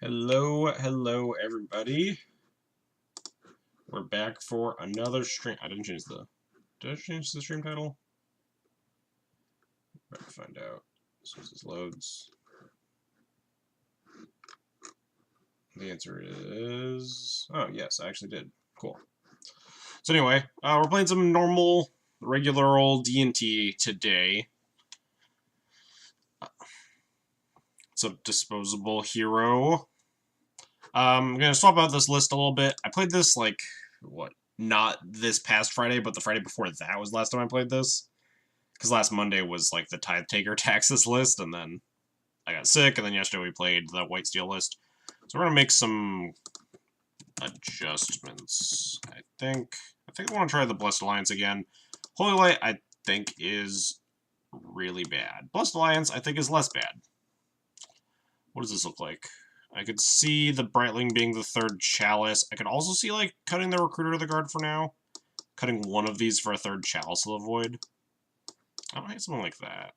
Hello, everybody. We're back for another stream. I didn't change the. Did I change the stream title? Try to find out. As soon as this loads. The answer is. Oh, yes, I actually did. Cool. So, anyway, we're playing some normal, regular old D&T today. It's a disposable hero. I'm going to swap out this list a little bit. I played this, not this past Friday, but the Friday before that was the last time I played this. Because last Monday was, the Tithe Taker Taxes list, and then I got sick, and then yesterday we played the White Steel list. So we're going to make some adjustments, I think. I want to try the Blessed Alliance again. Holy Light, I think, is really bad. Blessed Alliance, I think, is less bad. What does this look like? I could see the Brightling being the third Chalice. I could also see, cutting the Recruiter of the Guard for now. Cutting one of these for a third Chalice of the Void. I might hate something like that.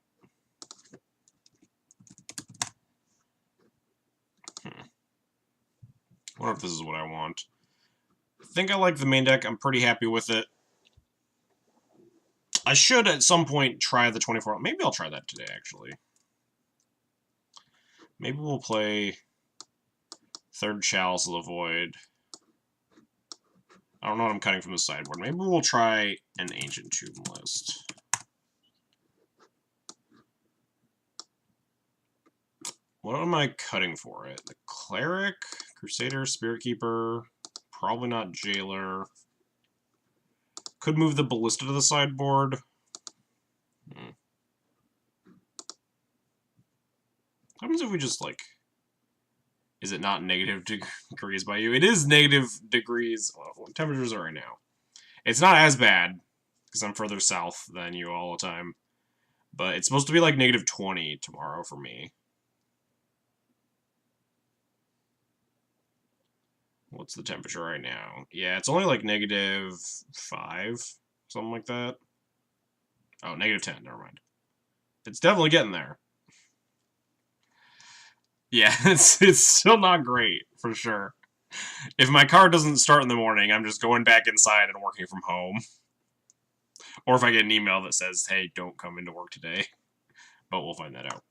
I wonder if this is what I want. I think I like the main deck. I'm pretty happy with it. I should, at some point, try the 24... Maybe I'll try that today, actually. Maybe we'll play third Chalice of the Void. I don't know what I'm cutting from the sideboard. Maybe we'll try an Ancient Tomb list. What am I cutting for it? The Cleric, Crusader, Spirit Keeper, probably not Jailer. Could move the Ballista to the sideboard. What happens if we just, Is it not negative degrees by you? It is negative degrees. What temperatures are right now? It's not as bad, because I'm further south than you all the time. But it's supposed to be, negative 20 tomorrow for me. What's the temperature right now? Yeah, it's only negative 5, something like that. Oh, negative 10, never mind. It's definitely getting there. Yeah, it's still not great, for sure. If my car doesn't start in the morning, I'm just going back inside and working from home. Or if I get an email that says, hey, don't come into work today. But we'll find that out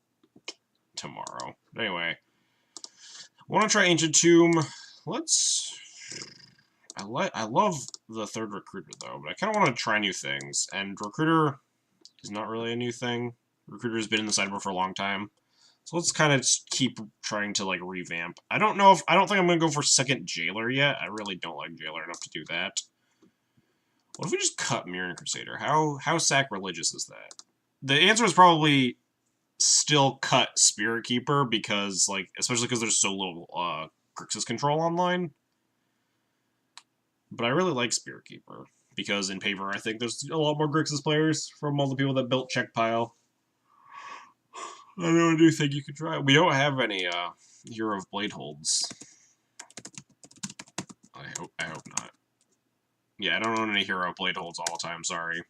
tomorrow. Anyway, I want to try Ancient Tomb. I love the third Recruiter, though, but I kind of want to try new things. And Recruiter is not really a new thing. Recruiter has been in the sideboard for a long time. So let's kind of keep trying to, revamp. I don't think I'm going to go for second Jailer yet. I really don't like Jailer enough to do that. What if we just cut Mirren Crusader? How sacrilegious is that? The answer is probably still cut Spirit Keeper, because, especially because there's so little, Grixis control online. But I really like Spirit Keeper, because in paper I think there's a lot more Grixis players from all the people that built Check Pile. I really do think you could try it. We don't have any Hero of Blade Holds. I hope not. Yeah, I don't own any Hero of Blade Holds all the time, sorry.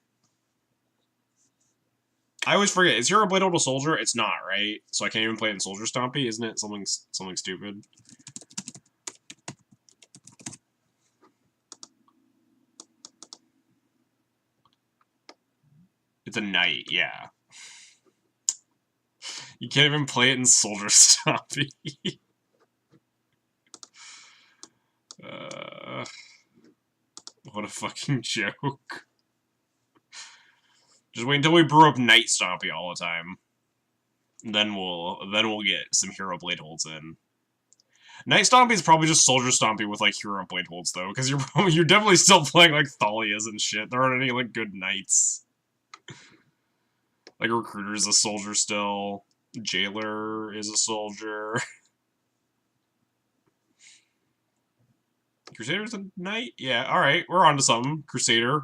I always forget, is Hero of Blade Hold a soldier? It's not, right? So I can't even play it in Soldier Stompy, isn't it? Something stupid. It's a knight, yeah. You can't even play it in Soldier Stompy. What a fucking joke. Just wait until we brew up Night Stompy all the time. Then we'll get some Hero Blade Holds in. Night Stompy is probably just Soldier Stompy with Hero Blade Holds though, because you're definitely still playing Thalias and shit. There aren't any good knights. Recruiter is a soldier still. Jailer is a soldier. Crusader's a knight? Yeah, alright, we're on to something. Crusader.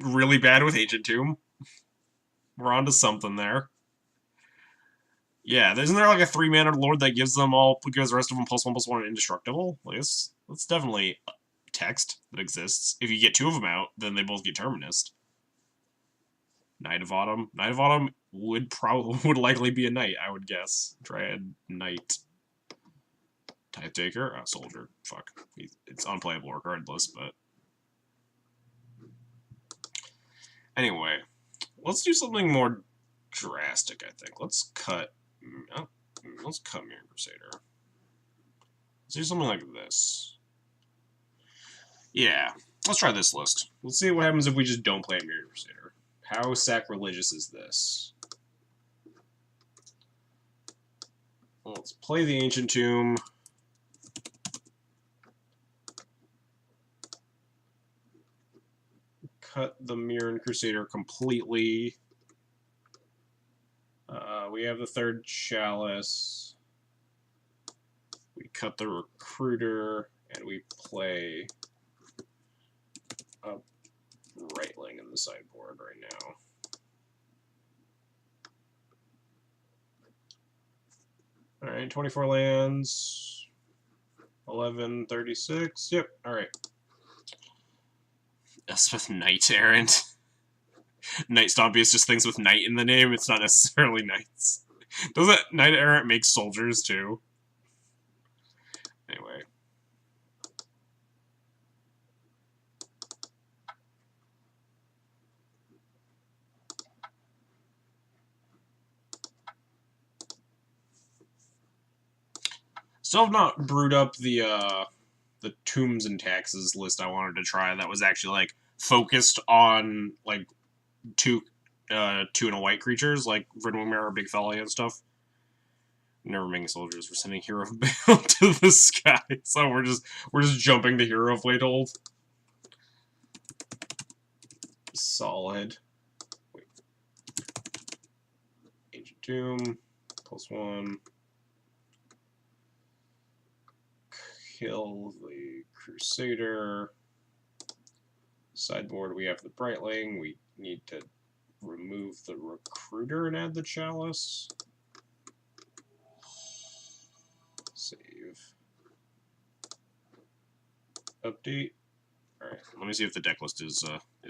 Really bad with Ancient Tomb. We're on to something there. Yeah, isn't there a 3-mana lord that gives the rest of them +1/+1 and indestructible? That's definitely text that exists. If you get 2 of them out, then they both get Terminus. Knight of Autumn. Knight of Autumn would likely be a knight, I would guess. Try a knight. Hit taker? Oh, soldier. Fuck. It's unplayable regardless, but... Anyway, let's do something more drastic, I think. Let's cut... let's cut Mirror Crusader. Let's do something like this. Yeah, let's try this list. Let's see what happens if we just don't play a Mirror Crusader. How sacrilegious is this? Well, let's play the Ancient Tomb. Cut the Mirror Crusader completely. We have the third Chalice. We cut the Recruiter, and we play a Brightling in the sideboard right now. Alright, 24 lands. 1136. Yep, alright. Elspeth Knight Errant. Knight Stompy is just things with knight in the name, it's not necessarily knights. Doesn't Knight Errant make soldiers too? Anyway. Still have not brewed up the Tombs and Taxes list I wanted to try that was actually, like, focused on, like, two and a white creatures, like Ridwing Mirror, Big Thalia, and stuff. Never making soldiers. We're sending Hero of Bale to the sky, so we're just jumping the Hero of Waithold. Solid. Wait. Ancient Tomb, +1. Kill the Crusader. Sideboard, we have the Brightling. We need to remove the Recruiter and add the Chalice. Save. Update. Alright, let me see if the deck list is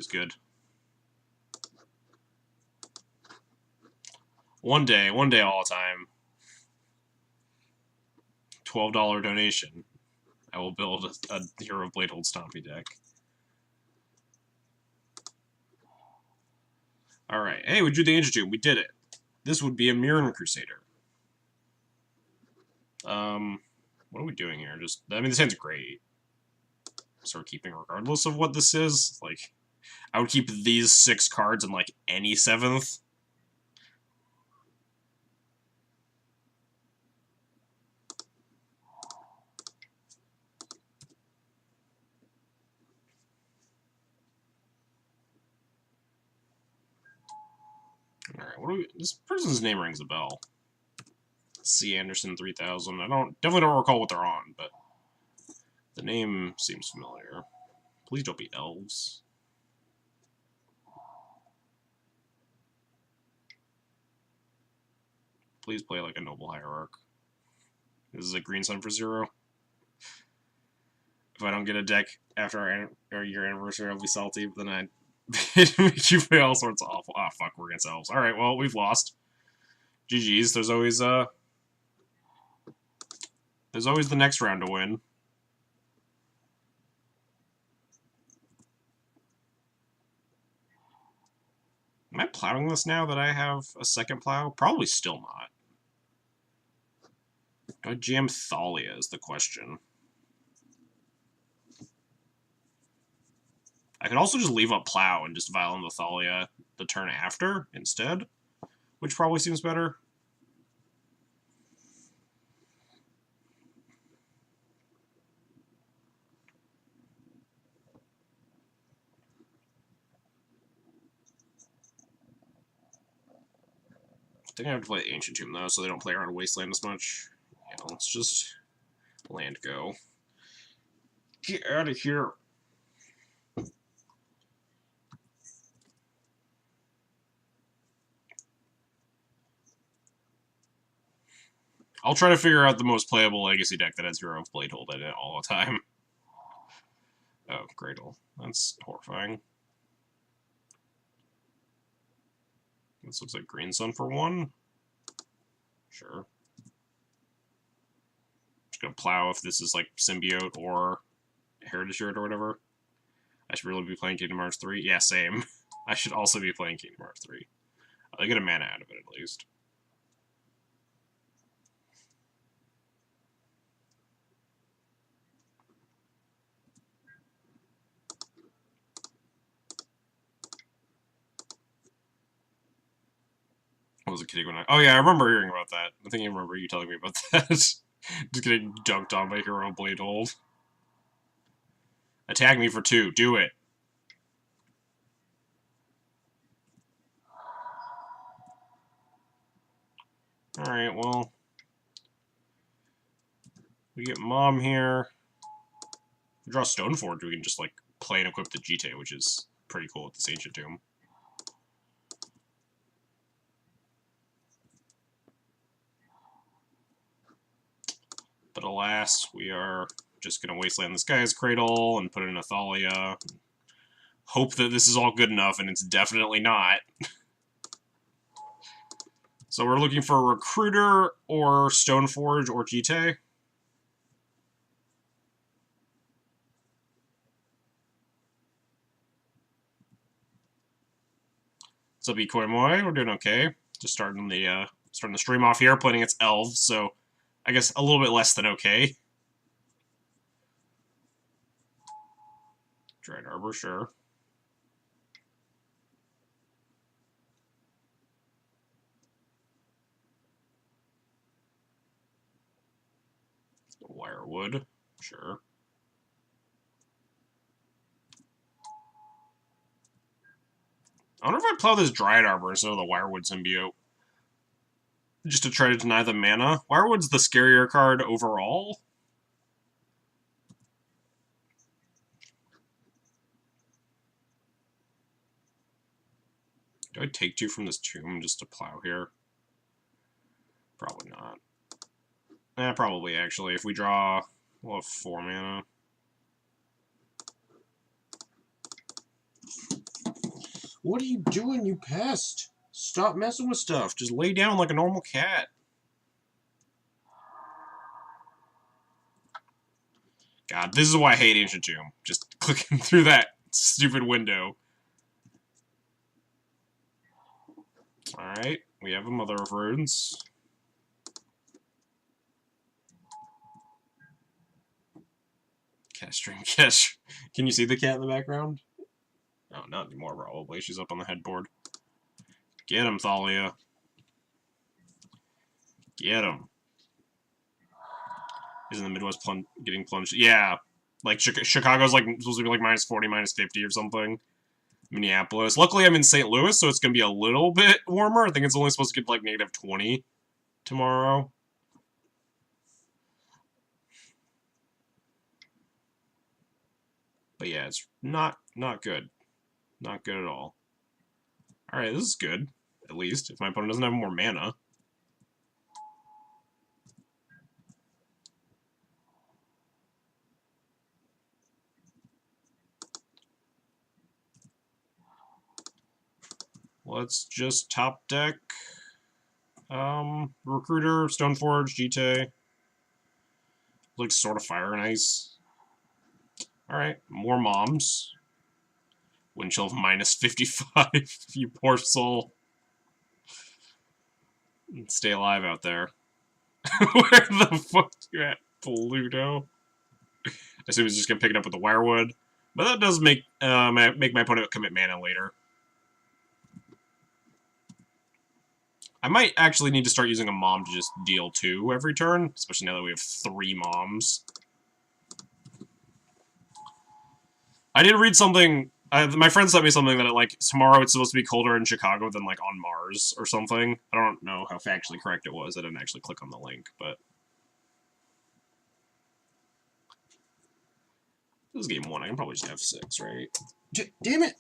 good. One day all the time. $12 donation. I will build a Hero of Waithold Stompy deck. Alright, hey, we drew the Ancient Tomb. We did it. This would be a Mirror Crusader. What are we doing here? I mean, this hand's great. So we're keeping regardless of what this is. Like, I would keep these 6 cards in, like, any 7th. Alright, what do we... This person's name rings a bell. C. Anderson 3000. Definitely don't recall what they're on, but the name seems familiar. Please don't be elves. Please play like a Noble Hierarch. This is a green sun for 0. If I don't get a deck after our year anniversary, I'll be salty, but then I make you play all sorts of awful... Ah, fuck, we're against elves. Alright, well, we've lost. GG's. There's always the next round to win. Am I plowing this now that I have a second plow? Probably still not. Do I jam Thalia is the question. I could also just leave up plow and just Violin the Thalia the turn after instead, which probably seems better. I think I have to play the Ancient Tomb, though, so they don't play around Wasteland as much. Yeah, let's just land go. Get out of here. I'll try to figure out the most playable Legacy deck that has Hero of Waithold in it all the time. Oh, Gradle. That's horrifying. This looks like Green Sun for 1. Sure. gonna plow if this is like Symbiote or Heritage Shirt or whatever. I should really be playing Kingdom Hearts 3. Yeah, same. I should also be playing Kingdom Hearts 3. I get a mana out of it at least. I was a kid when I... Oh yeah, I remember hearing about that. I think I remember you telling me about that. Just getting dunked on by Hero Blade Hold. Attack me for 2. Do it. Alright, well... We get Mom here. If we draw Stoneforge, we can just, like, play and equip the Jite, which is pretty cool with this Ancient Tomb. But alas, we are just going to wasteland this guy's Cradle and put in a Thalia. Hope that this is all good enough, and it's definitely not. So we're looking for a Recruiter or Stoneforge or Jite. What's up, Ikoimoi? We're doing okay. Just starting the stream off here, playing against elves, so I guess a little bit less than okay. Dread Arbor, sure. Wirewood, sure. I wonder if I plow this Dryad Arbor instead of the Wirewood Symbiote. Just to try to deny the mana. Wirewood's the scarier card overall. Do I take 2 from this tomb just to plow here? Probably not. Probably, actually. If we draw, we'll have 4 mana. What are you doing, you pest? Stop messing with stuff. Just lay down like a normal cat. God, this is why I hate Ancient Tomb. Just clicking through that stupid window. Alright, we have a Mother of Runes. Cat stream catch. Can you see the cat in the background? No, not anymore, probably. She's up on the headboard. Get him, Thalia. Get him. He's in the Midwest getting plunged. Yeah. Like, Chicago's like supposed to be like -40, -50 or something. Minneapolis. Luckily, I'm in St. Louis, so it's going to be a little bit warmer. I think it's only supposed to get like -20 tomorrow. But yeah, it's not good. Not good at all. Alright, this is good. At least, if my opponent doesn't have more mana. Let's just top deck Recruiter, Stoneforge, Jite. Looks sort of Fire and Ice. Alright, more Moms. Windchill of -55, you poor soul. Stay alive out there. Where the fuck you at, Pluto? I assume he's just gonna pick it up with the Wirewood. But that does make my opponent commit mana later. I might actually need to start using a Mom to just deal 2 every turn, especially now that we have 3 Moms. I did read something. My friend sent me something that like tomorrow it's supposed to be colder in Chicago than like on Mars or something. I don't know how factually correct it was. I didn't actually click on the link, but this is game 1. I can probably just have 6, right? Damn it!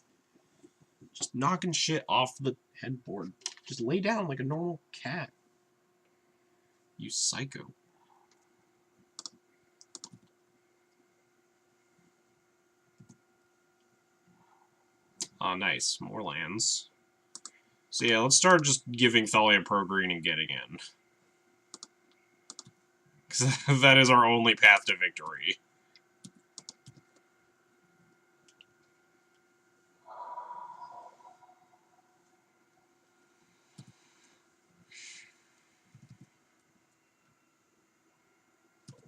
Just knocking shit off the headboard. Just lay down like a normal cat. You psycho. Ah, nice. More lands. So yeah, let's start just giving Thalia pro green and getting in. Because that is our only path to victory.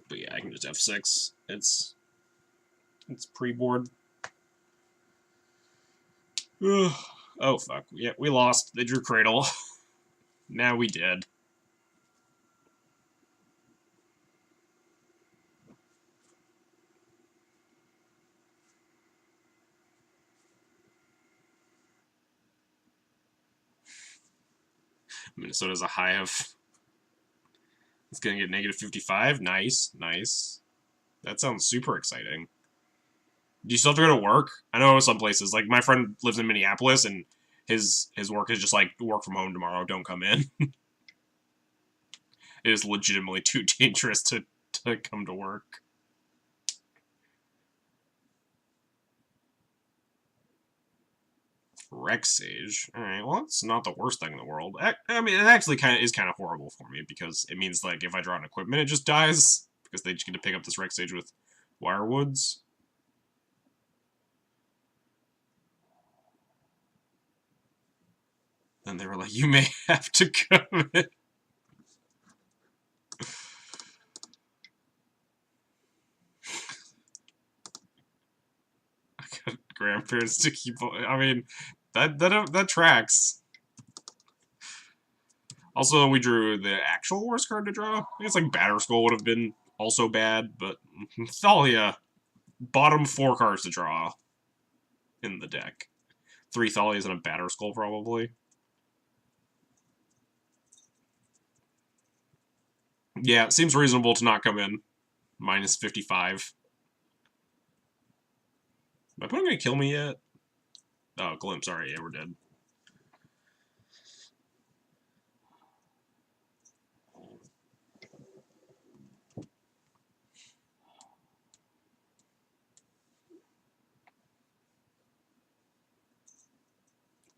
But yeah, I can just F6. It's pre-board. Oh, fuck. Yeah, we lost. They drew Cradle. Now we did. Minnesota's a high of... It's gonna get negative 55. Nice, nice. That sounds super exciting. Do you still have to go to work? I know some places, like my friend lives in Minneapolis, and his work is just like, work from home tomorrow, don't come in. It is legitimately too dangerous to come to work. Rex Sage. Alright, well, it's not the worst thing in the world. I mean, it actually is kind of horrible for me, because it means, like, if I draw an equipment, it just dies, because they just get to pick up this Rex Sage with Wirewoods. Then they were like, you may have to come in. I got grandparents to keep... I mean, that tracks. Also, we drew the actual worst card to draw. I guess, like, Batterskull would have been also bad, but Thalia, bottom 4 cards to draw in the deck. 3 Thalias and a Batterskull, probably. Yeah, it seems reasonable to not come in. Minus 55. My opponent gonna kill me yet? Oh, Glimpse. Alright, yeah, we're dead.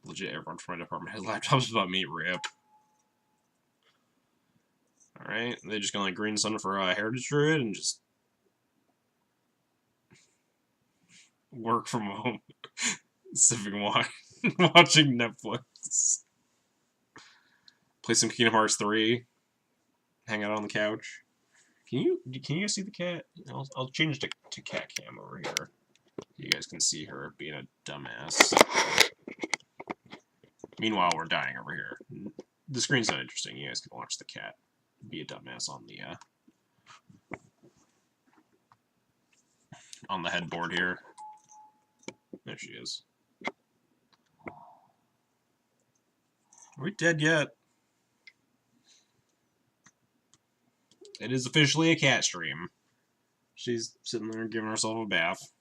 Legit, everyone from my department has laptops about me, rip. Alright, they're just gonna like Green Sun for a Heritage Druid and just work from home. Sipping wine. Watching Netflix. Play some Kingdom Hearts 3. Hang out on the couch. Can you see the cat? I'll change to cat cam over here. You guys can see her being a dumbass. Meanwhile, we're dying over here. The screen's not interesting. You guys can watch the cat be a dumbass on the headboard here. There she is. Are we dead yet? It is officially a cat stream. She's sitting there giving herself a bath.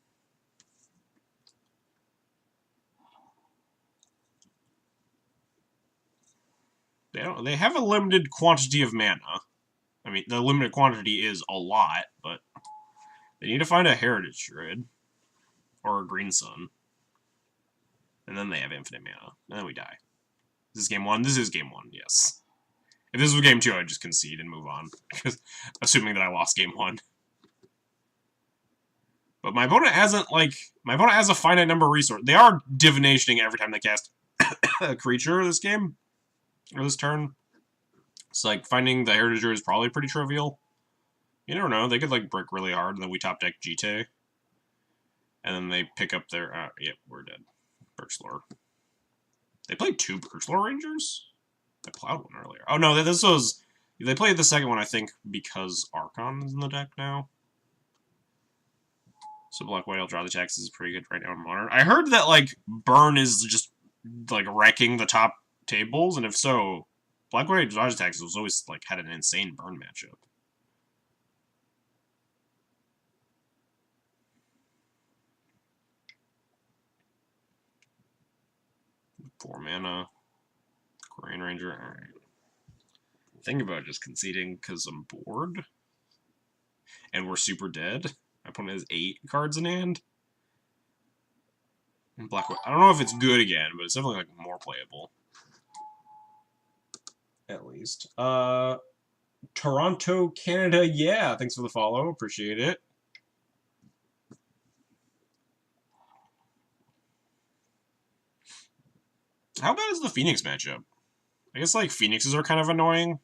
They have a limited quantity of mana. I mean, the limited quantity is a lot, but they need to find a Heritage Druid. Or a Green Sun. And then they have infinite mana. And then we die. Is this game 1? This is game 1, yes. If this was game 2, I'd just concede and move on. Because assuming that I lost game 1. But my opponent hasn't, like... My opponent has a finite number of resources. They are divinationing every time they cast a creature this game. Or this turn. It's like, finding the Heritage Druid is probably pretty trivial. You never know. They could, like, brick really hard, and then we top deck GT. And then they pick up their... yep, we're dead. Birchlore. They played 2 Birchlore Rangers? I plowed one earlier. Oh, no, this was... They played the second one, I think, because Archon is in the deck now. So Black-White, I'll draw the taxes is pretty good right now in Modern. I heard that, like, Burn is just, like, wrecking the top tables, and if so, Black-White draw the taxes was always, like, had an insane Burn matchup. 4 mana. Grand Ranger, alright. Think about just conceding because I'm bored. And we're super dead. My opponent has 8 cards in hand. And Black White. I don't know if it's good again, but it's definitely like more playable. At least. Toronto, Canada, yeah. Thanks for the follow. Appreciate it. How bad is the Phoenix matchup? I guess, like, Phoenixes are kind of annoying.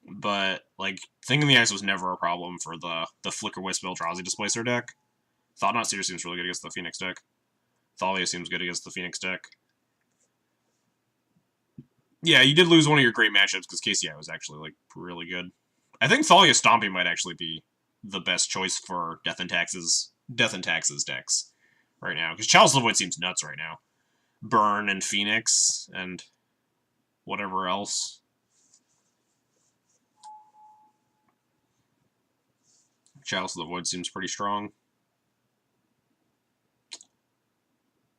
But, like, Thing in the Ice was never a problem for the Flicker Wisp Eldrazi Displacer deck. Thought Not Seer seems really good against the Phoenix deck. Thalia seems good against the Phoenix deck. Yeah, you did lose one of your great matchups because KCI was actually, like, really good. I think Thalia Stomping might actually be the best choice for Death and Taxes decks right now. Because Chalice of the Void seems nuts right now. Burn and Phoenix and whatever else. Chalice of the Void seems pretty strong.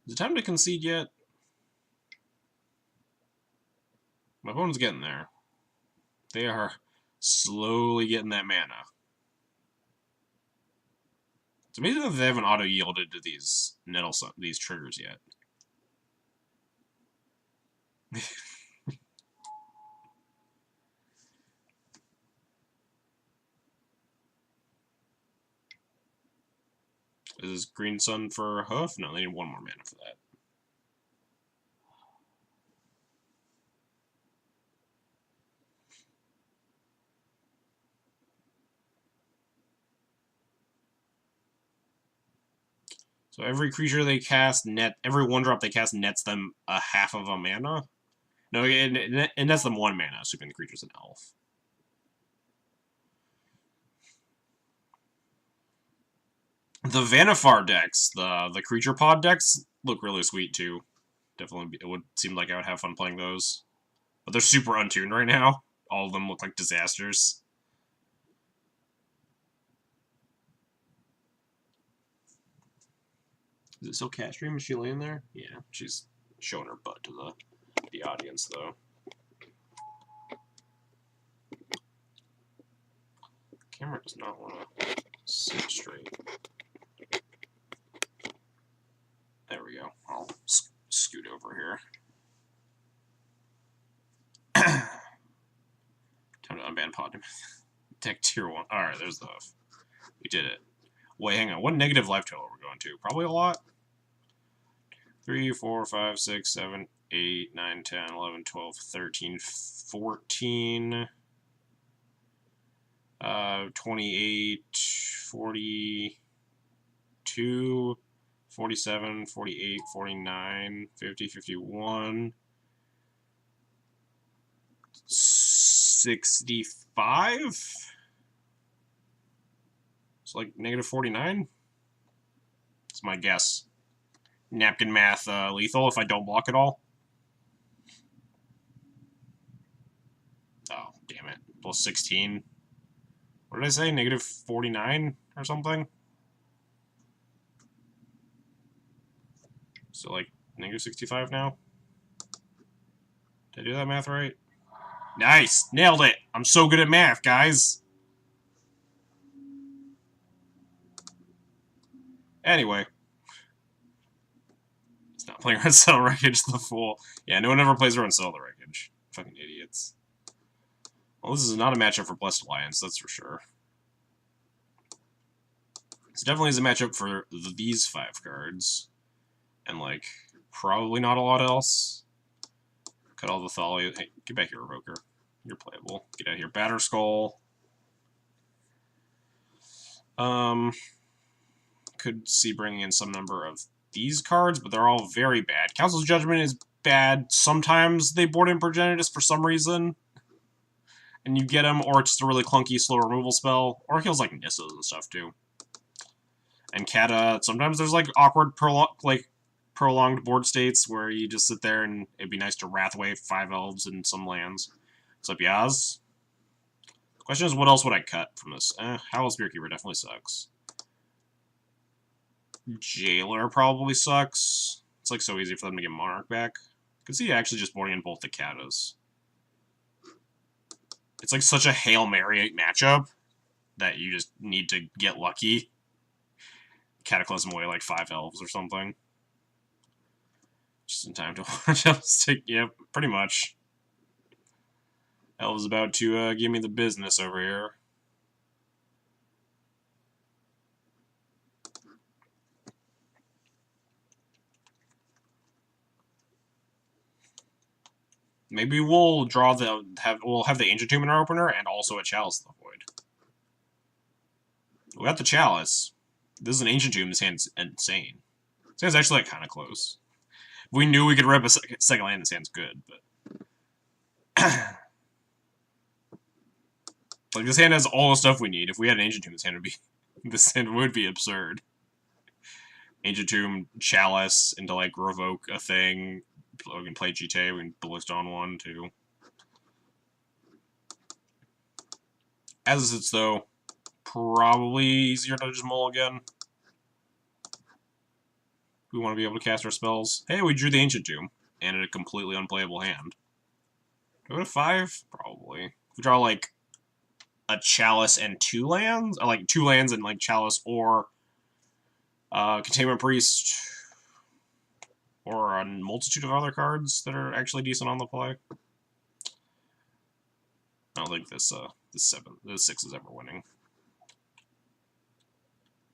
Is it time to concede yet? My opponent's getting there. They are slowly getting that mana. It's amazing that they haven't auto-yielded to these these triggers yet. Is Green Sun for Hoof? No, they need one more mana for that. So every creature they cast every 1-drop they cast nets them a half of a mana. No, it nets them 1 mana, assuming the creature's an elf. The Vanifar decks, the creature pod decks, look really sweet too. Definitely, it would seem like I would have fun playing those. But they're super untuned right now. All of them look like disasters. Is it still Cat Stream? Is she laying there? Yeah, she's showing her butt to the audience, though. Camera does not want to sit straight. There we go. I'll scoot over here. Time to unban pod. Deck tier 1. Alright, there's the hoof. We did it. Wait, hang on. What negative life total are we going to? Probably a lot. 3, 4, 5, 6, 7, 8, 9, 10, 11, 12, 13, 14, 28, 42, 47, 48, 49, 50, 51, 65? It's like negative 49? That's my guess. Napkin math lethal if I don't block at all. Oh, damn it. Plus 16. What did I say? Negative 49 or something? So, like, negative 65 now? Did I do that math right? Nice! Nailed it! I'm so good at math, guys! Anyway. It's not playing Red Settle Wreckage, the fool. Yeah, no one ever plays Red Settle Wreckage. Fucking idiots. Well, this is not a matchup for Blessed Alliance, that's for sure. This definitely is a matchup for these 5 cards. And, like, probably not a lot else. Cut all the Thalia. Hey, get back here, Revoker. You're playable. Get out of here. Batter Skull. Could see bringing in some number of these cards, but they're all very bad. Council's Judgment is bad. Sometimes they board in Progenitus for some reason, and you get them, or it's just a really clunky, slow removal spell, or heals like Nissos and stuff too. And Kata, sometimes there's like awkward, prolonged board states where you just sit there and it'd be nice to Wrathwave 5 elves and some lands. What's up, Yaz? The question is, what else would I cut from this? Howl's Spearkeeper definitely sucks. Jailer probably sucks. It's like so easy for them to get Monarch back. I could see actually just boarding in both the Katas. It's like such a Hail Mary matchup that you just need to get lucky. Cataclysm away like 5 elves or something. Just in time to watch us take, yep, pretty much. Elv's about to give me the business over here. Maybe we'll draw we'll have the Ancient Tomb in our opener and also a Chalice of the Void. We got the Chalice. This is an Ancient Tomb. This hand's insane. This hand's actually like kind of close. If we knew we could rip a second land, this hand's good, but like this hand has all the stuff we need. If we had an Ancient Tomb, this hand would be absurd. Ancient Tomb, Chalice, and to like revoke a thing. We can play GTA, we can Ballista on one, too. As it's, though, probably easier to just mull again. We want to be able to cast our spells. Hey, we drew the Ancient Tomb, and a completely unplayable hand. Do we go to 5? Probably. If we draw, like, a Chalice and 2 lands? Or, like, 2 lands and, like, Chalice or Containment Priest, or a multitude of other cards that are actually decent on the play. I don't think this 6 is ever winning.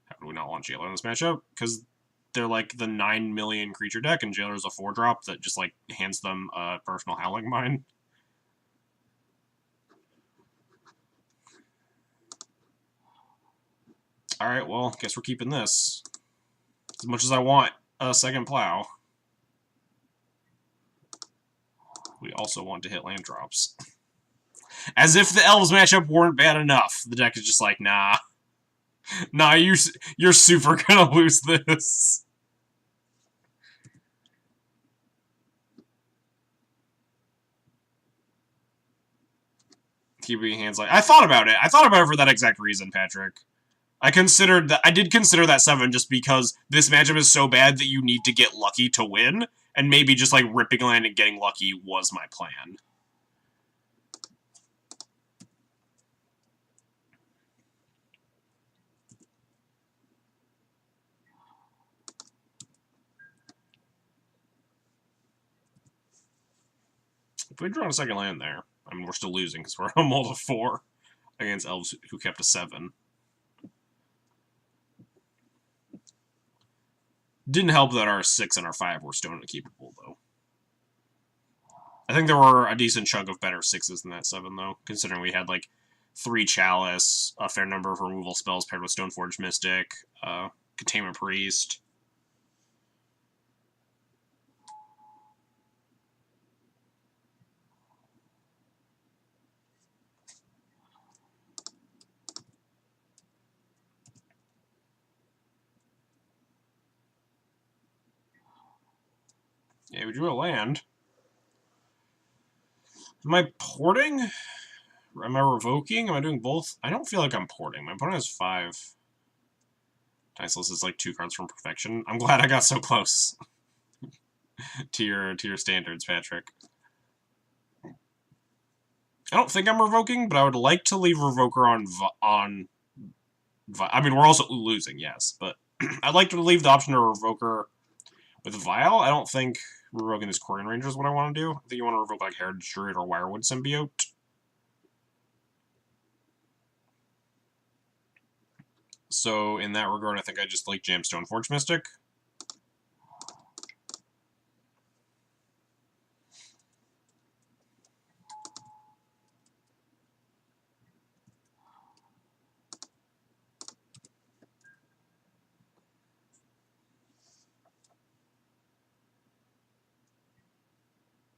How do we not want Jailer in this matchup? Because they're like the 9 million creature deck, and Jailer's a 4-drop that just like hands them a personal Howling Mine. Alright, well, guess we're keeping this. As much as I want a second plow, we also want to hit land drops. As if the Elves matchup weren't bad enough. The deck is just like, nah. Nah, you're super gonna lose this. Keeping hands like... I thought about it. I thought about it for that exact reason, Patrick. I did consider that 7 just because this matchup is so bad that you need to get lucky to win, and maybe just like ripping land and getting lucky was my plan. If we draw a second land there, I mean, we're still losing because we're on a multi 4 against Elves who kept a 7. Didn't help that our 6 and our 5 were stone capable, though. I think there were a decent chunk of better 6s than that 7, though, considering we had, like, 3 Chalice, a fair number of removal spells paired with Stoneforge Mystic, Containment Priest. Yeah, we drew a land. Am I porting? Am I revoking? Am I doing both? I don't feel like I'm porting. My opponent has 5. Diceless is like 2 cards from perfection. I'm glad I got so close to your standards, Patrick. I don't think I'm revoking, but I would like to leave Revoker on. I mean, we're also losing, yes, but I'd like to leave the option to Revoker with Vial. I don't think revoking this Quirion Ranger is what I want to do. I think you want to revoke like Heritage Druid or Wirewood Symbiote. So in that regard, I think I just like jam Stoneforge Mystic.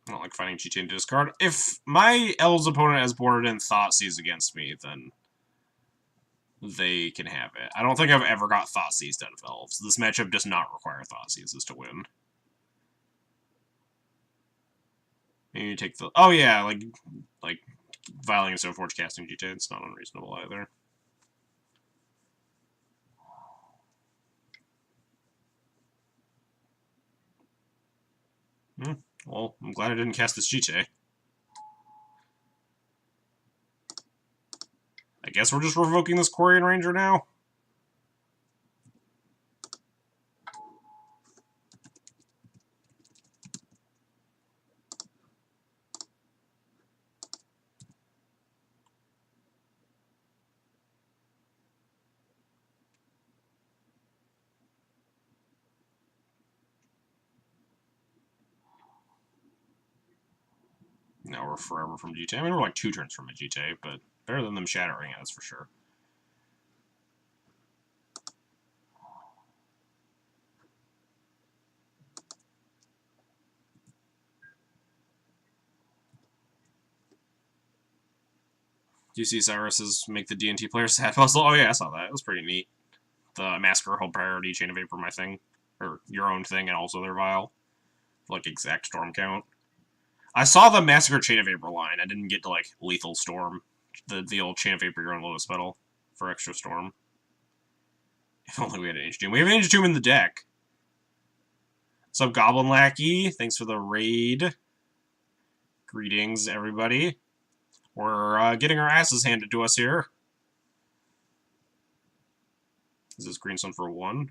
I don't like fighting GTA into discard. If my Elves opponent has boarded in Thoughtseize against me, then they can have it. I don't think I've ever got Thoughtseize out of Elves. This matchup does not require Thoughtseizes to win. Maybe you take the... Oh yeah, like Violating Stoneforge casting GTA, it's not unreasonable either. Well, I'm glad I didn't cast this GTA. I guess we're just revoking this Quirion Ranger now? Now we're forever from GT. I mean, we're like 2 turns from a GT, but better than them shattering it, that's for sure. Do you see Cyrus's make the D&T player sad puzzle? Oh yeah, I saw that. It was pretty neat. The Massacre Hold Priority Chain of Vapor, my thing. Or your own thing, and also their vial. Like, exact storm count. I saw the Massacre Chain of Vapor line. I didn't get to, like, Lethal Storm. The old Chain of Vapor you're on Lotus Petal for extra storm. If only we had an H-Tomb. We have an H-Tomb in the deck. What's up, Goblin Lackey? Thanks for the raid. Greetings, everybody. We're getting our asses handed to us here. Is this Green Sun for 1?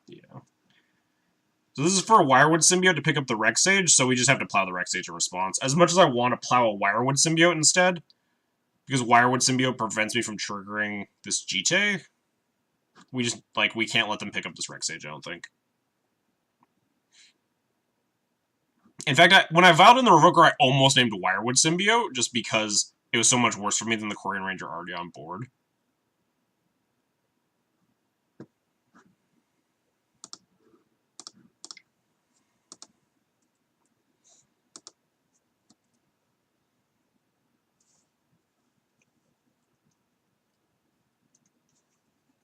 Yeah. So this is for a Wirewood Symbiote to pick up the Rex Sage, so we just have to plow the Rex Sage in response. As much as I want to plow a Wirewood Symbiote instead, because Wirewood Symbiote prevents me from triggering this GT, we just, like, we can't let them pick up this Rex Sage, I don't think. In fact, when I vowed in the Revoker, I almost named Wirewood Symbiote, just because it was so much worse for me than the Korean Ranger already on board.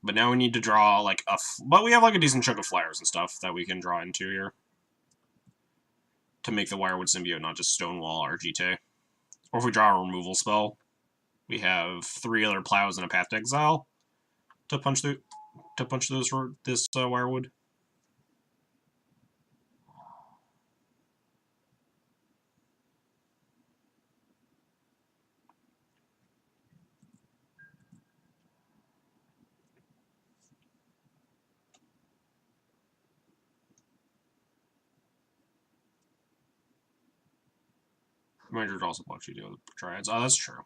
But now we need to draw, like, but we have, like, a decent chunk of flyers and stuff that we can draw into here. To make the Wirewood Symbiote not just Stonewall our GT. Or if we draw a removal spell, we have 3 other plows and a Path to Exile to punch through this Wirewood. Ranger also blocks you deal with Triads. Oh, that's true.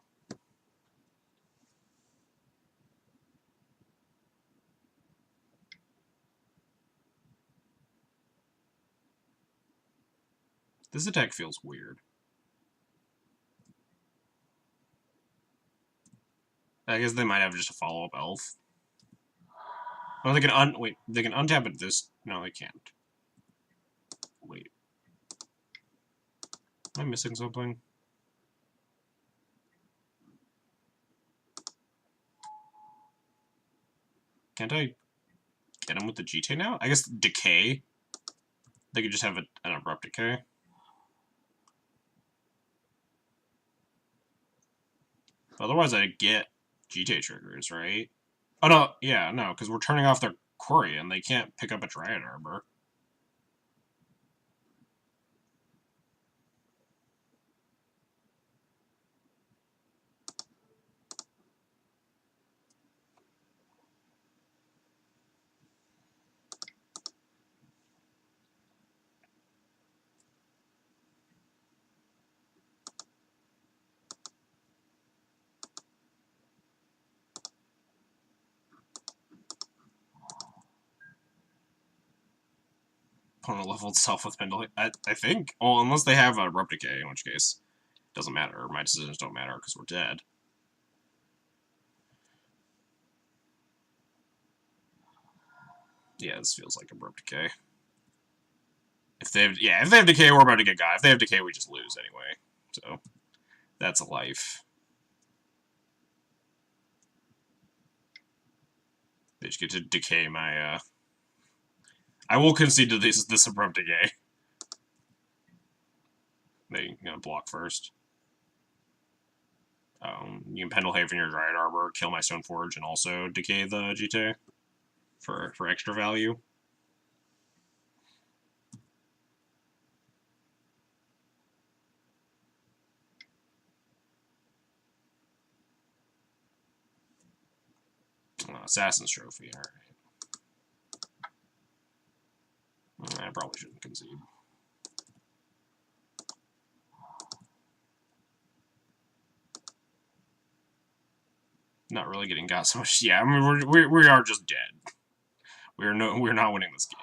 This attack feels weird. I guess they might have just a follow-up elf. Oh, they can wait, they can untap it this... No, they can't. Wait. Am I missing something? Can't I get him with the GT now? I guess Decay. They could just have an Abrupt Decay. Otherwise, I'd get GT triggers, right? Oh, no. Yeah, no, because we're turning off their Quarry, and they can't pick up a Dryad Arbor. Opponent level itself with Pendle. I think. Well, unless they have a Abrupt Decay, in which case it doesn't matter. My decisions don't matter because we're dead. Yeah, this feels like Abrupt Decay. If they have, yeah, if they have Decay, we're about to get Guy. If they have Decay, we just lose anyway. So, that's a life. They just get to Decay my, I will concede to this Abrupt Decay. They're gonna block first. You can Pendlehaven your Dryad Arbor, kill my Stoneforge, and also decay the GT for extra value. Assassin's Trophy, alright. I probably shouldn't concede. Not really getting got so much. Yeah, I mean we are just dead. We're not winning this game.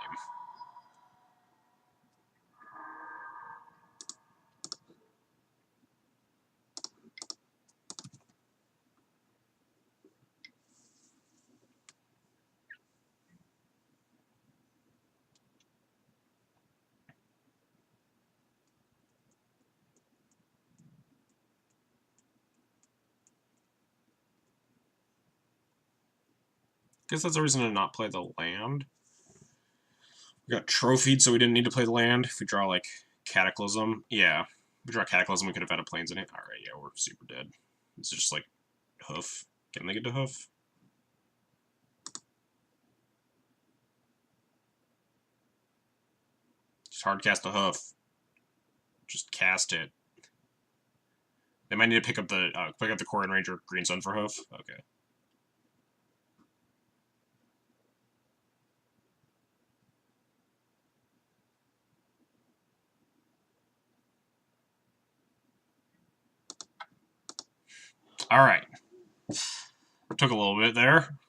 Guess that's a reason to not play the land. We got trophied, so we didn't need to play the land. If we draw, like, Cataclysm, yeah. If we draw Cataclysm, we could have had a Plains in it. Alright, yeah, we're super dead. It's just, like, Hoof. Can they get to Hoof? Just hard cast the Hoof. Just cast it. They might need to pick up the Koran Ranger Green Sun for Hoof. Okay. Alright. Took a little bit there,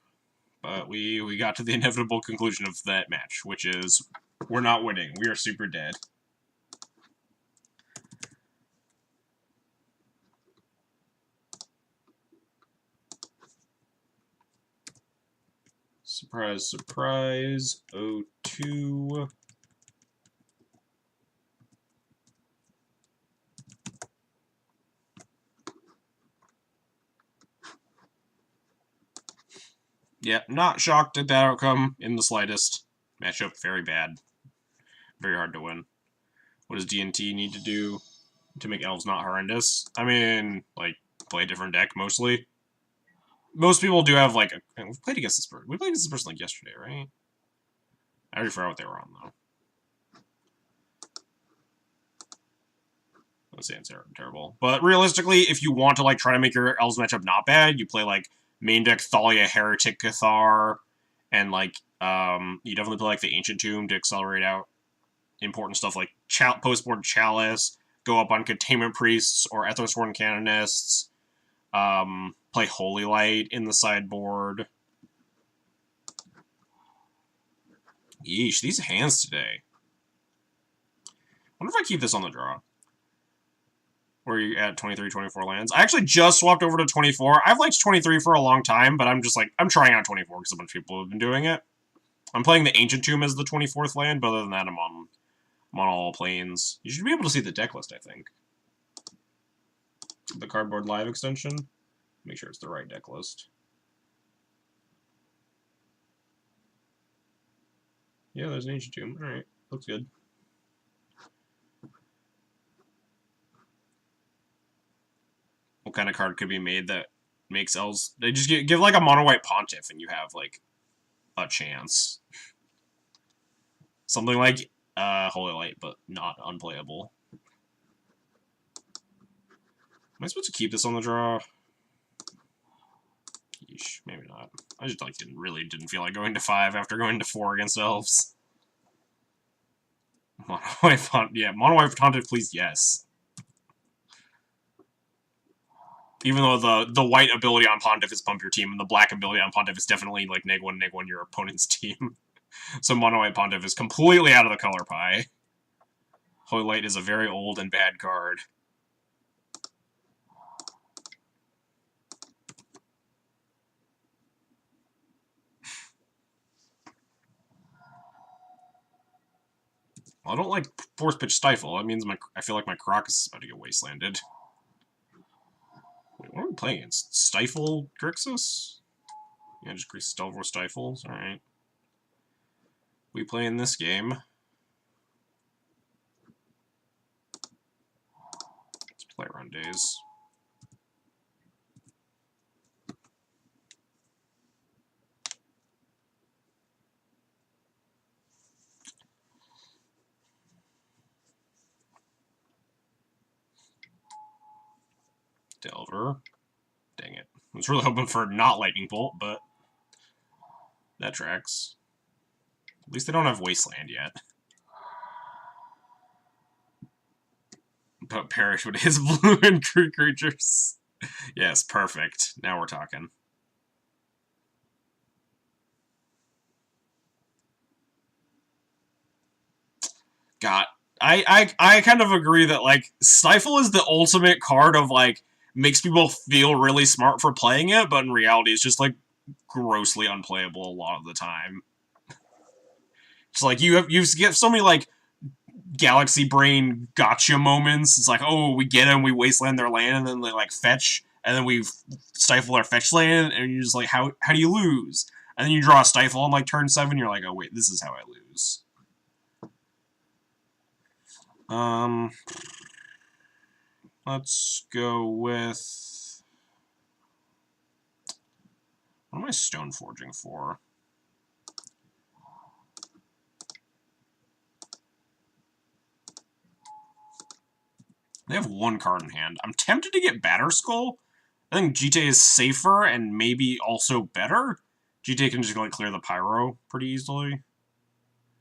but we got to the inevitable conclusion of that match, which is we're not winning. We are super dead. Surprise, surprise. 0-2. Yeah, not shocked at that outcome in the slightest. Matchup very bad. Very hard to win. What does D&T need to do to make elves not horrendous? I mean, like, play a different deck, mostly. Most people do have, like, we've played against this person. We played against this person, like, yesterday, right? I already forgot what they were on, though. Let's say it's terrible. But realistically, if you want to, like, try to make your elves matchup not bad, you play, like, main deck Thalia, Heretic, Cathar, and, like, you definitely play, like, the Ancient Tomb to accelerate out important stuff like Postboard Chalice, go up on Containment Priests or Ethersworn Canonists, play Holy Light in the sideboard. Yeesh, these hands today. Wonder if I keep this on the draw. Or you at 23, 24 lands. I actually just swapped over to 24. I've liked 23 for a long time, but I'm just like, I'm trying out 24 because a bunch of people have been doing it. I'm playing the Ancient Tomb as the 24th land, but other than that, I'm on all planes. You should be able to see the deck list, I think. The Cardboard Live extension. Make sure it's the right deck list. Yeah, there's an Ancient Tomb. Alright, looks good. What kind of card could be made that makes elves... They just give like a mono-white Pontiff and you have, like, a chance. Something like Holy Light, but not unplayable. Am I supposed to keep this on the draw? Yeesh, maybe not. I just like didn't feel like going to 5 after going to 4 against elves. Mono-white mono-white Pontiff, please, yes. Even though the white ability on Pontiff is pump your team, and the black ability on Pontiff is definitely like neg1 your opponent's team. So mono-white Pontiff is completely out of the color pie. Holy Light is a very old and bad card. Well, I don't like Force Pitch Stifle. That means I feel like my Crocus is about to get wastelanded. Wait, what are we playing against? Stifle Grixis? Yeah, just Grixis Stifles. Alright. We play in this game. Let's play Run Days. Delver. Dang it. I was really hoping for not Lightning Bolt, but that tracks. At least they don't have Wasteland yet. But perish with his blue and crew creatures. Yes, perfect. Now we're talking. God, I kind of agree that, like, Stifle is the ultimate card of, like, makes people feel really smart for playing it, but in reality it's just, like, grossly unplayable a lot of the time. It's like, you get so many, like, Galaxy Brain gotcha moments. It's like, oh, we get them, we wasteland their land, and then they, like, fetch, and then we stifle our fetch land, and you're just like, how do you lose? And then you draw a Stifle on, like, turn 7, you're like, oh, wait, this is how I lose. Let's go with... What am I stone forging for? They have 1 card in hand. I'm tempted to get Batterskull. I think GTA is safer and maybe also better. GTA can just, like, clear the Pyro pretty easily.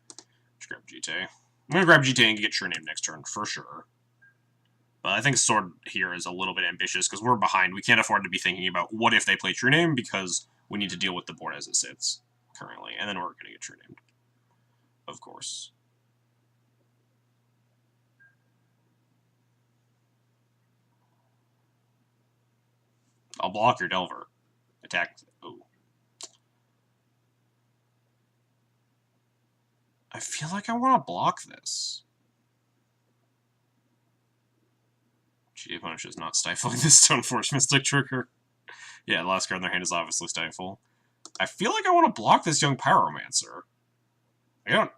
Let's grab GTA. I'm gonna grab GTA and get True Name next turn, for sure. But I think Sword here is a little bit ambitious, because we're behind. We can't afford to be thinking about what if they play True Name, because we need to deal with the board as it sits currently. And then we're gonna get True Named. Of course. I'll block your Delver. Attack. Oh. I feel like I want to block this. GTA Punish is not stifling this Stoneforge Mystic trigger. Yeah, the last card in their hand is obviously Stifle. I feel like I want to block this Young Pyromancer. I don't...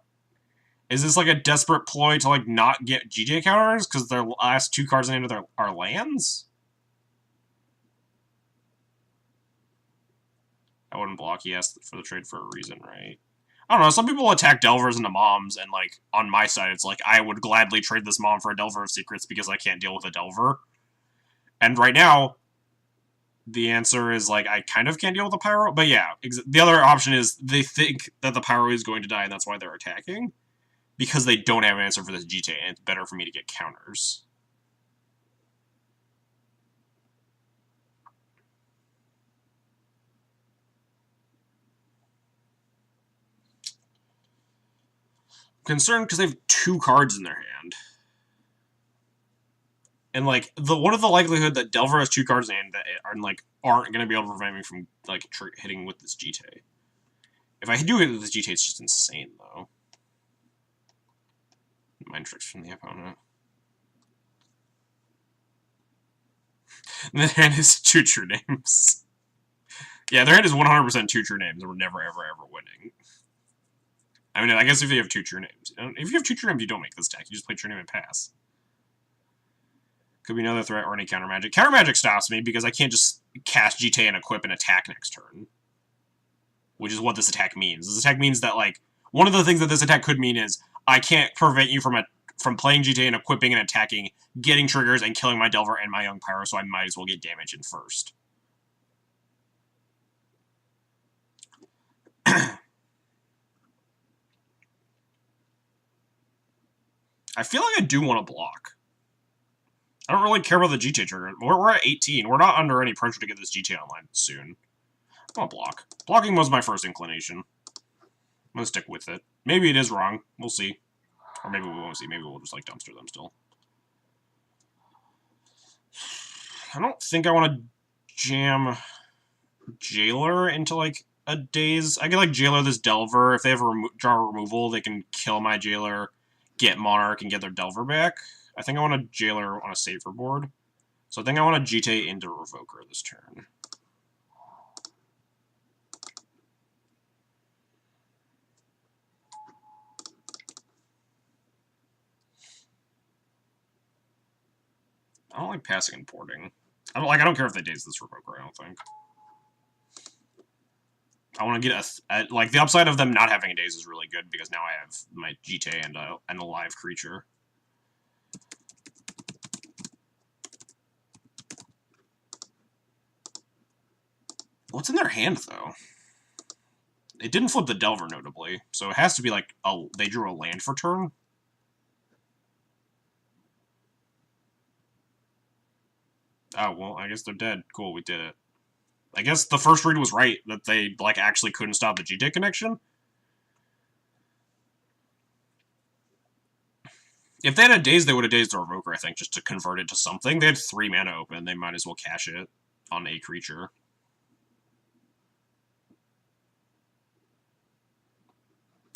Is this like a desperate ploy to like not get GTA counters because their last 2 cards in the hand are lands? I wouldn't block. He asked for the trade for a reason, right? I don't know. Some people attack Delvers into Moms, and like on my side, it's like I would gladly trade this Mom for a Delver of Secrets because I can't deal with a Delver. And right now, the answer is like I kind of can't deal with the Pyro. But yeah, the other option is they think that the Pyro is going to die, and that's why they're attacking. Because they don't have an answer for this GTA, and it's better for me to get counters. I'm concerned because they have 2 cards in their hand. And like what is the likelihood that Delver has 2 cards in hand that aren't going to be able to prevent me from like hitting with this GTA? If I do hit with this GTA, it's just insane though. Mind tricks from the opponent. And their hand is 2 True Names. Yeah, their hand is 100% 2 True Names, and we're never, ever, ever winning. I mean, I guess if you have 2 True Names. If you have 2 True Names, you don't make this deck. You just play True Name and pass. Could be another threat or any counter magic. Counter magic stops me because I can't just cast GTA and equip and attack next turn. Which is what this attack means. This attack means that, like, one of the things that this attack could mean is I can't prevent you from playing GTA and equipping and attacking, getting triggers, and killing my Delver and my Young Pyro, so I might as well get damage in first. I feel like I do want to block. I don't really care about the GTA trigger. We're at 18. We're not under any pressure to get this GTA online soon. I want to block. Blocking was my first inclination. I'm going to stick with it. Maybe it is wrong. We'll see. Or maybe we won't see. Maybe we'll just, like, dumpster them still. I don't think I want to jam Jailer into, like, a Daze. I can, like, Jailer this Delver. If they have a draw removal, they can kill my Jailer, get Monarch, and get their Delver back. I think I want a Jailer on a safer board. So I think I want a GTA into Revoker this turn. I don't like passing and porting. I don't care if they daze this Revoker, I don't think. I want to get like, the upside of them not having a daze is really good, because now I have my GTA and a live creature. What's in their hand, though? It didn't flip the Delver, notably, so it has to be, like, they drew a land for turn? Oh, well, I guess they're dead. Cool, we did it. I guess the first read was right, that they, like, actually couldn't stop the GTA connection. If they had a daze, they would have dazed the Revoker, I think, just to convert it to something. They had 3 mana open, they might as well cash it on a creature.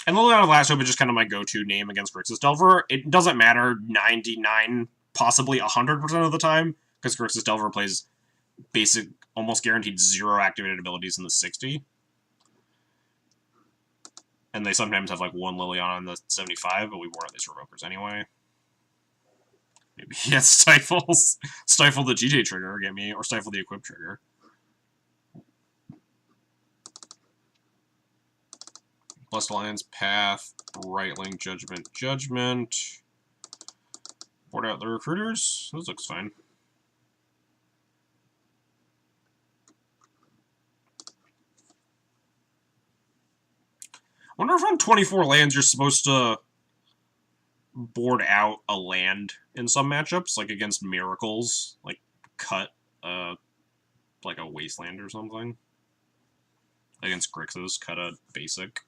And Liliana Last Hope is just kind of my go-to name against Grixis Delver. It doesn't matter 99, possibly 100% of the time, because Grixis Delver plays basic, almost guaranteed 0 activated abilities in the 60. And they sometimes have like one Liliana on the 75, but we wore out these Revokers anyway. Maybe he has Stifles. Stifle the GJ trigger, get me, or Stifle the Equip trigger. Blessed Alliance, Path, Right Link, Judgment, Judgment. Board out the Recruiters. This looks fine. I wonder if on 24 lands you're supposed to board out a land in some matchups, like against Miracles, like cut like a Wasteland or something. Against Grixis, cut a basic.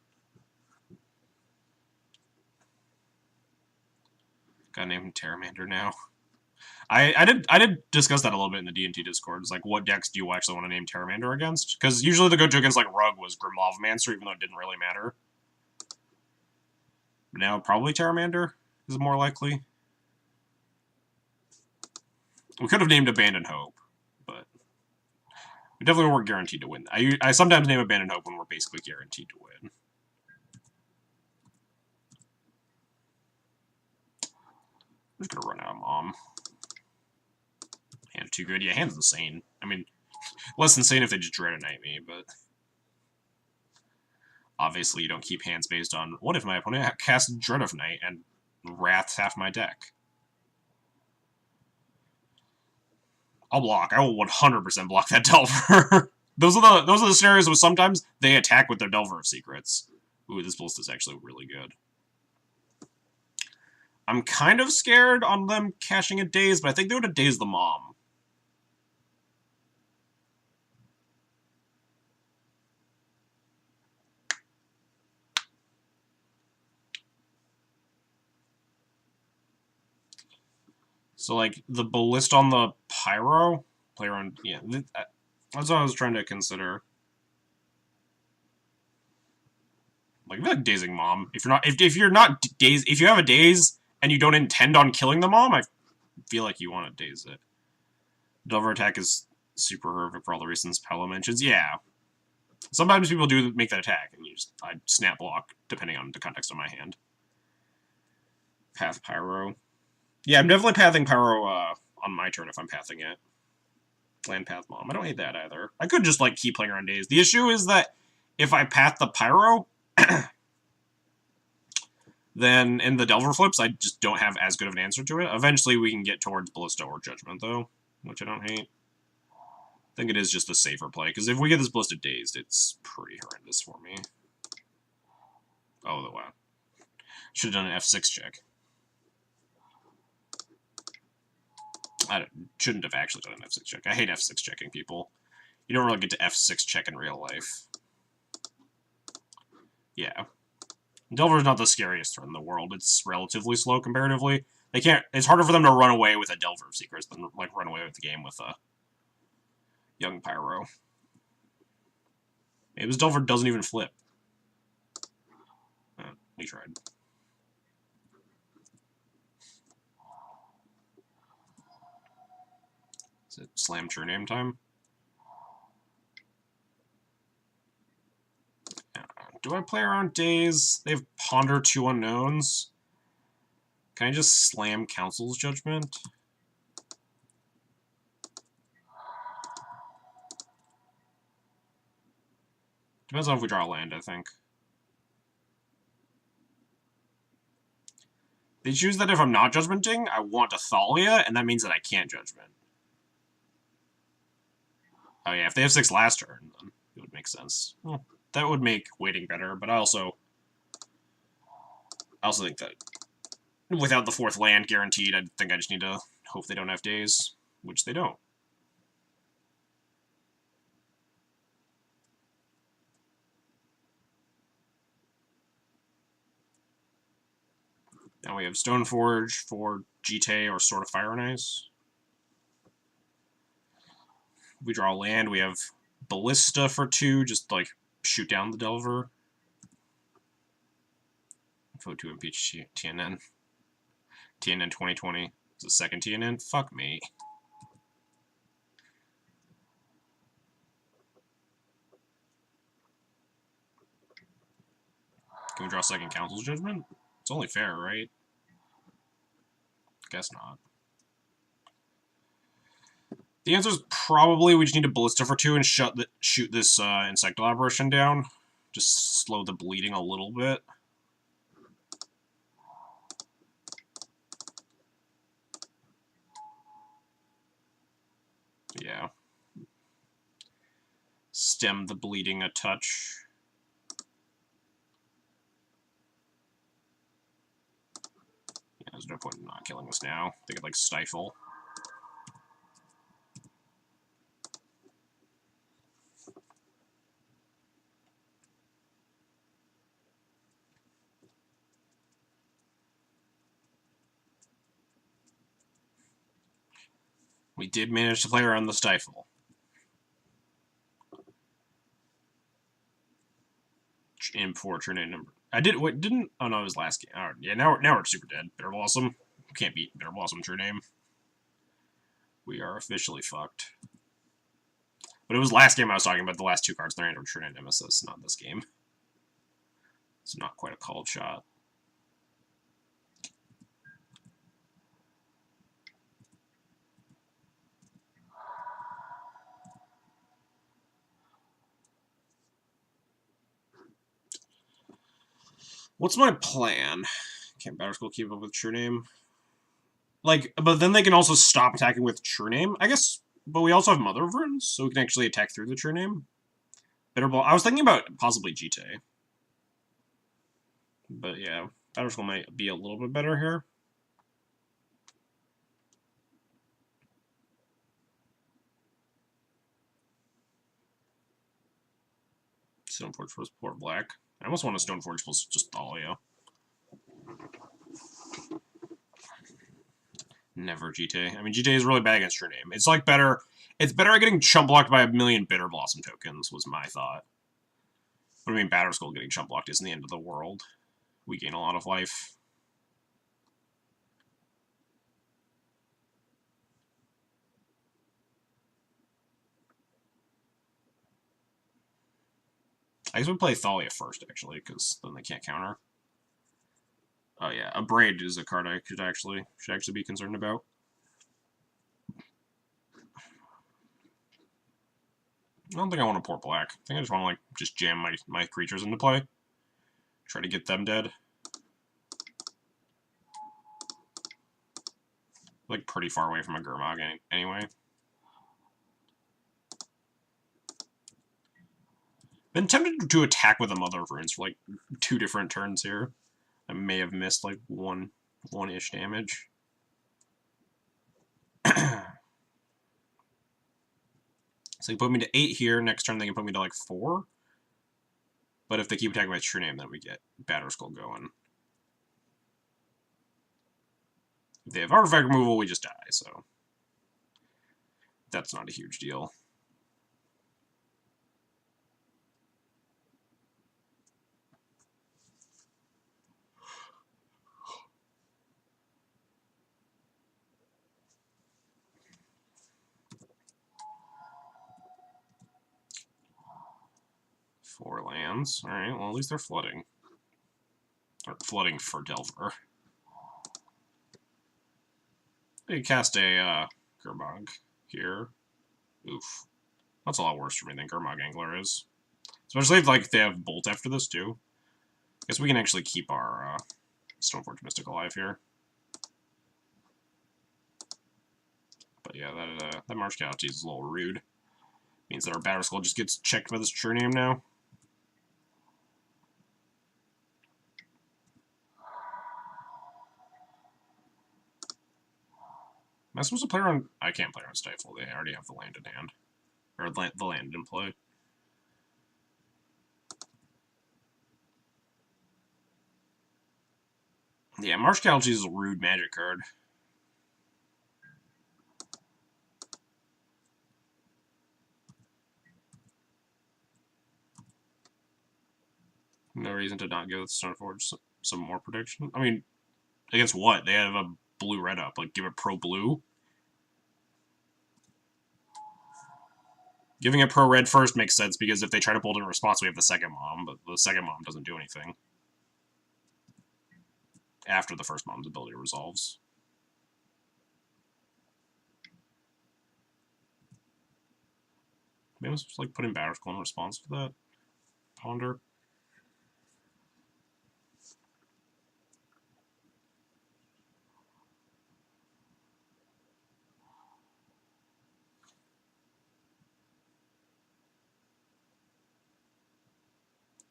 Got named Terramander now. I did discuss that a little bit in the D&T Discord. It's like, what decks do you actually want to name Terramander against? Because usually the go-to against like Rug was Grim Lavamancer, even though it didn't really matter. But now probably Terramander is more likely. We could have named Abandon Hope, but we definitely weren't guaranteed to win. I sometimes name Abandon Hope when we're basically guaranteed to win. I'm just gonna run out of Mom. Hand's too good. Yeah, Hand's insane. I mean, less insane if they just Dread Knight me, but obviously you don't keep hands based on what if my opponent casts Dread of Night and Wraths half my deck. I'll block. I will 100% block that Delver. those are the scenarios where sometimes they attack with their Delver of Secrets. Ooh, this Ballista is actually really good. I'm kind of scared on them cashing a Daze, but I think they would have Dazed the Mom. So, like, the Ballista on the Pyro? Player on... Yeah, that's what I was trying to consider. Like, I feel like dazing Mom. If you're not dazed... If you have a Daze and you don't intend on killing the Mom, I feel like you want to Daze it. Delver attack is super horrific for all the reasons Paolo mentions. Yeah. Sometimes people do make that attack, and I snap block, depending on the context of my hand. Path Pyro. Yeah, I'm definitely pathing Pyro on my turn if I'm pathing it. Land Path Mom. I don't hate that either. I could just like keep playing around Daze. The issue is that if I path the Pyro, then in the Delver flips, I just don't have as good of an answer to it. Eventually, we can get towards Ballista or Judgment, though, which I don't hate. I think it is just the safer play, because if we get this Ballista Dazed, it's pretty horrendous for me. Oh, wow. Should have done an F6 check. I shouldn't have actually done an F6 check. I hate F6 checking people. You don't really get to F6 check in real life. Yeah. Delver's not the scariest turn in the world. It's relatively slow comparatively. They can't... It's harder for them to run away with a Delver of Secrets than, like, run away with the game with a young Pyro. Maybe this Delver doesn't even flip. We tried. Is it Slam True Name time? Do I play around Daze? They have Ponder 2 Unknowns. Can I just slam Council's Judgment? Depends on if we draw a land, I think. They choose that if I'm not Judgmenting, I want a Thalia, and that means that I can't Judgment. Oh yeah, if they have 6 last turn, then it would make sense. Well, that would make waiting better, but I also think that without the 4th land guaranteed, I think I just need to hope they don't have Daze, which they don't. Now we have Stoneforge for Jite or Sword of Fire and Ice. If we draw land, we have Ballista for 2, just like shoot down the Delver. Vote to impeach TNN. TNN 2020. Is it second TNN? Fuck me. Can we draw second Council's Judgment? It's only fair, right? Guess not. The answer is probably we just need a Ballista for 2 and shoot this Insectile Apparition down. Just slow the bleeding a little bit. Yeah. Stem the bleeding a touch. Yeah, there's no point in not killing this now. They could, like, stifle. We did manage to play around the stifle. In turn in number. I did. What didn't? Oh no, it was last game. Oh, yeah, now we're super dead. Bitter Blossom. You can't beat Bitter Blossom. True name. We are officially fucked. But it was last game I was talking about. The last 2 cards. They're into True Nemesis, not this game. It's not quite a called shot. What's my plan? Can't Battle School keep up with True Name? Like, but then they can also stop attacking with True Name, I guess. But we also have Mother of Runes, so we can actually attack through the True Name. Bitter Ball. I was thinking about possibly GT. But yeah, Battle School might be a little bit better here. Stoneforge plus Port Black. I almost want a Stoneforge plus just Thalia. Never GTA. I mean, GTA is really bad against True Name. It's like better. It's better at getting chump blocked by 1,000,000 Bitter Blossom tokens, was my thought. But I mean, Battle School getting chump blocked isn't the end of the world. We gain a lot of life. I guess we play Thalia first, actually, because then they can't counter. Oh yeah, a Braid is a card I should actually be concerned about. I don't think I want to Port Black. I think I just want to, like, just jam my creatures into play. Try to get them dead. Like, pretty far away from a Gurmag anyway. Been tempted to attack with a Mother of Runes for, like, 2 different turns here. I may have missed, like, one-ish damage. So you put me to 8 here. Next turn they can put me to, like, 4. But if they keep attacking with True Name, then we get Battle Skull going. If they have artifact removal, we just die, so that's not a huge deal. Four lands. Alright, well, at least they're flooding. Or flooding for Delver. They cast a Gurmag here. Oof. That's a lot worse for me than Gurmag Angler is. Especially if, like, they have Bolt after this, too. Guess we can actually keep our Stoneforge Mystic alive here. But yeah, that Marsh Casualty is a little rude. Means that our Battle Skull just gets checked by this True Name now. Am I supposed to play around? I can't play around Stifle. They already have the land in hand. Or the land in play. Yeah, Marsh Casualty is a rude magic card. No reason to not give Stoneforge some more protection. I mean, against what? They have a blue-red up. Like, give it pro-blue? Giving it pro-red first makes sense, because if they try to bolt in response, we have the second mom, but the second mom doesn't do anything. after the first mom's ability resolves. Maybe I'm supposed to like put in Battle Skull in response to that. Ponder.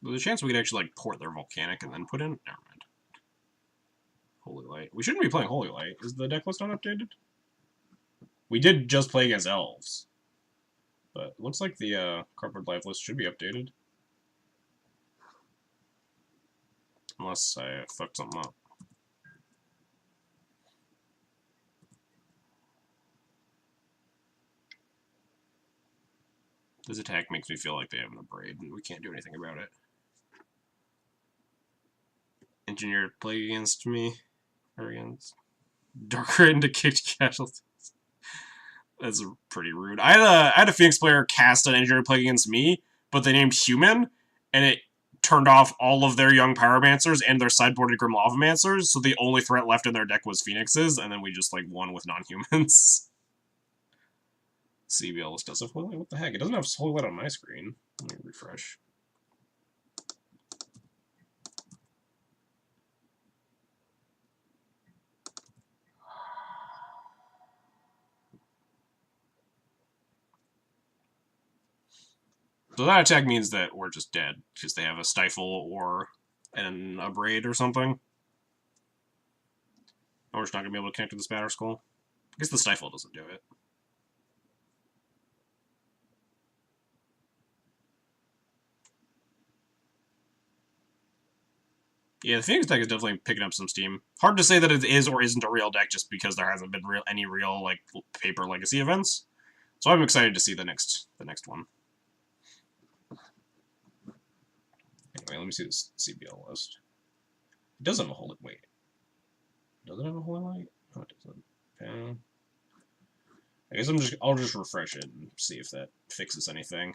There's a chance we could actually like port their Volcanic and then put in. Never mind. Holy Light. We shouldn't be playing Holy Light. Is the deck list not updated? We did just play against elves. But it looks like the cardboard life list should be updated. Unless I fucked something up. This attack makes me feel like they have an Abrade, and we can't do anything about it. Engineer play against me. Or against Darker into kicked casualties. That's pretty rude. I had a Phoenix player cast an Engineer play against me, but they named Human, and it turned off all of their young Pyromancers and their sideboarded Grim Lavamancers, so the only threat left in their deck was Phoenixes, and then we just like won with non-humans. CBL does have Holy Light? What the heck? It doesn't have Holy Light on my screen. Let me refresh. So that attack means that we're just dead, because they have a Stifle or an Abrade or something. Or we're just not going to be able to connect to this Batter Skull. I guess the Stifle doesn't do it. Yeah, the Phoenix deck is definitely picking up some steam. Hard to say that it is or isn't a real deck just because there hasn't been any real like paper legacy events. So I'm excited to see the next one. Anyway, let me see this CBL list. It doesn't have a Holy Wait. Does it have a Holy Light? No, it doesn't. I guess I'll just refresh it and see if that fixes anything.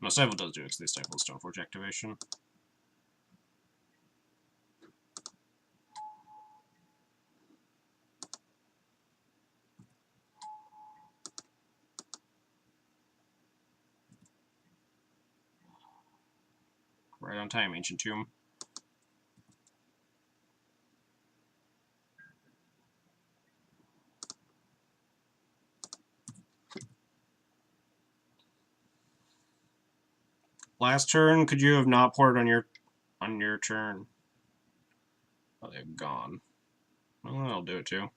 No, Stifle does do it because they Stifle Stoneforge activation. Right on time, Ancient Tomb. Last turn, could you have not poured on your turn? Oh, they've gone. Well, I'll do it too.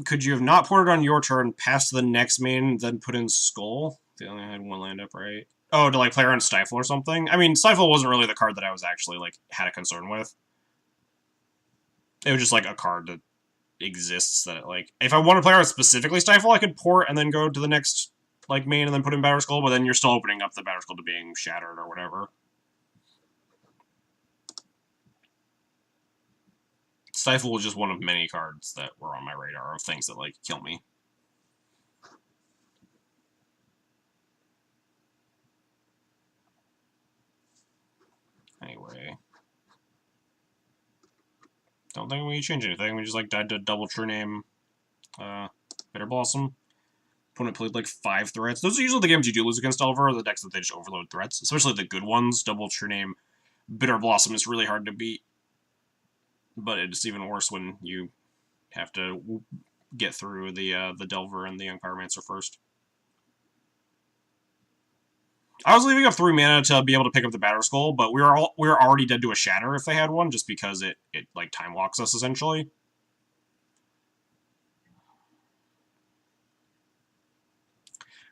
Could you have not poured on your turn, pass to the next main, then put in Skull? They only had one land up, right? Oh, to like play around Stifle or something? I mean, Stifle wasn't really the card that I was actually like had a concern with. It was just like a card that exists that like if I want to play around specifically Stifle, I could port and then go to the next like main and then put in Batter Skull, but then you're still opening up the Batter Skull to being shattered or whatever. Stifle was just one of many cards that were on my radar of things that like kill me. Anyway. Don't think we change anything. We just like died to double true name Bitter Blossom. Opponent played like 5 threats. Those are usually the games you do lose against Delver, the decks that they just overload threats. Especially the good ones. Double true name Bitter Blossom is really hard to beat. But it's even worse when you have to get through the Delver and the Young Pyromancer first. I was leaving up 3 mana to be able to pick up the Batter Skull, but we were already dead to a Shatter if they had one, just because it like time locks us essentially.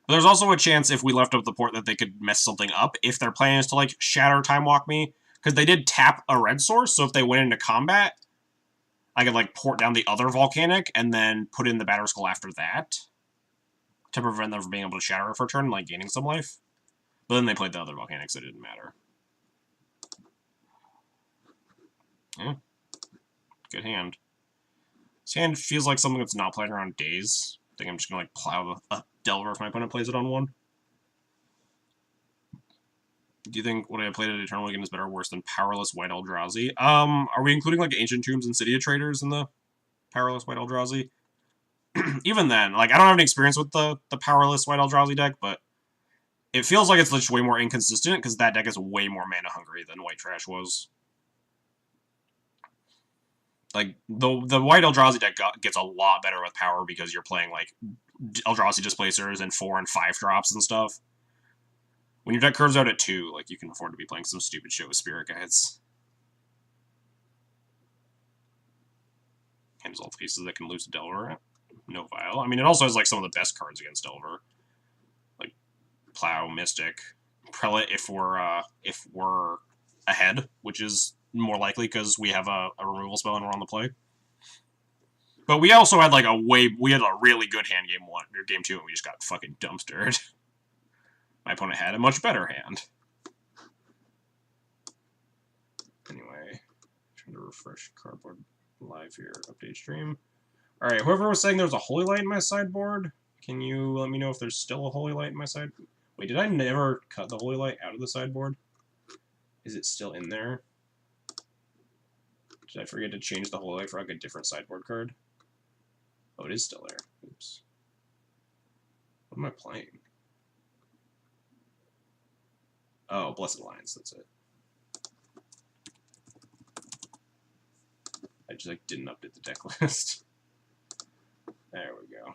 But there's also a chance if we left up the port that they could mess something up if their plan is to like Shatter time walk me, because they did tap a red source, so if they went into combat, I could like port down the other Volcanic and then put in the Batter Skull after that to prevent them from being able to Shatter it for a turn and like gaining some life. But then they played the other Volcanic, so it didn't matter. Yeah. Good hand. This hand feels like something that's not playing around Days. I think I'm just going to like plow a Delver if my opponent plays it on 1. Do you think what I played at Eternal Weekend is better or worse than Powerless White Eldrazi? Are we including like Ancient Tombs and City of Traders in the Powerless White Eldrazi? Even then, like I don't have any experience with the Powerless White Eldrazi deck, but it feels like it's just way more inconsistent because that deck is way more mana hungry than White Trash was. Like the White Eldrazi deck gets a lot better with power because you're playing like Eldrazi Displacers and 4 and 5 drops and stuff. When your deck curves out at 2, like you can afford to be playing some stupid shit with Spirit Guides. Handles all the pieces that can lose to Delver. No Vial. I mean, it also has like some of the best cards against Delver, like Plow, Mystic, Prelate. If we're ahead, which is more likely because we have a removal spell and we're on the play. But we also had like a really good hand game 1 or game 2, and we just got fucking dumpstered. My opponent had a much better hand. Anyway, trying to refresh Cardboard Live here, update stream. Alright, whoever was saying there's a Holy Light in my sideboard, can you let me know if there's still a Holy Light in my side? Wait, did I never cut the Holy Light out of the sideboard? Is it still in there? Did I forget to change the Holy Light for like a different sideboard card? Oh, it is still there. Oops. What am I playing? Oh, Blessed Alliance, that's it. I just like didn't update the deck list. There we go.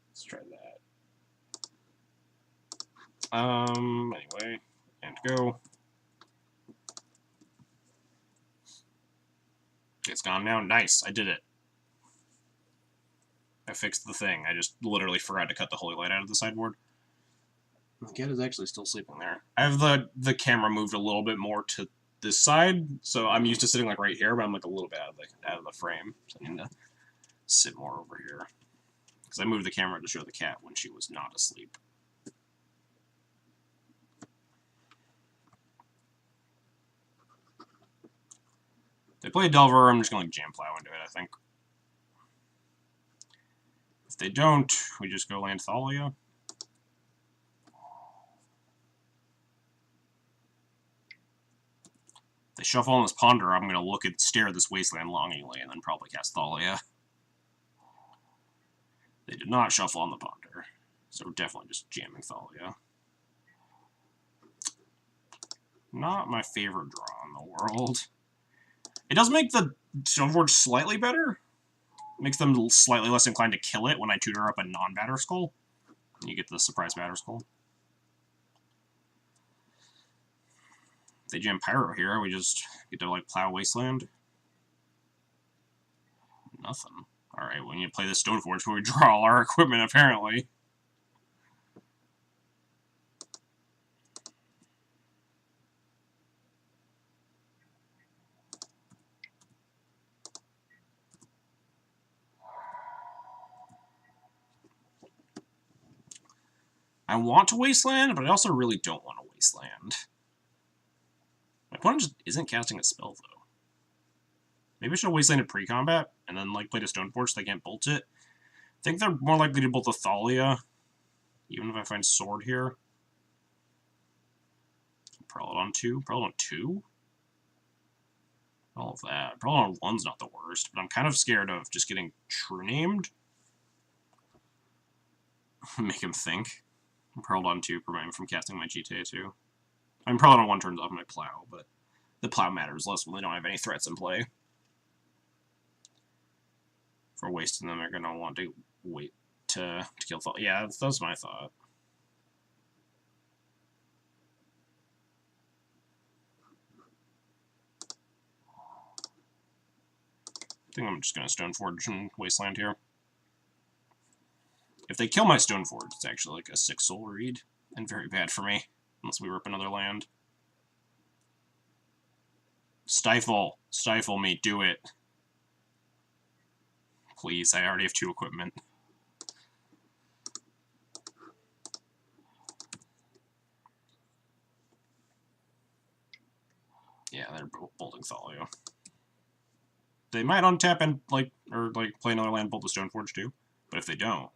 Let's try that. Anyway, and go. It's gone now. Nice, I did it. I fixed the thing. I just literally forgot to cut the Holy Light out of the sideboard. The cat is actually still sleeping there. I have the camera moved a little bit more to this side, so I'm used to sitting like right here, but I'm like a little bit out of the frame. So I need to sit more over here. Because I moved the camera to show the cat when she was not asleep. If they play Delver, I'm just going to jam plow into it, I think. If they don't, we just go land Thalia. If they shuffle on this Ponder, I'm going to stare at this Wasteland longingly and then probably cast Thalia. They did not shuffle on the Ponder, so we're definitely just jamming Thalia. Not my favorite draw in the world. It does make the Stoneforge slightly better. Makes them slightly less inclined to kill it when I tutor up a non-Batter Skull. You get the surprise Batter Skull. If they jam Pyro here, we just get to like plow Wasteland. Nothing. Alright, we need to play this Stoneforge where we draw all our equipment, apparently. I want to Wasteland, but I also really don't want to Wasteland. My opponent just isn't casting a spell, though. Maybe I should have Wastelanded pre-combat, and then like played a Stoneforge so they can't bolt it. I think they're more likely to bolt a Thalia, even if I find Sword here. Prelate on 2? Prelate on 2? All of that. Prelate on 1's not the worst, but I'm kind of scared of just getting True Named. Make him think. Prelate on 2, prevent me from casting my GTA too. I mean, Prelate on 1 turns off my Plow, but the Plow matters less when they don't have any threats in play. For wasting them, they're going to want to wait to kill Thalia. Yeah, that's my thought. I think I'm just going to Stoneforge and Wasteland here. If they kill my Stoneforge, it's actually like a 6 soul read, and very bad for me, unless we rip another land. Stifle. Stifle me. Do it. Please, I already have 2 equipment. Yeah, they're bolting Thalia. They might untap and play another land, bolt the Stoneforge too. But if they don't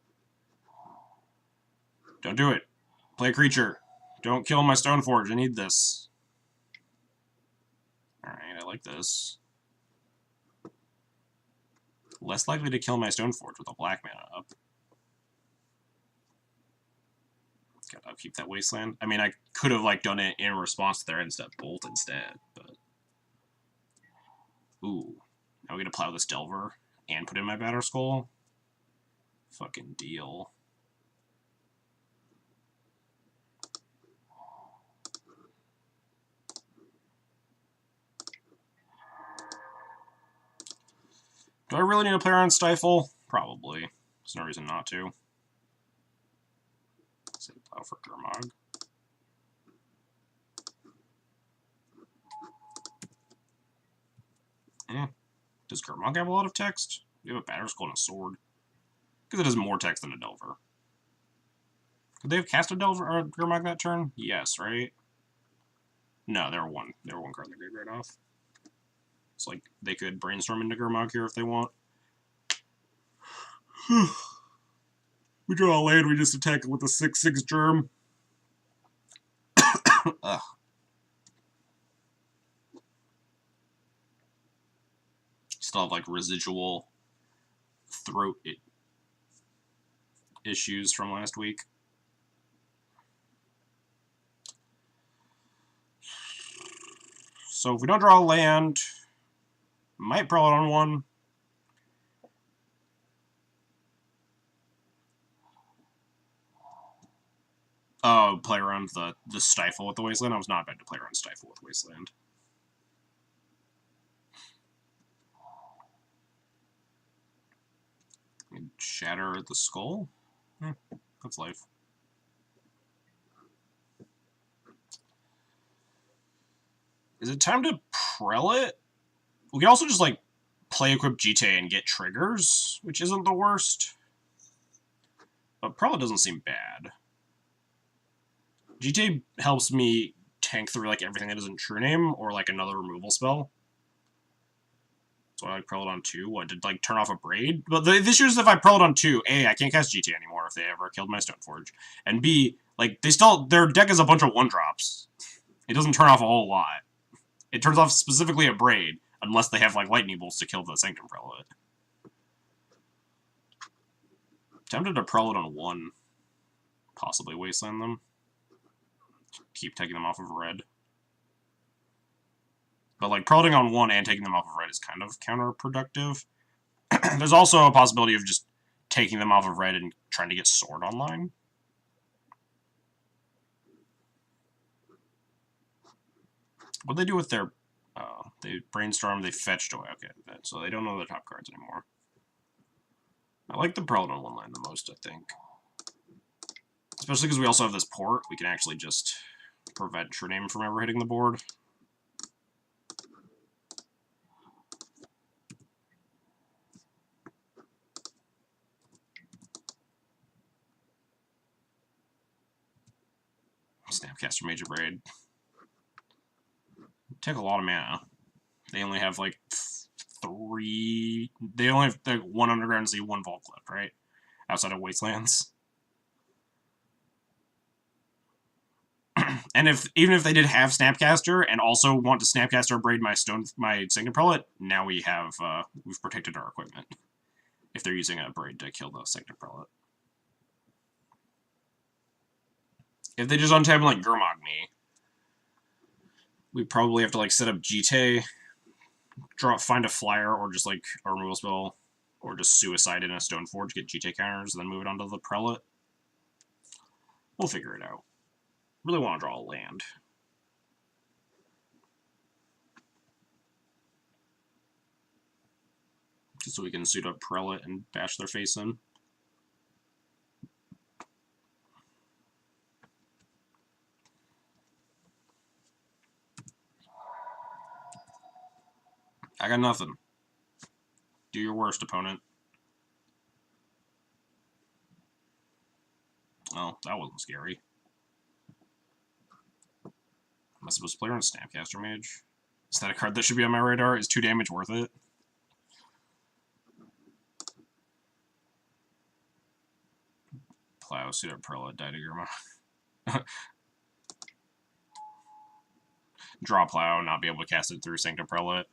do it. Play a creature. Don't kill my Stoneforge. I need this. Alright, I like this. Less likely to kill my Stoneforge with a black mana up. Gotta keep that Wasteland. I mean, I could have, like, done it in response to their end-step Bolt instead, but... Ooh. Now we gotta plow this Delver and put in my Batterskull? Fucking deal. Do I really need to play around Stifle? Probably. There's no reason not to. Say plow for Gurmag. Does Gurmag have a lot of text? You have a Batterskull and a sword. Because it has more text than a Delver. Could they have cast a Delver or Gurmag that turn? Yes, right? No, they're one card in the graveyard off. It's like they could brainstorm into Gurmag here if they want. We draw a land, we just attack it with a 6/6 germ. Ugh. Still have like residual throat issues from last week. So if we don't draw a land, might brawl it on one. Oh, play around the Stifle with the Wasteland? I was not about to play around Stifle with Wasteland. And shatter the skull? That's life. Is it time to Prelate? We can also just, like, play equip GTA and get triggers, which isn't the worst. But Prelate doesn't seem bad. GTA helps me tank through, like, everything that isn't True Name or, like, another removal spell. So I like Prelate on 2. What, did, like, turn off a Braid? But the issue is if I Prelate on 2, A, I can't cast GTA anymore if they ever killed my Stoneforge. And B, like, their deck is a bunch of 1-drops. It doesn't turn off a whole lot. It turns off specifically a Braid, unless they have, like, Lightning Bolts to kill the Sanctum Prelate. Tempted to Prelate on 1. Possibly Wasteland them. Keep taking them off of red. But, like, Prelating on 1 and taking them off of red is kind of counterproductive. There's also a possibility of just taking them off of red and trying to get Sword online. What'd they do with their... they brainstormed, they fetched away. Okay, so they don't know the top cards anymore. I like the Prelate on 1 line the most, I think. Especially because we also have this port. We can actually just prevent True Name from ever hitting the board. Snapcaster Major Braid. Take a lot of mana. They only have like 3... They only have like 1 Underground Z, 1 Vault left, right? Outside of Wastelands. And even if they did have Snapcaster and also want to Snapcaster Braid my Sanctum Prelate, now we've protected our equipment. If they're using a Braid to kill the Sanctum Prelate. If they just untap and like Gurmag me, we probably have to like set up GTA, find a flyer or just like a removal spell, or just suicide in a Stoneforge, get GTA counters, and then move it onto the Prelate. We'll figure it out. Really want to draw a land. Just so we can suit up Prelate and bash their face in. I got nothing. Do your worst, opponent. Oh, that wasn't scary. Am I supposed to play around Snapcaster Mage? Is that a card that should be on my radar? Is 2 damage worth it? Plow, suit up Prelate, die to Gurmag. draw Plow, not be able to cast it through Sanctum Prelate.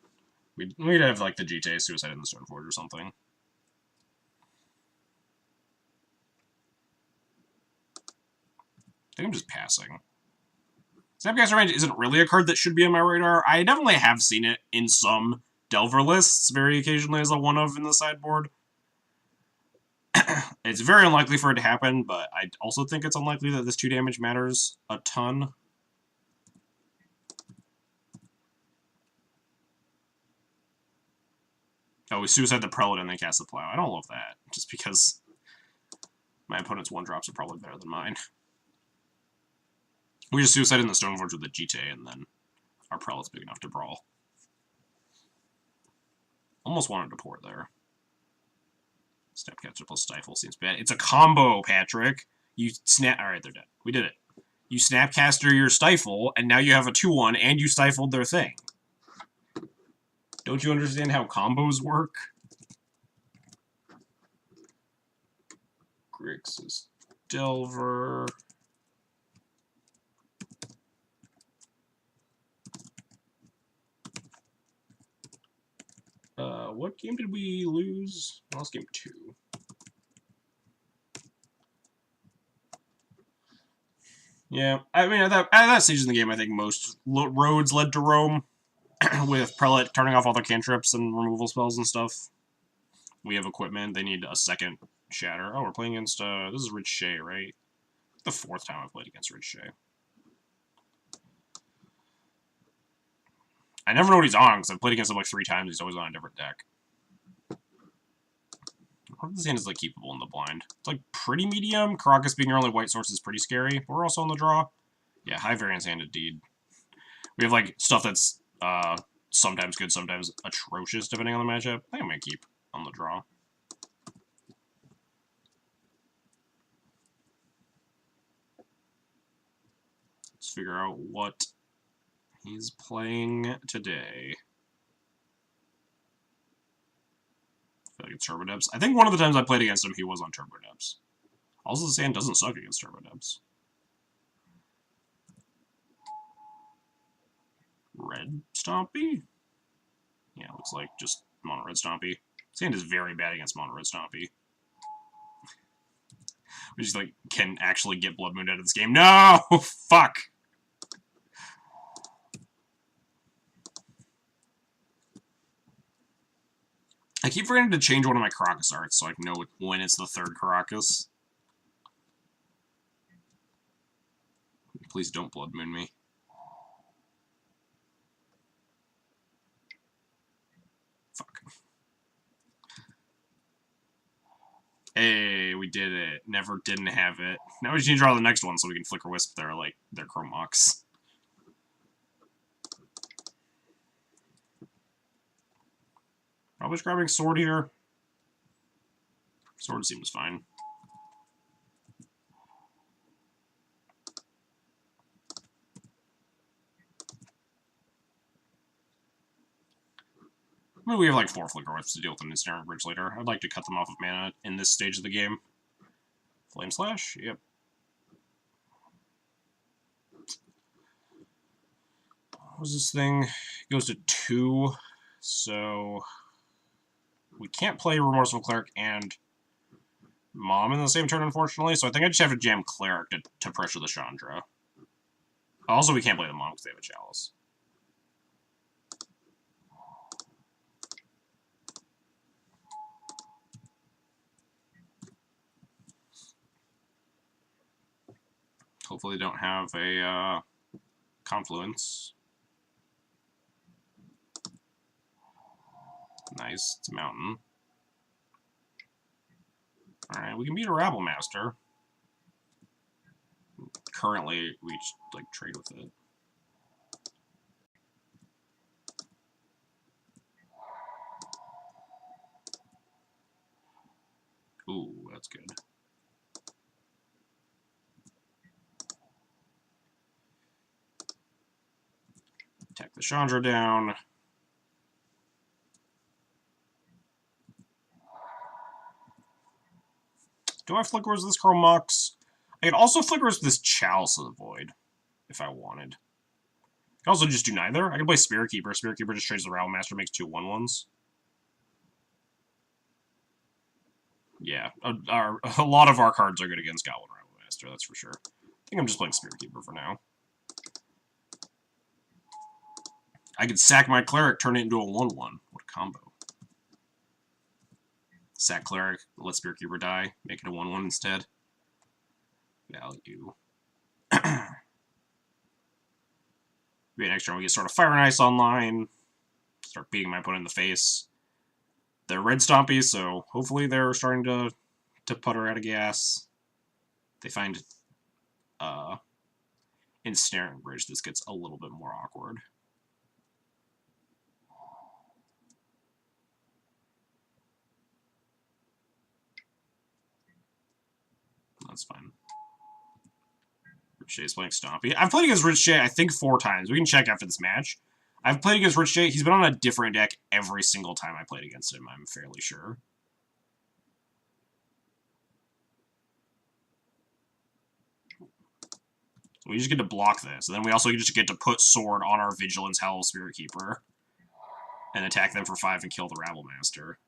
We'd have, like, the GTA Suicide in the Stoneforge or something. I think I'm just passing. Snapcaster Range isn't really a card that should be on my radar. I definitely have seen it in some Delver lists, very occasionally as a one-of in the sideboard. It's very unlikely for it to happen, but I also think it's unlikely that this 2 damage matters a ton. Oh, we Suicide the Prelate and then cast the Plow. I don't love that, just because my opponent's 1-drops are probably better than mine. We just Suicide in the Stoneforge with the GTA, and then our Prelate's big enough to brawl. Almost wanted to port there. Snapcaster plus Stifle seems bad. It's a combo, Patrick. You snap... Alright, they're dead. We did it. You Snapcaster your Stifle, and now you have a 2-1, and you stifled their thing. Don't you understand how combos work? Grixis Delver... What game did we lose? That was game 2. Yeah, I mean, at that stage in the game, I think most roads led to Rome, with Prelate turning off all their cantrips and removal spells and stuff. We have equipment. They need a second Shatter. Oh, we're playing against, this is Rich Shea, right? The 4th time I've played against Rich Shea. I never know what he's on, because I've played against him like 3 times. He's always on a different deck. Part of this hand is, like, keepable in the blind. It's, like, pretty medium. Caracas being your only white source is pretty scary. But we're also on the draw. Yeah, high variance hand indeed. We have, like, stuff that's sometimes good, sometimes atrocious, depending on the matchup. I think I'm going to keep on the draw. Let's figure out what he's playing today. I feel like it's Turbo Depths. I think one of the times I played against him, he was on Turbo Depths. Also, this hand doesn't suck against Turbo Depths. Red Stompy? Yeah, looks like just Mono Red Stompy. This hand is very bad against Mono Red Stompy. We just, like, can actually get Blood Moon out of this game. No! Fuck! I keep forgetting to change one of my Caracas arts so I can know when it's the 3rd Caracas. Please don't Blood Moon me. Fuck. Hey, we did it. Never didn't have it. Now we just need to draw the next one so we can Flicker Wisp their, like, their Chrome Mox. Probably just grabbing Sword here. Sword seems fine. I mean, we have like 4 Flicker Wisps to deal with an Ensnaring Bridge later. I'd like to cut them off of mana in this stage of the game. Flame Slash? Yep. What was this thing? It goes to 2, so we can't play Remorseful Cleric and Mom in the same turn, unfortunately, so I think I just have to jam Cleric to pressure the Chandra. Also, we can't play the Mom because they have a Chalice. Hopefully they don't have a Confluence. Nice, it's a mountain. Alright, we can beat a Rabble Master. Currently, we just, like, trade with it. Ooh, that's good. Attack the Chandra down. Do I Flicker Wisp this Chrome Mox? I could also Flicker Wisp this Chalice of the Void, if I wanted. can also just do neither. I can play Spirit Keeper. Spirit Keeper just trades the Rabble Master, makes 2 1/1s. Yeah, a lot of our cards are good against Goblin Rabble Master, that's for sure. I think I'm just playing Spirit Keeper for now. I could sack my Cleric, turn it into a 1/1. What a combo. Sack Cleric, let Spirit Keeper die, make it a 1/1 instead. Value. Maybe next turn we get sort of Fire and Ice online. Start beating my opponent in the face. They're red stompy, so hopefully they're starting to putter out of gas. They find Ensnaring Bridge, this gets a little bit more awkward. That's fine. Rich Jay's playing Stompy. I've played against Rich Jay, I think, 4 times. We can check after this match. I've played against Rich Jay. He's been on a different deck every single time I played against him, I'm fairly sure. We just get to block this, and then we also just get to put Sword on our Vigilance Howl Spirit Keeper and attack them for 5 and kill the Rabble Master.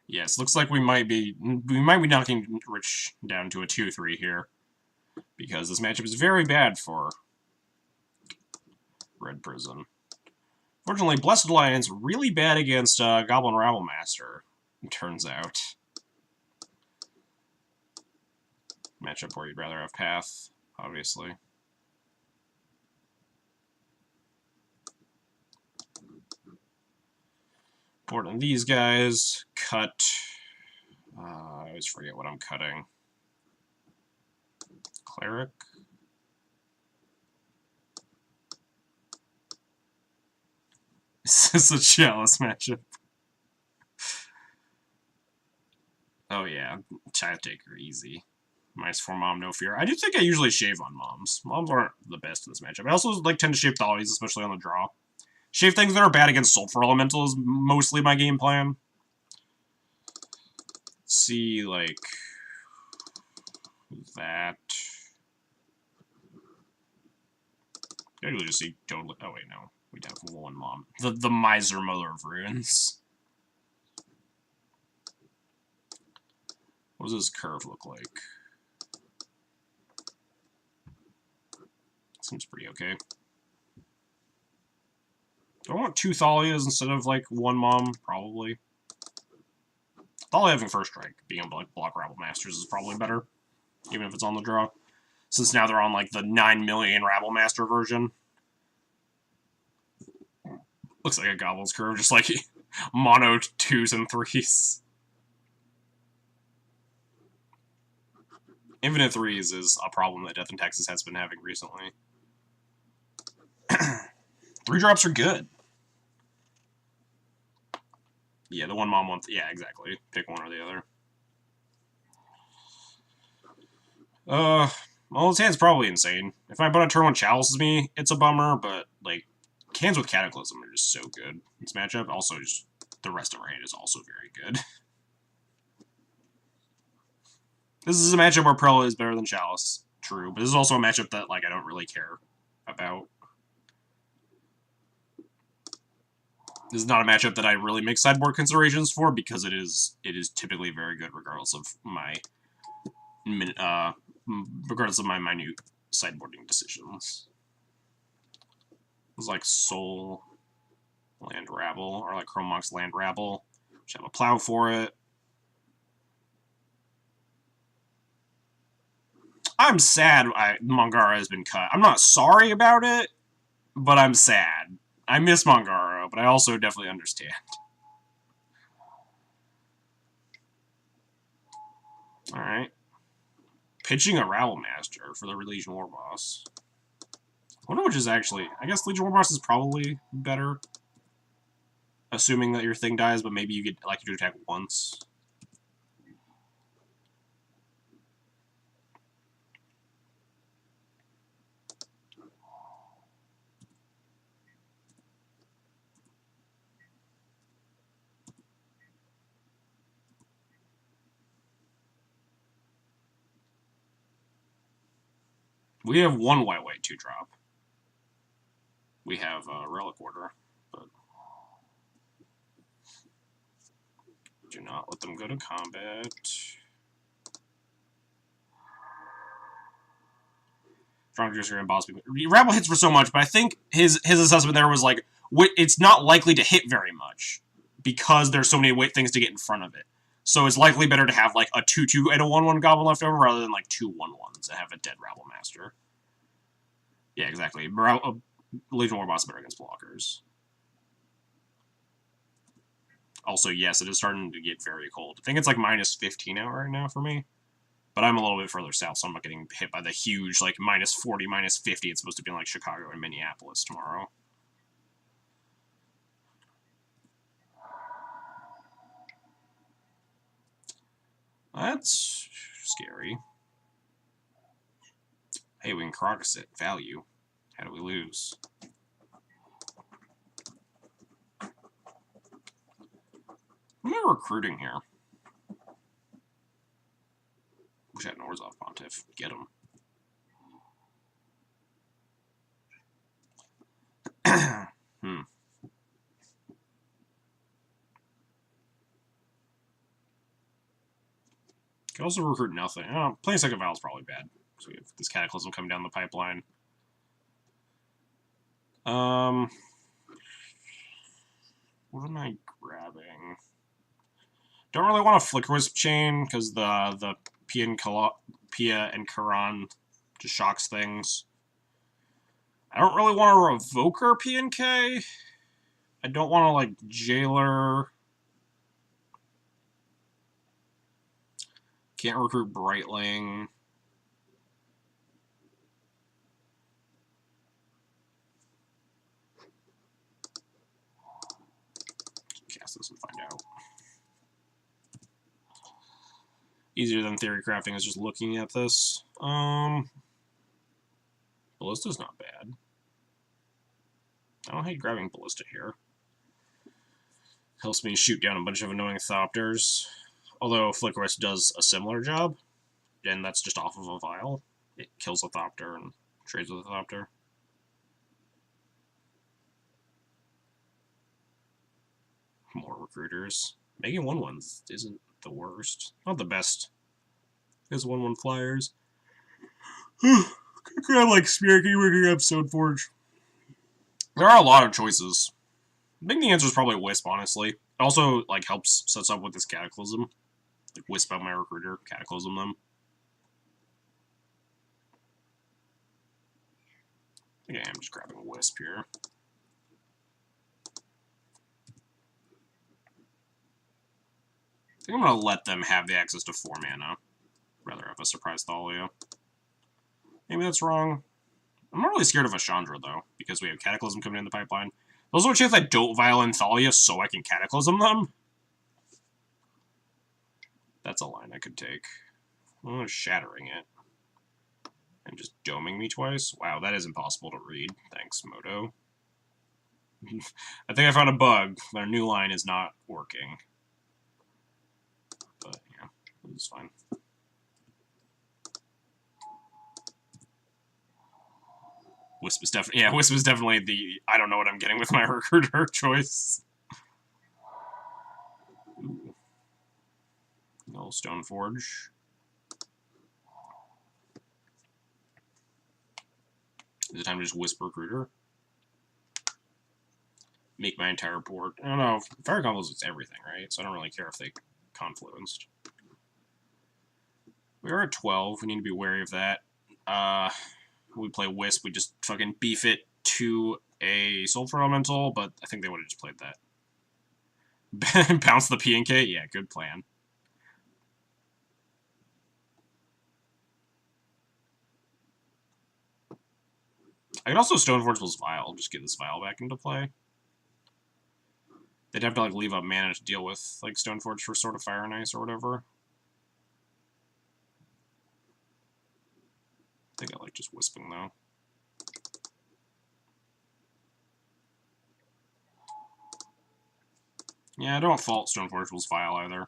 Yes, looks like we might be knocking Rich down to a 2-3 here, because this matchup is very bad for Red Prison. Fortunately, Blessed Alliance really bad against Goblin Rabble Master, it turns out. Matchup where you'd rather have Path, obviously. Important these guys. Cut. I always forget what I'm cutting. Cleric. This is a Chalice matchup. Oh yeah, Child Taker, easy. -4 Mom, no fear. I do think I usually shave on Moms. Moms aren't the best in this matchup. I also tend to shave Thalies, especially on the draw. Shave things that are bad against Sulfur Elemental is mostly my game plan. Let's see, like, that. I usually just see totally. Oh wait, no, we'd have 1 Mom. The Miser Mother of Ruins. What does this curve look like? Seems pretty okay. Do I want 2 Thalias instead of, like, 1 Mom? Probably. Thalia having first strike, being able to, like, block Rabble Masters is probably better, even if it's on the draw. Since now they're on, like, the 9 million Rabble Master version. Looks like a Goblin's Curve, just like mono 2s and 3s. Infinite 3s is a problem that Death in Texas has been having recently. 3 drops are good. Yeah, the 1 Mom, 1... Yeah, exactly. Pick one or the other. Well, his hand's probably insane. If my opponent turn 1 chalices me, it's a bummer, but, like, hands with Cataclysm are just so good. This matchup, also, just the rest of our hand is also very good. This is a matchup where Prella is better than Chalice, true, but this is also a matchup that, like, I don't really care about. This is not a matchup that I really make sideboard considerations for, because it is typically very good regardless of my minute sideboarding decisions. It's like Soul Land Rabble, or like Chromox Land Rabble, which have a plow for it. I'm sad Mangara has been cut. I'm not sorry about it, but I'm sad. I miss Mangara, but I also definitely understand. Alright. Pitching a Rabble Master for the Legion War Boss. I wonder which is actually... I guess Legion War Boss is probably better. Assuming that your thing dies, but maybe you get like to attack once. We have one white 2-drop. We have a Relic Order, but do not let them go to combat. Strong Juicer and Boss. Rabble hits for so much, but I think his assessment there was like, it's not likely to hit very much because there's so many things to get in front of it. So it's likely better to have like a 2/2 and a 1/1 Goblin left over rather than like 2 1/1s that have a dead Rabble Master. Yeah, exactly. Legion War Boss better against blockers. Also, yes, it is starting to get very cold. I think it's like -15 out right now for me. But I'm a little bit further south, so I'm not getting hit by the huge, like, -40, -50 it's supposed to be in, like, Chicago and Minneapolis tomorrow. That's scary. Hey, we can Crocus it. Value. How do we lose? Who am I recruiting here? Wish I had an Orzhov Pontiff. Get him. Can also recruit nothing. Oh, playing Second Vial is probably bad. So we have this Cataclysm coming down the pipeline. What am I grabbing? Don't really want a Flicker Wisp chain because the Pia and Karan just shocks things. I don't really want a Revoker PNK. I don't want to like Jailer. Can't recruit Brightling. Cast this and find out. Easier than theory crafting is just looking at this. Ballista's not bad. I don't hate grabbing Ballista here. Helps me shoot down a bunch of annoying Thopters. Although Flickerist does a similar job, and that's just off of a vial. It kills a Thopter and trades with a Thopter. More recruiters. Making 1/1s isn't the worst. Not the best. There's 1/1 flyers. Could grab like Spirit King, we could grab Stoneforge. There are a lot of choices. I think the answer is probably Wisp, honestly. It also like helps sets up with this Cataclysm. Like Wisp out my recruiter, Cataclysm them. I think I am just grabbing Wisp here. I think I'm going to let them have the access to 4 mana. Rather have a Surprise Thalia. Maybe that's wrong. I'm not really scared of a Chandra, though, because we have Cataclysm coming in the pipeline. There's no chance I don't Vial and Thalia so I can Cataclysm them. That's a line I could take. Oh, shattering it. And just doming me twice? Wow, that is impossible to read. Thanks, Moto. I think I found a bug. Our new line is not working. But, yeah, it's fine. Wisp is definitely the I don't know what I'm getting with my recruiter choice. Ooh. No Stoneforge. Is it time to just Wisp recruiter? Make my entire board. I don't know. Fire Combos it's everything, right? So I don't really care if they confluenced. We are at 12. We need to be wary of that. We play Wisp, we just fucking beef it to a Sulfur Elemental, but I think they would have just played that. Bounce the PNK? Yeah, good plan. I could also Stoneforge this Vial, just get this Vial back into play. They'd have to like leave up mana to deal with like Stoneforge for Sword of Fire and Ice or whatever. I think I like just Wisping though. Yeah, I don't fault Stoneforge's Vial either.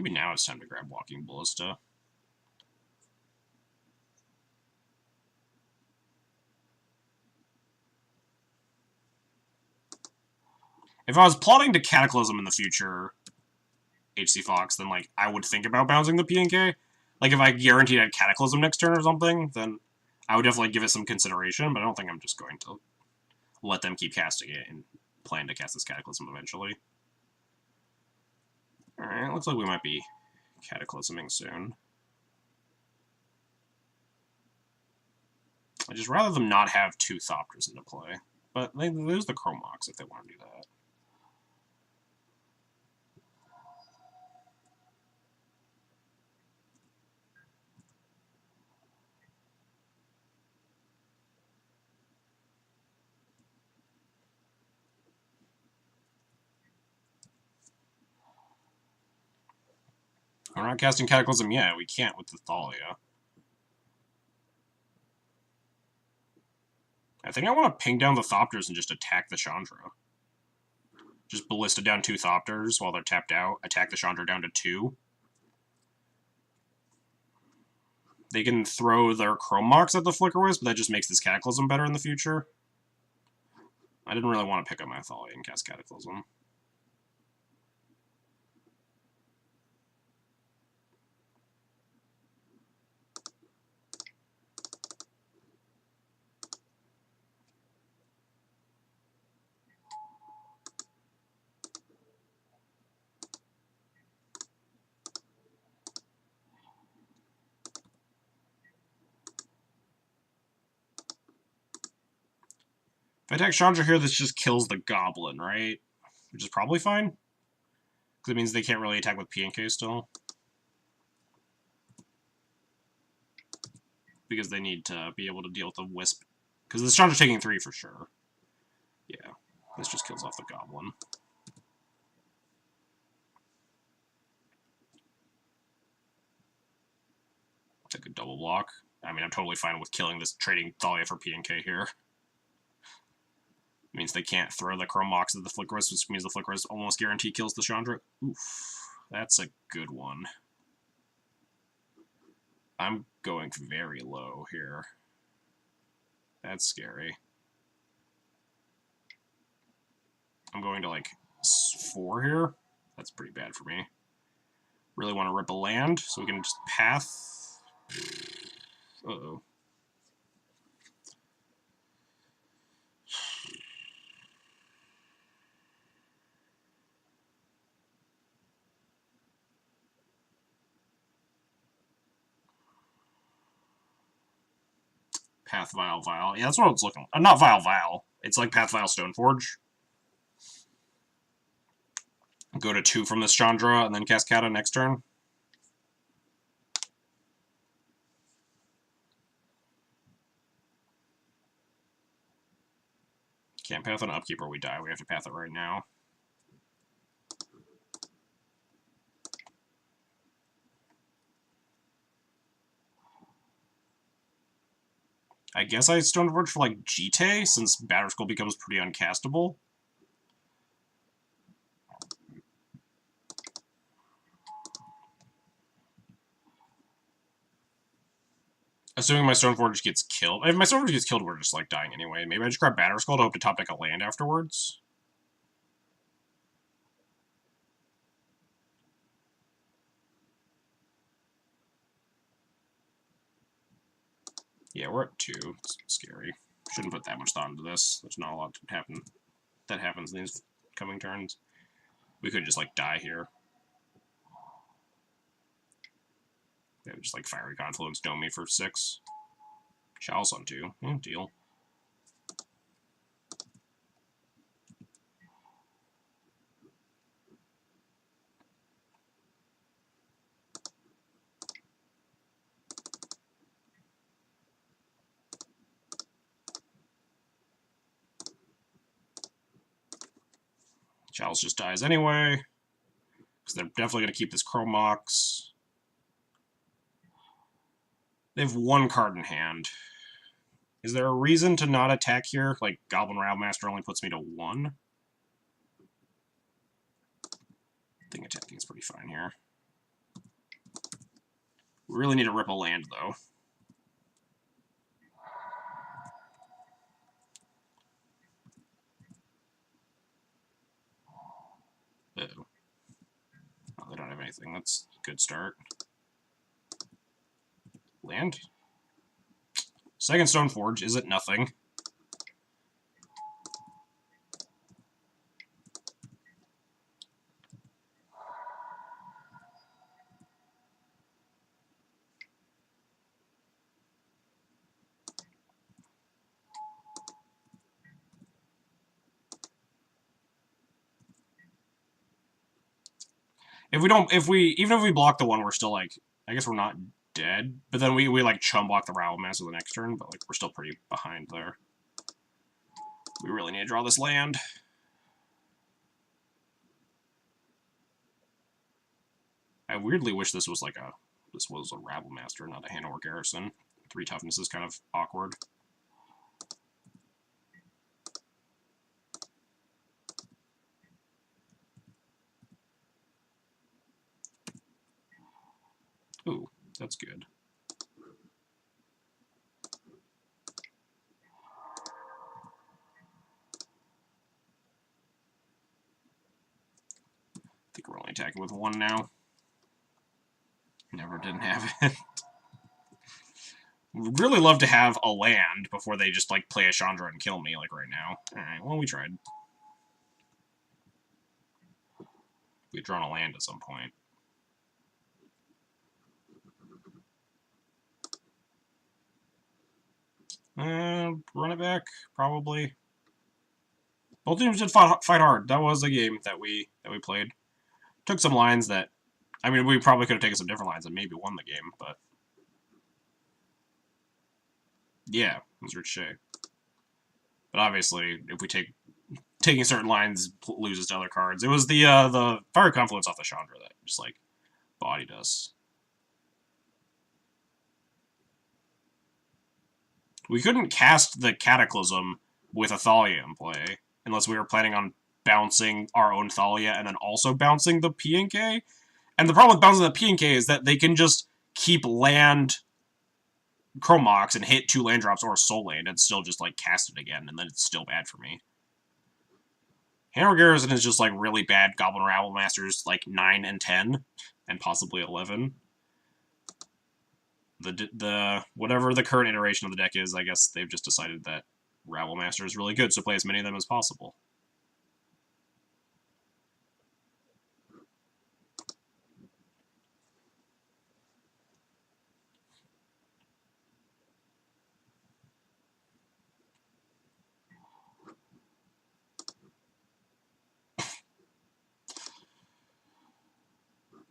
Maybe now it's time to grab Walking Ballista. If I was plotting to Cataclysm in the future, HC Fox, then, like, I would think about bouncing the PNK. Like, if I guaranteed I had Cataclysm next turn or something, then I would definitely give it some consideration, but I don't think I'm just going to let them keep casting it and plan to cast this Cataclysm eventually. Alright, looks like we might be Cataclysming soon. I'd just rather them not have 2 Thopters into play. But they lose the Chromox if they want to do that. We're not casting Cataclysm yet. We can't with the Thalia. I think I want to ping down the Thopters and just attack the Chandra. Just Ballista down 2 Thopters while they're tapped out. Attack the Chandra down to 2. They can throw their Chromox at the Flicker Wisp, but that just makes this Cataclysm better in the future. I didn't really want to pick up my Thalia and cast Cataclysm. If I attack Chandra here, this just kills the Goblin, right? Which is probably fine. Because it means they can't really attack with PNK still. Because they need to be able to deal with the Wisp. Because this Chandra's taking 3 for sure. Yeah, this just kills off the Goblin. Take a double block. I mean, I'm totally fine with killing this, trading Thalia for PNK here. It means they can't throw the Chromox at the Flicker Wisp, which means the Flicker Wisp almost guarantee kills the Chandra. Oof, that's a good one. I'm going very low here. That's scary. I'm going to, like, 4 here. That's pretty bad for me. Really want to rip a land, so we can just path. Uh-oh. Path Vial Vial. Yeah, that's what it's looking like. Not Vial Vial. It's like Path Vial Stoneforge. Go to 2 from this Chandra, and then cast Kata next turn. Can't path on upkeep or we die. We have to path it right now. I guess I Stoneforge for, like, Jite, since Batterskull becomes pretty uncastable. Assuming my Stoneforge gets killed. If my Stoneforge gets killed, we're just, like, dying anyway. Maybe I just grab Batterskull to hope to top deck a land afterwards. Yeah, we're at 2. It's scary. Shouldn't put that much thought into this. There's not a lot that happens in these coming turns. We could just, like, die here. They would just, like, Fiery Confluence dome me for 6. Chalice on 2. Deal. Chalice just dies anyway, because they're definitely going to keep this Chromox. They have 1 card in hand. Is there a reason to not attack here? Like, Goblin Rabmaster only puts me to 1? I think attacking is pretty fine here. We really need to rip a land, though. Uh-oh. Oh, they don't have anything. That's a good start. Land? Second Stoneforge. Is it nothing? Even if we block the one, we're still like, I guess we're not dead. But then we like chum block the Rabble Master the next turn, but like we're still pretty behind there. We really need to draw this land. I weirdly wish this was a Rabble Master, not a Hanover Garrison. 3 toughness is kind of awkward. Ooh, that's good. I think we're only attacking with 1 now. Never didn't have it. Would really love to have a land before they just, like, play a Chandra and kill me, like, right now. Alright, well, we tried. We've drawn a land at some point. Run it back, probably. Both teams did fight hard. That was a game that we played. Took some lines that, I mean, we probably could have taken some different lines and maybe won the game, but yeah, it was Ricochet. But obviously, if we taking certain lines loses to other cards. It was the Fire Confluence off the Chandra that just like bodied us. We couldn't cast the Cataclysm with a Thalia in play unless we were planning on bouncing our own Thalia and then also bouncing the P and K. And the problem with bouncing the P and K is that they can just keep land Chromox and hit 2 land drops or a Soul Land and still just like cast it again, and then it's still bad for me. Hanover Garrison is just like really bad Goblin Rabble Masters like 9 and 10 and possibly 11. The whatever the current iteration of the deck is, I guess they've just decided that Rabble Master is really good, so play as many of them as possible.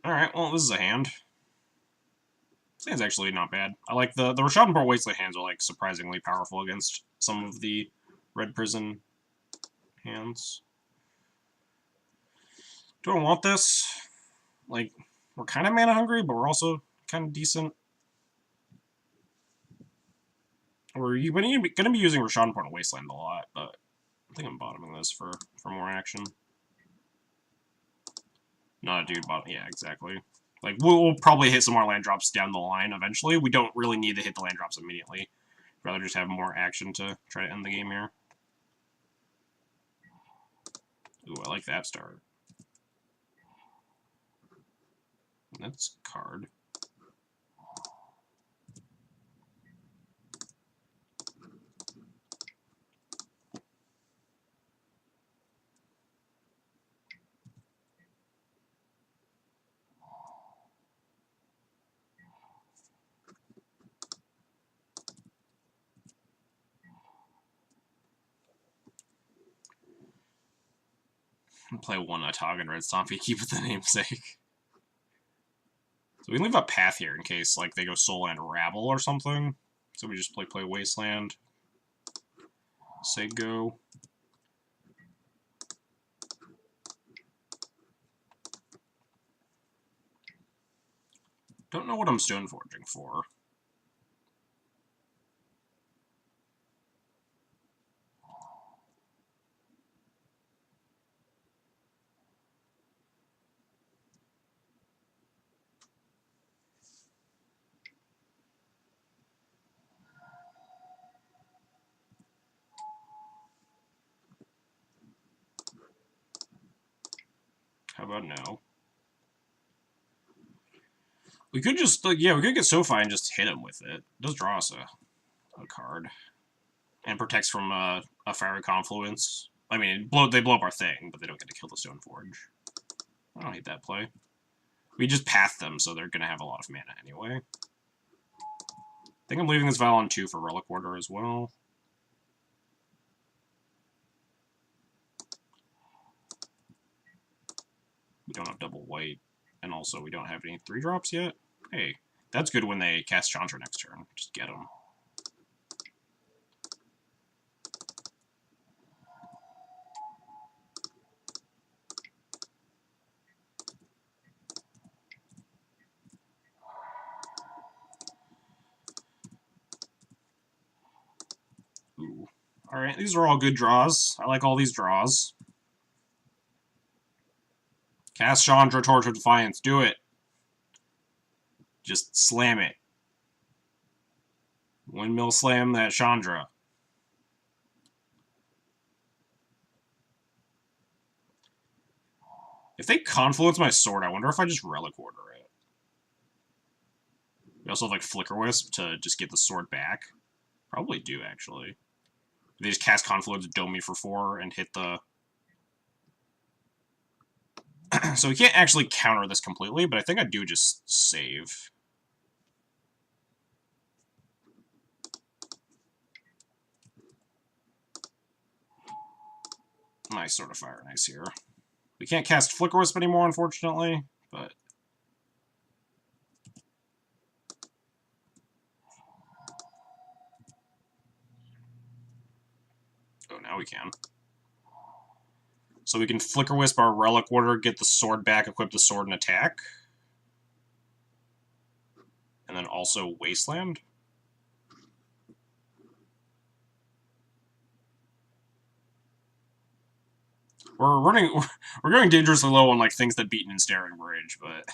Alright, well, this is a hand. This hand's actually not bad. I like the Rashad Wasteland hands are like surprisingly powerful against some of the Red Prison hands. Do I want this? Like, we're kind of mana hungry, but we're also kind of decent. We're going to be using Rashad Wasteland a lot, but I think I'm bottoming this for more action. Not a dude bottom. Yeah, exactly. Like, we'll probably hit some more land drops down the line eventually. We don't really need to hit the land drops immediately. I'd rather just have more action to try to end the game here. Ooh, I like that start. That's card. Play 1 Atog and Red Stompy, keep it the namesake. So we can leave a path here in case like they go Soul and Rabble or something. So we just play Wasteland. Say go. Don't know what I'm Stoneforging for. How about no? We could just, like, yeah, we could get SoFi and just hit him with it. It does draw us a card. And protects from a Fiery Confluence. I mean, they blow up our thing, but they don't get to kill the Stoneforge. I don't hate that play. We just path them, so they're going to have a lot of mana anyway. I think I'm leaving this Vial on 2 for Relic Order as well. We don't have double white, and also we don't have any 3-drops yet. Hey, that's good when they cast Chandra next turn. Just get them. Ooh. Alright, these are all good draws. I like all these draws. Cast Chandra, Torch of Defiance. Do it. Just slam it. Windmill slam that Chandra. If they Confluence my sword, I wonder if I just Relic Order it. We also have, like, Flicker Wisp to just get the sword back. Probably do, actually. They just cast Confluence, dome me for 4, and hit the... So we can't actually counter this completely, but I think I do just save. Nice Sword of Fire, nice here. We can't cast Flicker Wisp anymore, unfortunately, but... Oh, now we can. So we can Flicker Wisp our Relic Order, get the sword back, equip the sword, and attack. And then also Wasteland. We're going dangerously low on, like, things that beat an Ensnaring Bridge, but...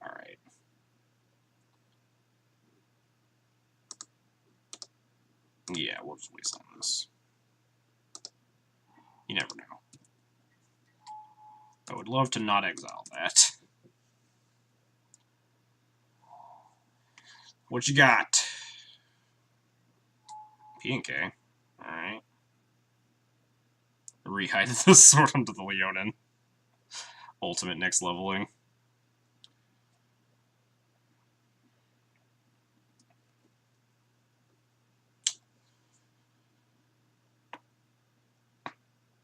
Alright. Yeah, we'll just Wasteland this. You never know. I would love to not exile that. What you got? P&K. Alright. Rehide the sword onto the Leonin. Ultimate next leveling.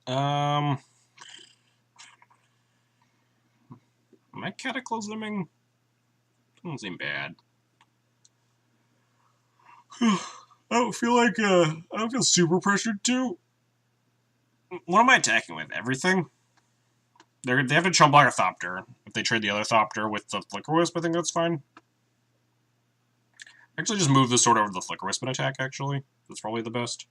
Am I cataclysming? Doesn't seem bad. I don't feel like, I don't feel super pressured to. What am I attacking with? Everything? They have to chump block a Thopter. If they trade the other Thopter with the Flicker Wisp, I think that's fine. Actually, just move the sword over to the Flicker Wisp and attack, actually. That's probably the best.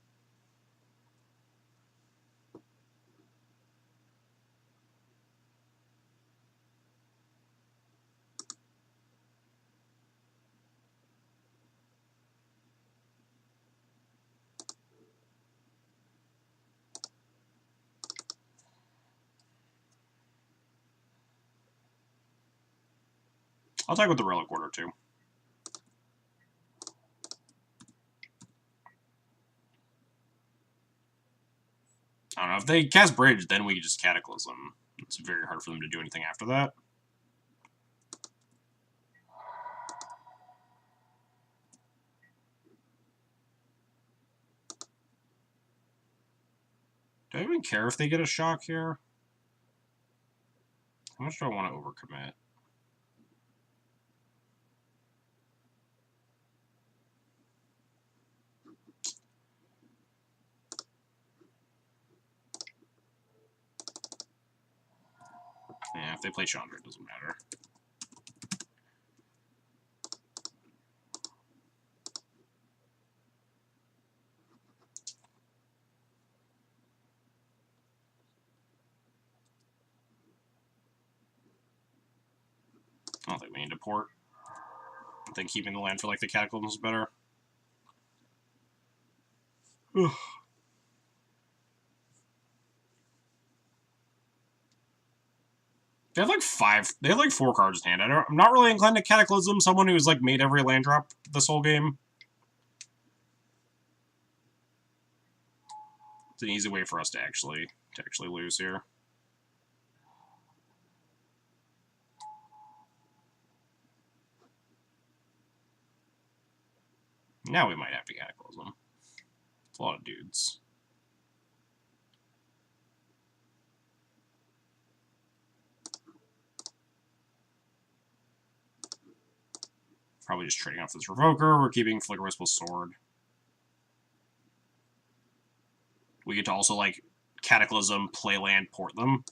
I'll attack with the Relic Order, too. I don't know, if they cast Bridge, then we just Cataclysm. It's very hard for them to do anything after that. Do I even care if they get a shock here? How much do I want to overcommit? Yeah, if they play Chandra, it doesn't matter. I don't think we need to port. I think keeping the land for, like, the Cataclysms is better. Ugh. They have like 4 cards in hand. I'm not really inclined to Cataclysm, someone who's like made every land drop this whole game. It's an easy way for us to actually lose here. Now we might have to Cataclysm. It's a lot of dudes. Probably just trading off this Revoker. We're keeping Flicker Wisp's Sword. We get to also, like, Cataclysm, play land, port them.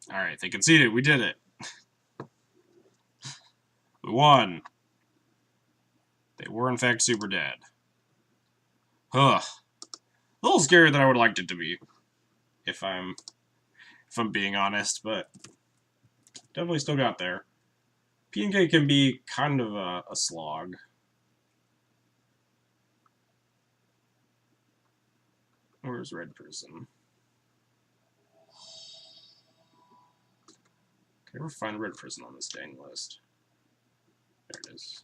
Alright, they conceded. We did it. We won. They were, in fact, super dead. Ugh. A little scarier than I would have liked it to be. If I'm being honest, but definitely still got there. P&K can be kind of a slog. Where's Red Prison? Can I ever find Red Prison on this dang list? There it is.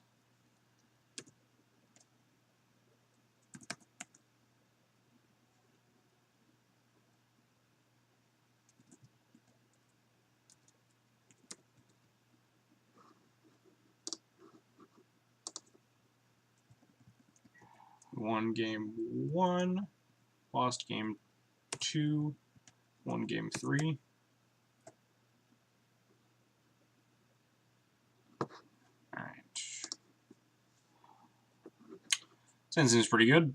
Won game 1, lost game 2, won game 3. Alright. Seems pretty good.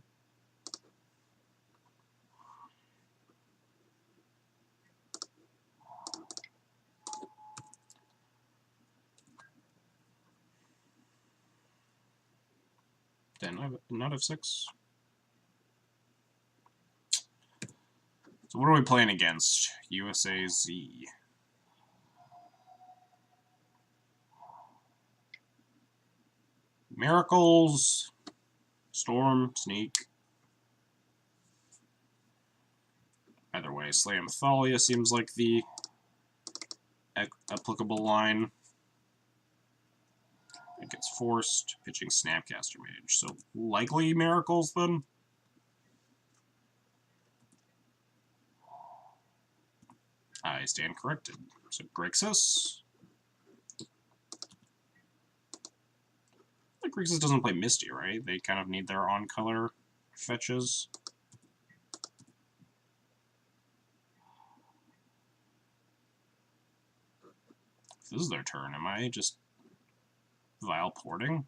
Then I not have 6. So what are we playing against? USA Z. Miracles, Storm, Sneak. Either way, Slayer Mythalia seems like the applicable line. It gets forced, pitching Snapcaster Mage. So likely Miracles then? I stand corrected. So Grixis. Like Grixis doesn't play Misty, right? They kind of need their on-color fetches. If this is their turn, am I just Vile porting?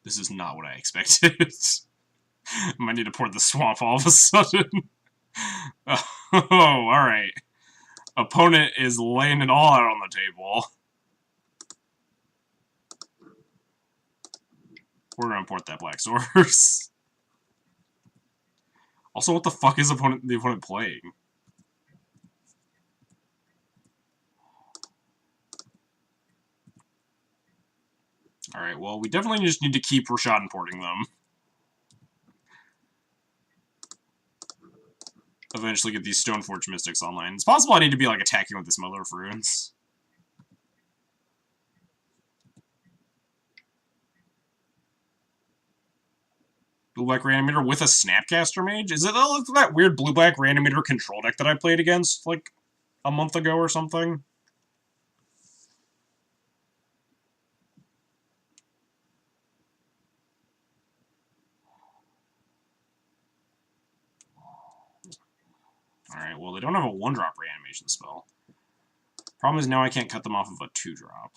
This is not what I expected. I might need to port the swamp all of a sudden. Oh, alright. Opponent is laying it all out on the table. We're gonna port that Black Source. Also, what the fuck is the opponent playing? Alright, well, we definitely just need to keep Rashad importing them. Eventually get these Stoneforge Mystics online. It's possible I need to be, like, attacking with this Mother of Runes. Blue-black Reanimator with a Snapcaster Mage? Is it that weird blue-black Reanimator control deck that I played against, like, a month ago or something? Alright, well, they don't have a 1-drop reanimation spell. Problem is now I can't cut them off of a 2-drop.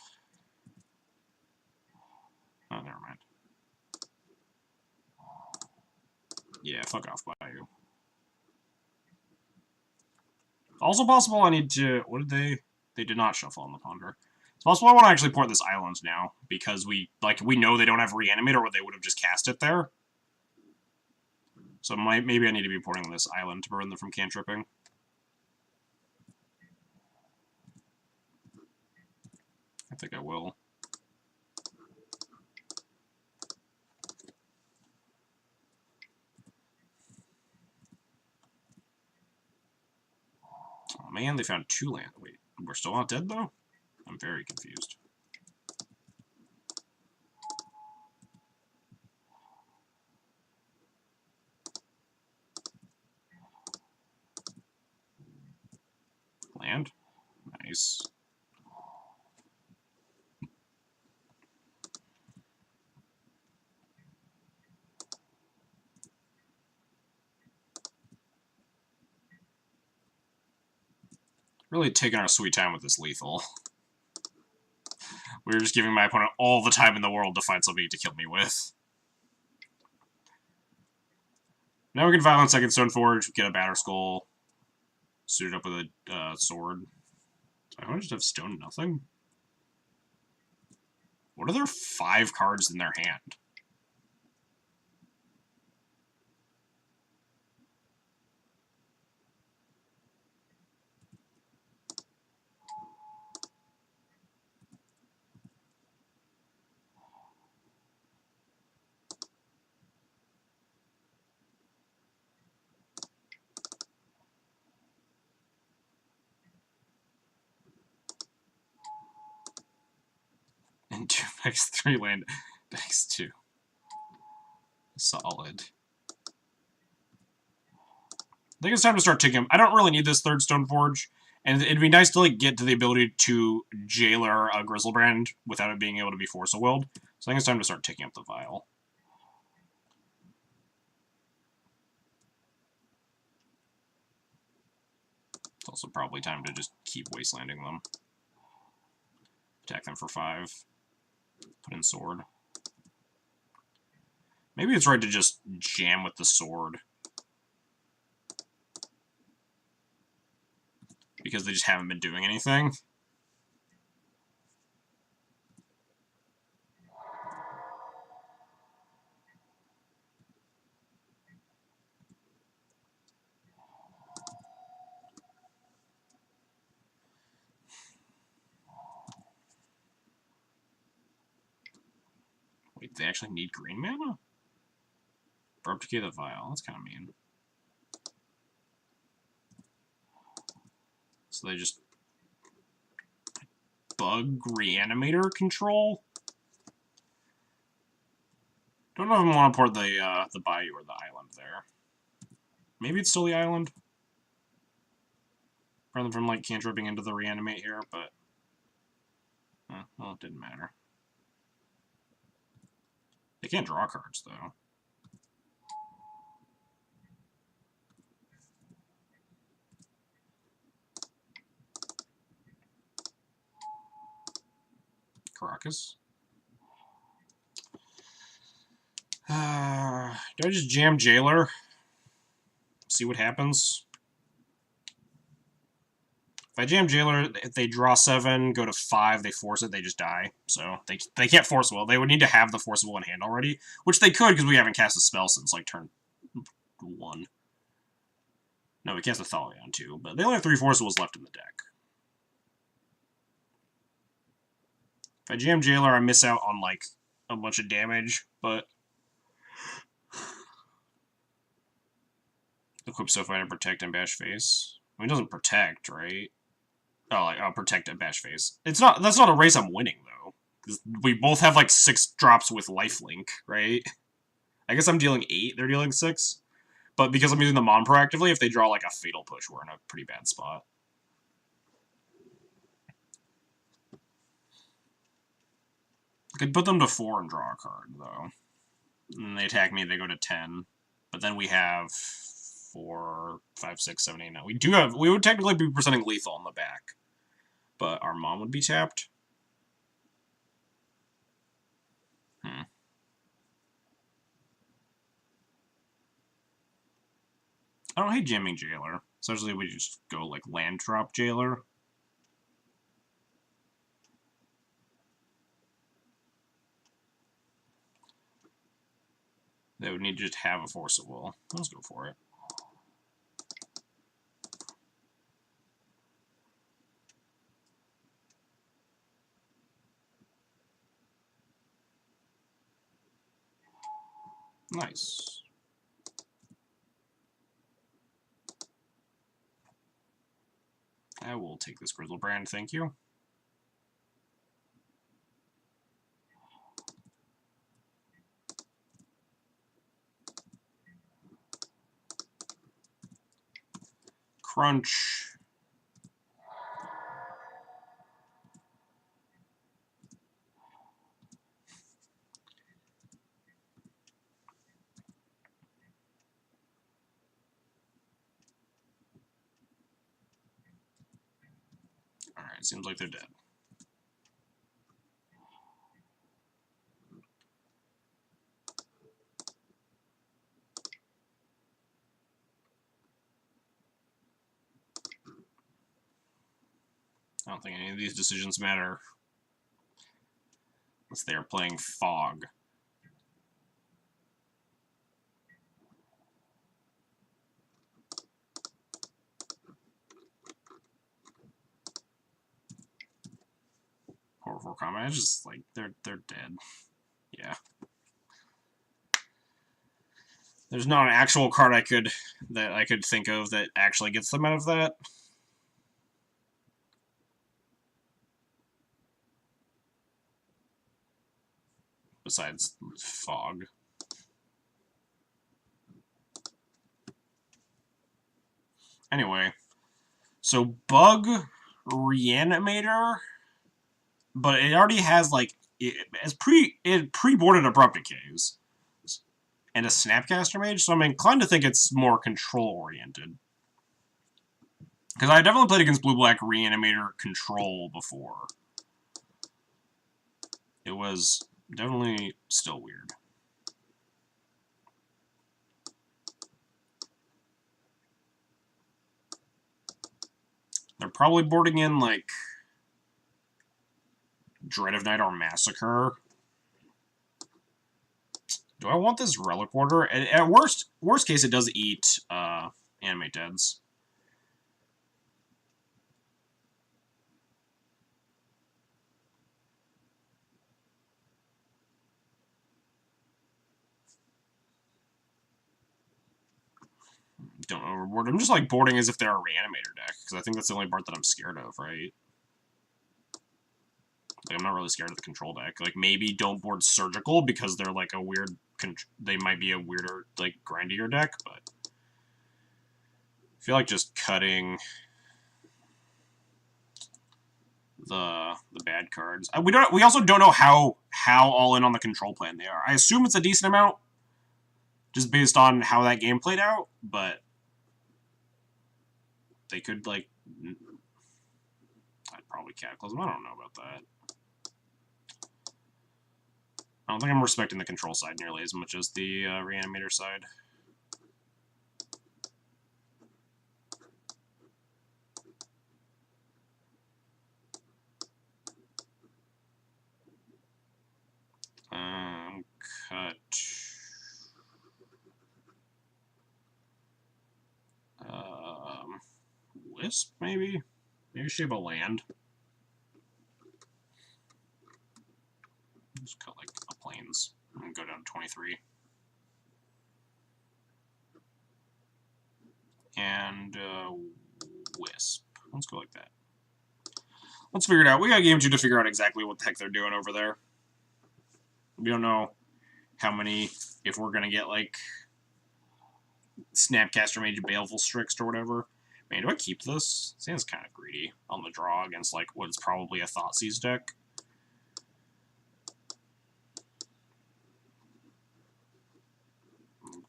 Oh, never mind. Yeah, fuck off, Bayou. Also possible I need to... What did they... They did not shuffle on the Ponder. It's possible I want to actually port this island now, because we know they don't have Reanimator, or they would have just cast it there. So maybe I need to be porting this island to prevent them from cantripping. I think I will. Oh man, they found 2 land. Wait, we're still not dead though? I'm very confused. Land? Nice. Really taking our sweet time with this lethal. We were just giving my opponent all the time in the world to find something to kill me with. Now we can Violent Second Stoneforge, get a Batterskull, suit it up with a sword. I want to just have stone nothing. What are their 5 cards in their hand? And 2 x 3 land x 2. Solid. I think it's time to start taking. I don't really need this 3rd Stoneforge, and it'd be nice to like get to the ability to Jailer a Grizzlebrand without it being able to be Force-a-Willed. So I think it's time to start taking up the Vial. It's also probably time to just keep Wastelanding them. Attack them for 5. Put in Sword. Maybe it's right to just jam with the Sword. Because they just haven't been doing anything. Wait, they actually need green mana? For Upkeep the Vial, that's kind of mean. So they just bug Reanimator control? Don't know if I want to port the Bayou or the island there. Maybe it's still the island. Rather than from like cantripping into the Reanimate here, but well, it didn't matter. They can't draw cards though. Caracas. Do I just jam Jailer? See what happens? If I jam Jailer, if they draw 7, go to 5, they force it, they just die. So they can't Force Will. They would need to have the Force Will in hand already, which they could because we haven't cast a spell since like turn 1. No, we cast a Thalion too, but they only have 3 Force Wills left in the deck. If I jam Jailer, I miss out on like a bunch of damage, but equip Soulfighter, Protect, and Bash Face. I mean, it doesn't protect, right? Oh, like, I'll protect and Bash Face. It's not. That's not a race I'm winning, though. We both have, like, 6 drops with Lifelink, right? I guess I'm dealing 8, they're dealing 6. But because I'm using the Mon proactively, if they draw like a Fatal Push, we're in a pretty bad spot. I could put them to 4 and draw a card, though. And they attack me, they go to 10. But then we have 4, 5, 6, 7, 8, 9. We would technically be presenting lethal on the back. But our Mom would be tapped. I don't hate jamming Jailer. Essentially, we just go like land drop Jailer. They would need to just have a Force of Will. Let's go for it. Nice. I will take this Grizzlebrand, thank you. Crunch. Alright, seems like they're dead. I don't think any of these decisions matter. Unless they are playing Fog. Horror 4 combat, it's just like they're dead. Yeah. There's not an actual card I could think of that actually gets them out of that. Besides Fog. Anyway, so Bug Reanimator, but it already has like it pre-boarded Abrupt Decays and a Snapcaster Mage, so I'm inclined to think it's more control-oriented. Because I definitely played against Blue-Black Reanimator control before. It was definitely still weird. They're probably boarding in, like, Dread of Night or Massacre. Do I want this Relic Order? At worst case, it does eat Animate Deads. Don't overboard. I'm just like boarding as if they're a Reanimator deck, because I think that's the only part that I'm scared of, right? Like, I'm not really scared of the control deck. Like, maybe don't board Surgical, because they're like a weird... They might be a weirder, like, grindier deck, but... I feel like just cutting the bad cards. We also don't know how all in on the control plan they are. I assume it's a decent amount, just based on how that game played out, but... They could, like... I'd probably Cataclysm. I don't know about that. I don't think I'm respecting the control side nearly as much as the Reanimator side. Cut. Wisp, maybe? Maybe shape a land. Just cut like a plains and go down to 23. And Wisp. Let's go like that. Let's figure it out. We got game 2 to figure out exactly what the heck they're doing over there. We don't know how many, if we're gonna get like Snapcaster Mage Baleful Strixed or whatever. Man, do I keep this? Seems kind of greedy on the draw against like what is probably a Thoughtseize deck.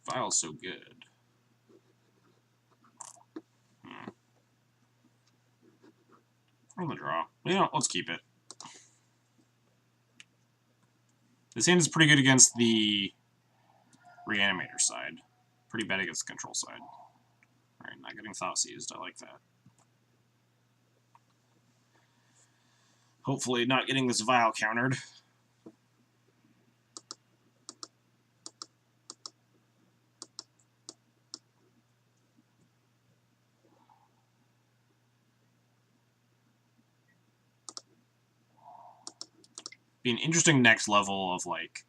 Vial's so good. On the draw. You know, let's keep it. This hand is pretty good against the Reanimator side. Pretty bad against the control side. Alright, not getting Thoughtseized. I like that. Hopefully not getting this Vial countered. Be an interesting next level of like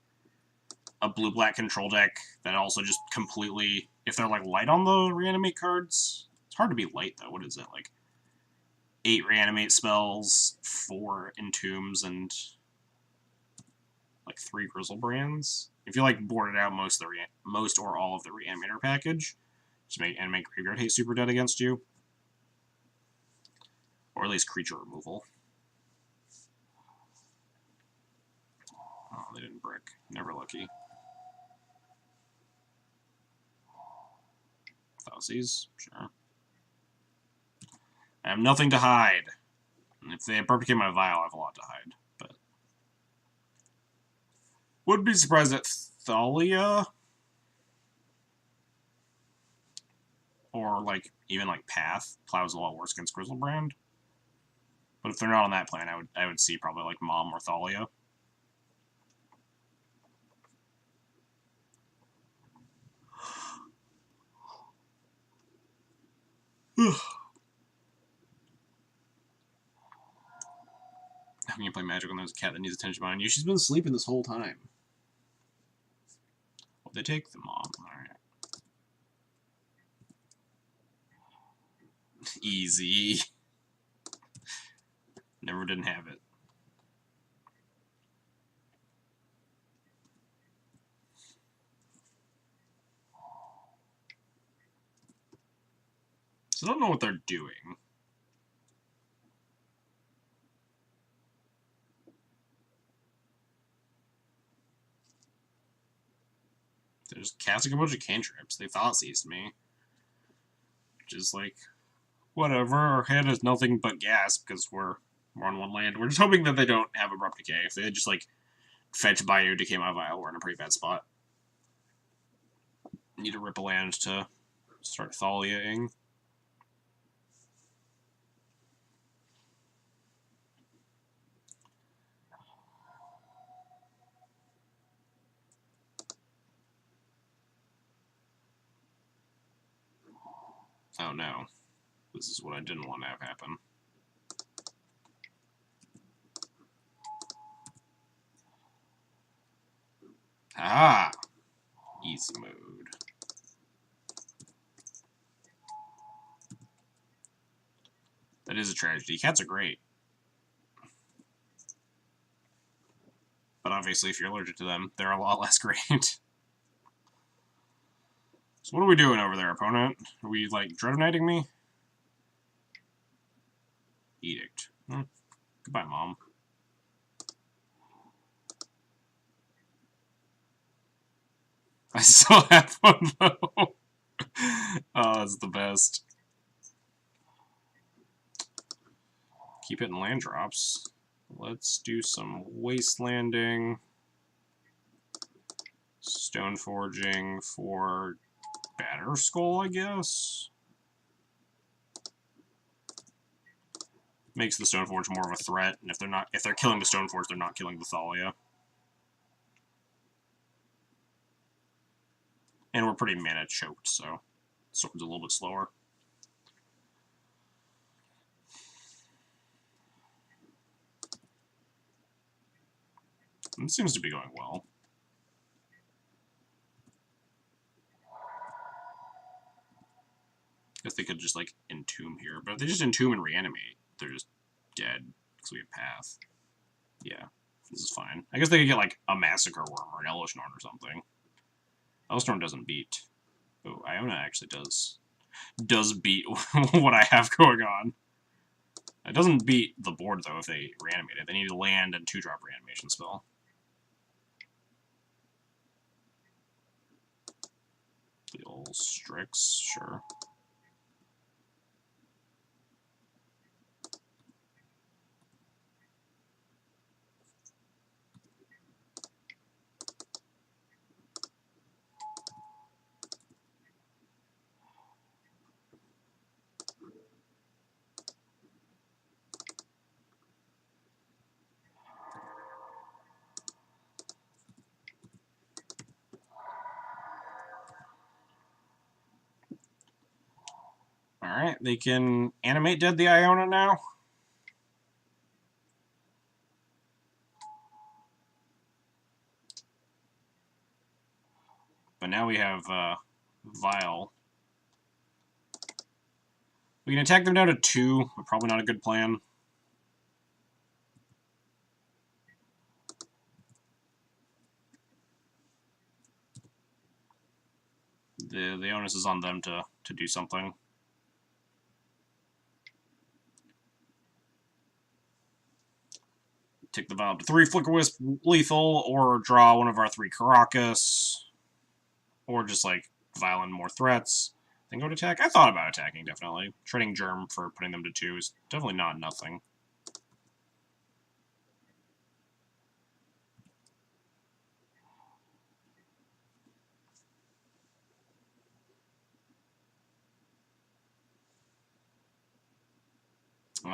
a blue-black control deck that also just completely, if they're like light on the reanimate cards, it's hard to be light though. What is it, like 8 reanimate spells, 4 entombs, and like 3 Grizzlebrands? If you like boarded out most or all of the reanimator package, just make graveyard hate super dead against you, or at least creature removal. Oh, they didn't brick. Never lucky. Thoughtseize, sure. I have nothing to hide. And if they replicate my Vial, I have a lot to hide. But would be surprised at Thalia, or like even like Path. Plow's a lot worse against Grizzlebrand. But if they're not on that plan, I would see probably like Mom or Thalia. How can you play Magic when there's a cat that needs attention behind you? She's been sleeping this whole time. Well, they take the Mom. Alright. Easy. Never didn't have it. So I don't know what they're doing. They're just casting a bunch of cantrips. They Thoughtseized me. Which is like, whatever. Our hand has nothing but gas because we're on one land. We're just hoping that they don't have Abrupt Decay. If they just like fetch Bayou, Decay my Vial, we're in a pretty bad spot. Need to rip a land to start Thalia-ing. Oh no. This is what I didn't want to have happen. Ah! Easy mode. That is a tragedy. Cats are great. But obviously, if you're allergic to them, they're a lot less great. So what are we doing over there, opponent? Are we, like, Dread Knighting me? Edict. Goodbye, Mom. I still have one, though. Oh, that's the best. Keep hitting land drops. Let's do some wastelanding. Stone forging for Batterskull, I guess. Makes the Stoneforge more of a threat, and if they're killing the Stoneforge, they're not killing the Thalia. And we're pretty mana choked, so Sword's a little bit slower. It seems to be going well. Guess they could just like entomb here, but if they just entomb and reanimate, they're just dead because we have Path. Yeah. This is fine. I guess they could get, like, a Massacre Worm or an Elishnorn or something. Elishnorn doesn't beat. Oh, Iona actually does beat what I have going on. It doesn't beat the board, though, if they reanimate it. They need to land and 2-drop reanimation spell. The old Strix, sure. Alright, they can animate Dead the Iona now. But now we have Vile. We can attack them down to 2, but probably not a good plan. The onus is on them to do something. Take the Vile up to 3, Flicker Wisp, lethal, or draw one of our 3 Caracas. Or just, like, Vile and more threats. Then go to attack. I thought about attacking, definitely. Trading Germ for putting them to 2 is definitely not nothing.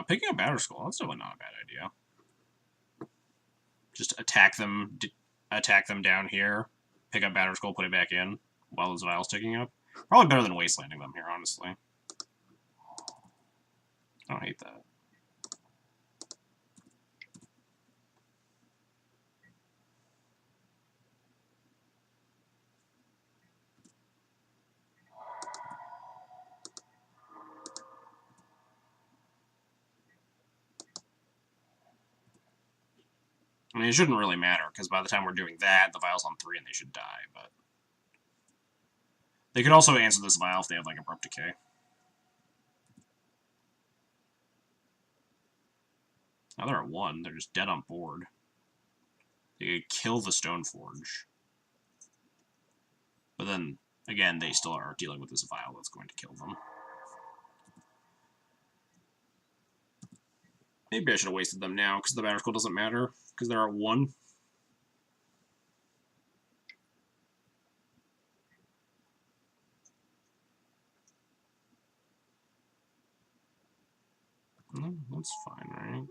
Picking up Batterskull, that's definitely not a bad idea. Just attack them down here, pick up Batterskull, put it back in, while this Vile's ticking up. Probably better than wastelanding them here, honestly. I don't hate that. I mean, it shouldn't really matter, because by the time we're doing that, the Vile's on 3 and they should die, but... They could also answer this Vile if they have, like, Abrupt Decay. Now they're at 1, they're just dead on board. They could kill the Stoneforge. But then, again, they still are dealing with this Vile that's going to kill them. Maybe I should have wasted them now, because the Batterskull doesn't matter, because they're at 1. That's fine, right?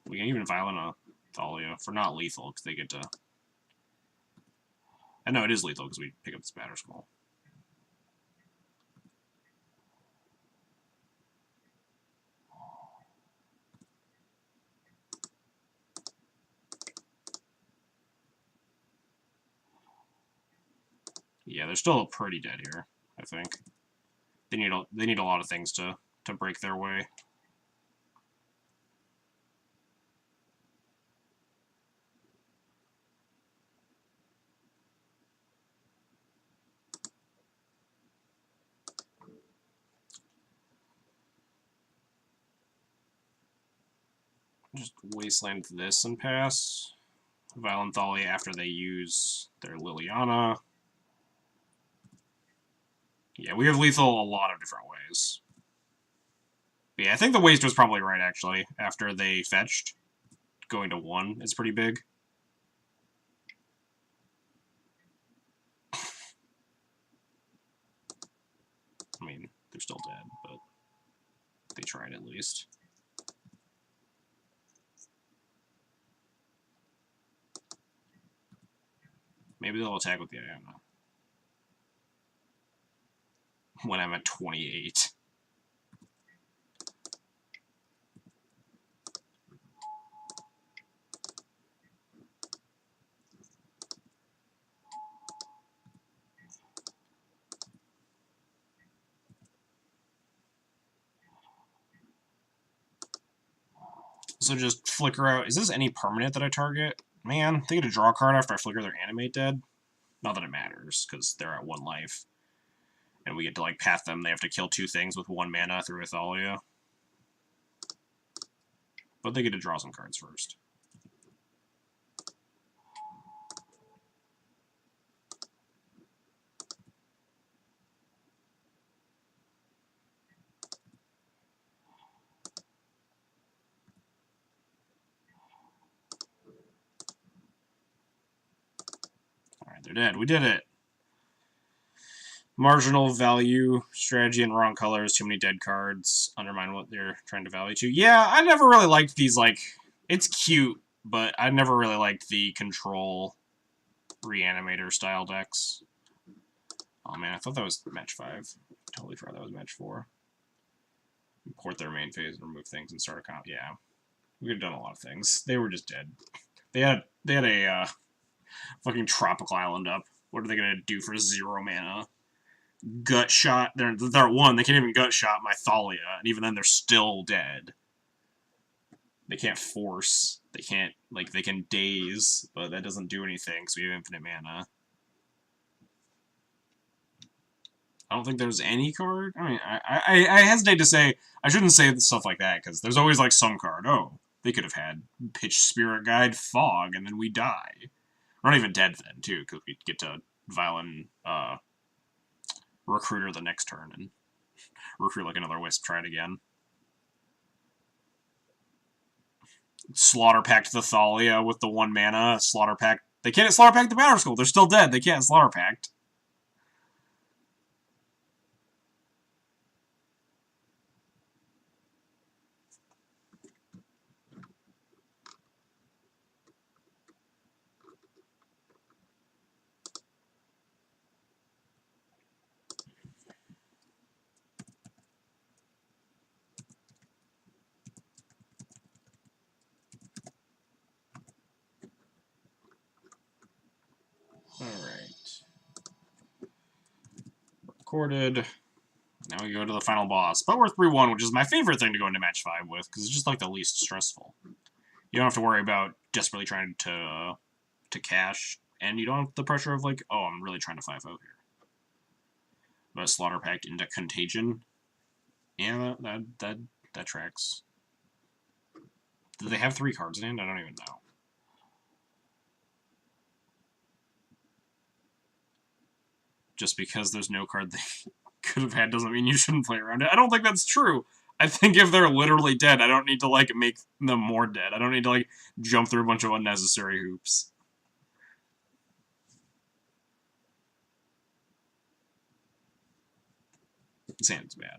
We can even Violent a Thalia for not lethal, because they get to... I know it is lethal, because we pick up this Batterskull. Yeah, they're still pretty dead here, I think. They need a lot of things to break their way. Just wasteland this and pass. Violent Thalia after they use their Liliana. Yeah, we have lethal a lot of different ways. But yeah, I think the waste was probably right, actually, after they fetched. Going to 1 is pretty big. I mean, they're still dead, but they tried at least. Maybe they'll attack with the Iona. When I'm at 28. So just flicker out. Is this any permanent that I target? Man, they get to draw a card after I flicker their animate dead. Not that it matters, because they're at 1 life. And we get to, like, path them. They have to kill 2 things with 1 mana through Athalia. But they get to draw some cards first. Alright, they're dead. We did it! Marginal value strategy in wrong colors, too many dead cards, undermine what they're trying to value to. Yeah, I never really liked these, like, it's cute, but I never really liked the control reanimator style decks. Oh man, I thought that was match 5. Totally forgot that was match 4. Import their main phase and remove things and start a comp. Yeah, we could have done a lot of things. They were just dead. They had a fucking tropical island up. What are they gonna do for 0 mana? Gut shot. They're at 1. They can't even gut shot my Thalia, and even then they're still dead. They can't force. They can't, like, they can daze, but that doesn't do anything because we have infinite mana. I don't think there's any card. I mean, I hesitate to say, I shouldn't say stuff like that, because there's always, like, some card. Oh, they could have had Pitch Spirit Guide Fog, and then we die. We're not even dead then, too, because we get to Violent, Recruiter the next turn, and recruit, like, another Wisp, try it again. Slaughter Pact the Thalia with the 1 mana. Slaughter Pact. They can't Slaughter Pact the Battle School. They're still dead. They can't Slaughter Pact. Alright. Recorded. Now we go to the final boss. But we're 3-1, which is my favorite thing to go into match 5 with, because it's just, like, the least stressful. You don't have to worry about desperately trying to cash, and you don't have the pressure of, like, oh, I'm really trying to 5-0 here. But Slaughter Pact into Contagion. Yeah, that tracks. Do they have 3 cards in hand? I don't even know. Just because there's no card they could have had doesn't mean you shouldn't play around it. I don't think that's true. I think if they're literally dead, I don't need to, like, make them more dead. I don't need to, like, jump through a bunch of unnecessary hoops. This hand's bad.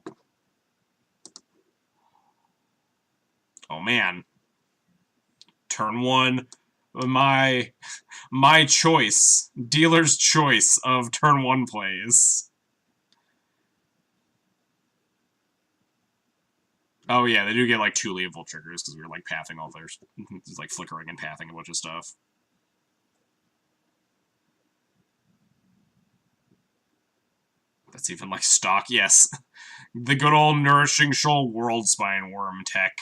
Oh, man. Turn 1. My choice. Dealer's choice of turn 1 plays. Oh yeah, they do get, like, 2 Leovold triggers, because we were, like, pathing all theirs. Just, like, flickering and pathing a bunch of stuff. That's even, like, stock, yes. The good old Nourishing Shoal World Spine Worm tech.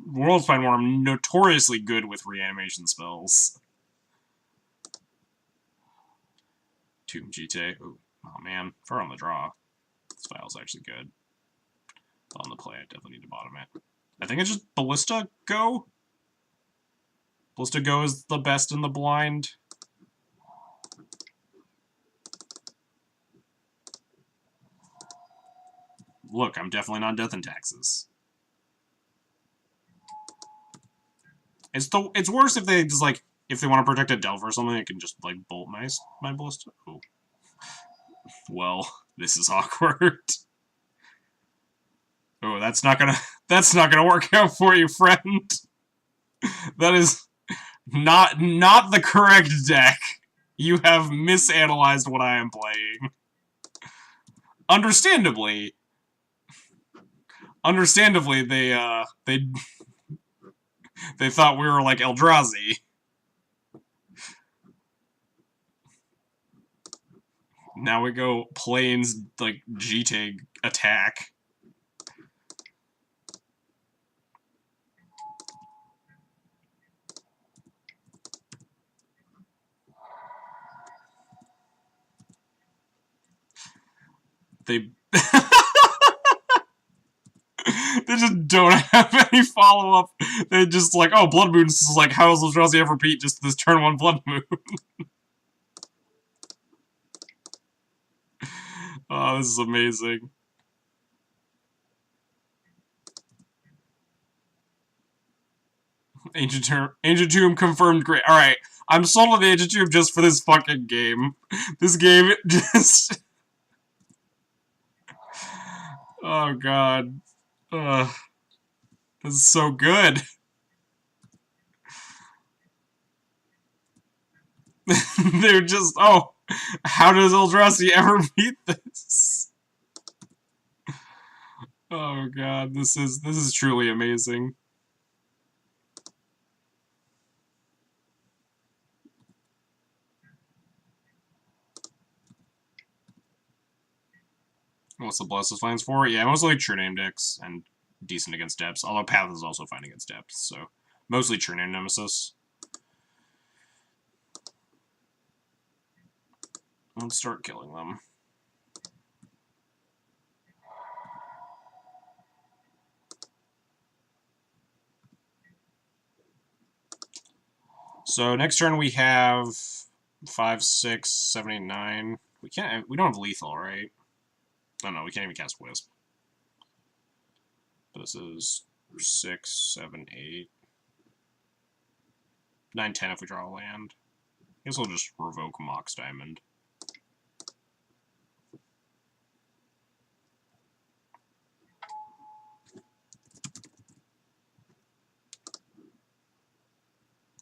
World Spine Worm, notoriously good with reanimation spells. Tomb GT. Oh man, far on the draw. This file's actually good. On the play, I definitely need to bottom it. I think it's just Ballista Go? Ballista Go is the best in the blind. Look, I'm definitely not Death and Taxes. It's worse if they just, like, if they want to protect a Delver or something, they can just, like, bolt my Ballista. Oh. Well, this is awkward. Oh, that's not gonna work out for you, friend. That is not the correct deck. You have misanalyzed what I am playing. Understandably, they thought we were like Eldrazi. Now we go Plains, like, GTAG attack. They... They just don't have any follow-up. They just like, oh, Blood Moon is like, how is Eldrazi ever beat just this turn 1 Blood Moon? Oh, this is amazing. Ancient Tomb confirmed great. Alright, I'm sold on the Ancient Tomb just for this fucking game. This game just... Oh god. This is so good. They're just, oh, how does Eldrazi ever beat this? Oh god, this is truly amazing. What's the Blessed Lands for? Yeah, mostly True Name decks and decent against depths. Although Path is also fine against depths, so mostly True Name Nemesis. Let's start killing them. So next turn we have 5, 6, 7, 8, 9. We don't have lethal, right? Oh no, we can't even cast Wisp. This is 6, 7, 8. 9, 10 if we draw a land. I guess we'll just revoke Mox Diamond.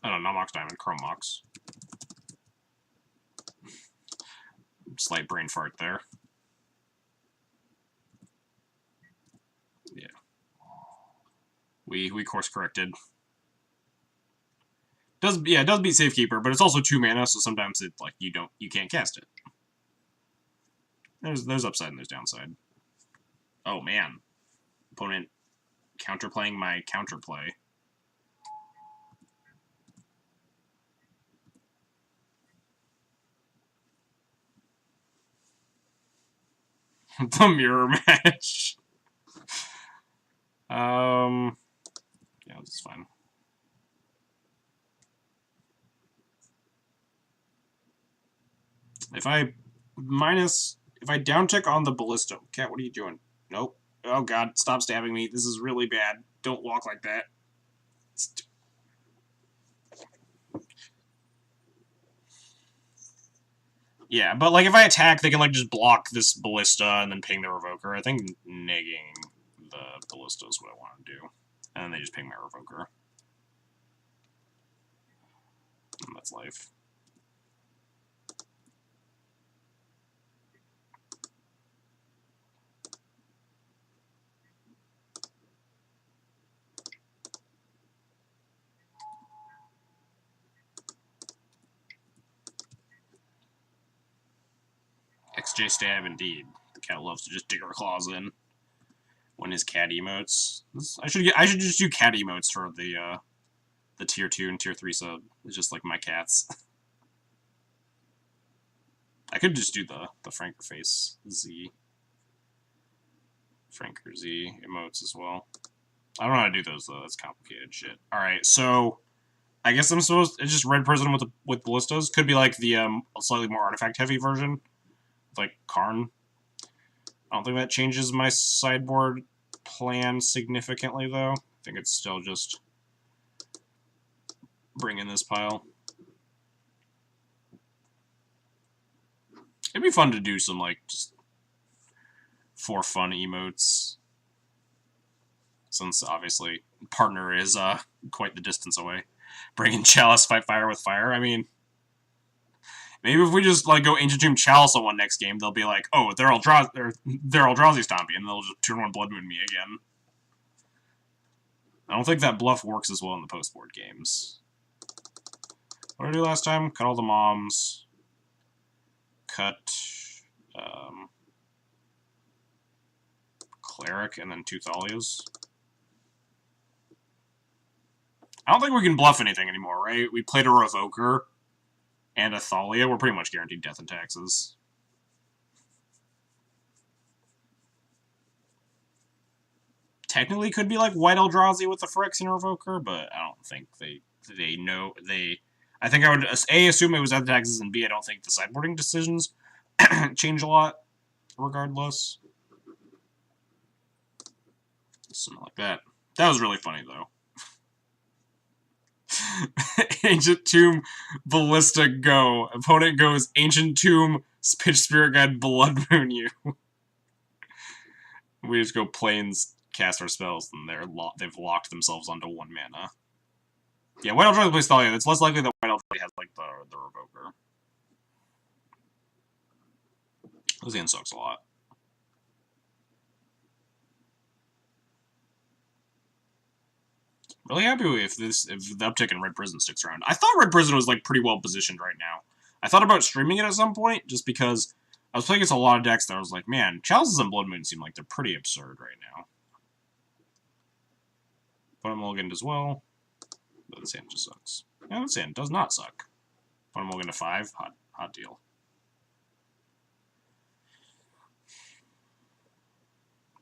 Oh no, not Mox Diamond, Chrome Mox. Slight brain fart there. Yeah. We course corrected. It does beat Safekeeper, but it's also 2 mana, so sometimes it like you can't cast it. There's upside and there's downside. Oh man. Opponent counterplaying my counterplay. The mirror match. Yeah, this is fine. If I downtick on the Ballista, Cat, what are you doing? Nope. Oh god, stop stabbing me. This is really bad. Don't walk like that. Yeah, but like if I attack, they can like just block this Ballista and then ping the Revoker. I think negging the Ballista is what I want to do. And then they just ping my Revoker. And that's life. XJ stab indeed. The cat loves to just dig her claws in when his cat emotes. I should just do cat emotes for the tier 2 and tier 3 sub. It's just like my cats. I could just do the Franker face Z. Franker Z emotes as well. I don't know how to do those though. That's complicated shit. Alright, so I guess I'm supposed to just red prison with ballistas. Could be like the slightly more artifact heavy version. Like Karn. I don't think that changes my sideboard plan significantly though. I think it's still just bring in this pile. It'd be fun to do some like just for fun emotes. Since obviously partner is quite the distance away. Bring in Chalice, fight fire with fire. I mean, maybe if we just like go Ancient Tomb Chalice on one next game, they'll be like, oh, they're Eldrazi Stompy, and they'll just turn 1 Blood Moon me again. I don't think that bluff works as well in the post-board games. What did I do last time? Cut all the moms. Cut Cleric and then 2 Thalias. I don't think we can bluff anything anymore, right? We played a Revoker and a Thalia. We're pretty much guaranteed death and taxes. technically could be like White Eldrazi with the Phyrexian Revoker, but I don't think they know they. I think I would A, assume it was other taxes, and B, I don't think the sideboarding decisions change a lot regardless. Something like that. That was really funny though. Ancient Tomb, Ballista, go. Opponent goes Ancient Tomb, Pitch Spirit Guide, Blood Moon you. We just go planes, cast our spells, and they've locked themselves onto 1 mana. Yeah, White Eldrazi plays Thalia. It's less likely that White Eldrazi has like the Revoker. This hand sucks a lot. Really happy if the uptick in Red Prison sticks around. I thought Red Prison was like pretty well positioned right now. I thought about streaming it at some point, just because I was playing against a lot of decks that I was like, man, Chalices and Blood Moon seem like they're pretty absurd right now. Put a mulligan as well. But this hand just sucks. Yeah, this hand does not suck. Put a mulligan to 5. Hot deal.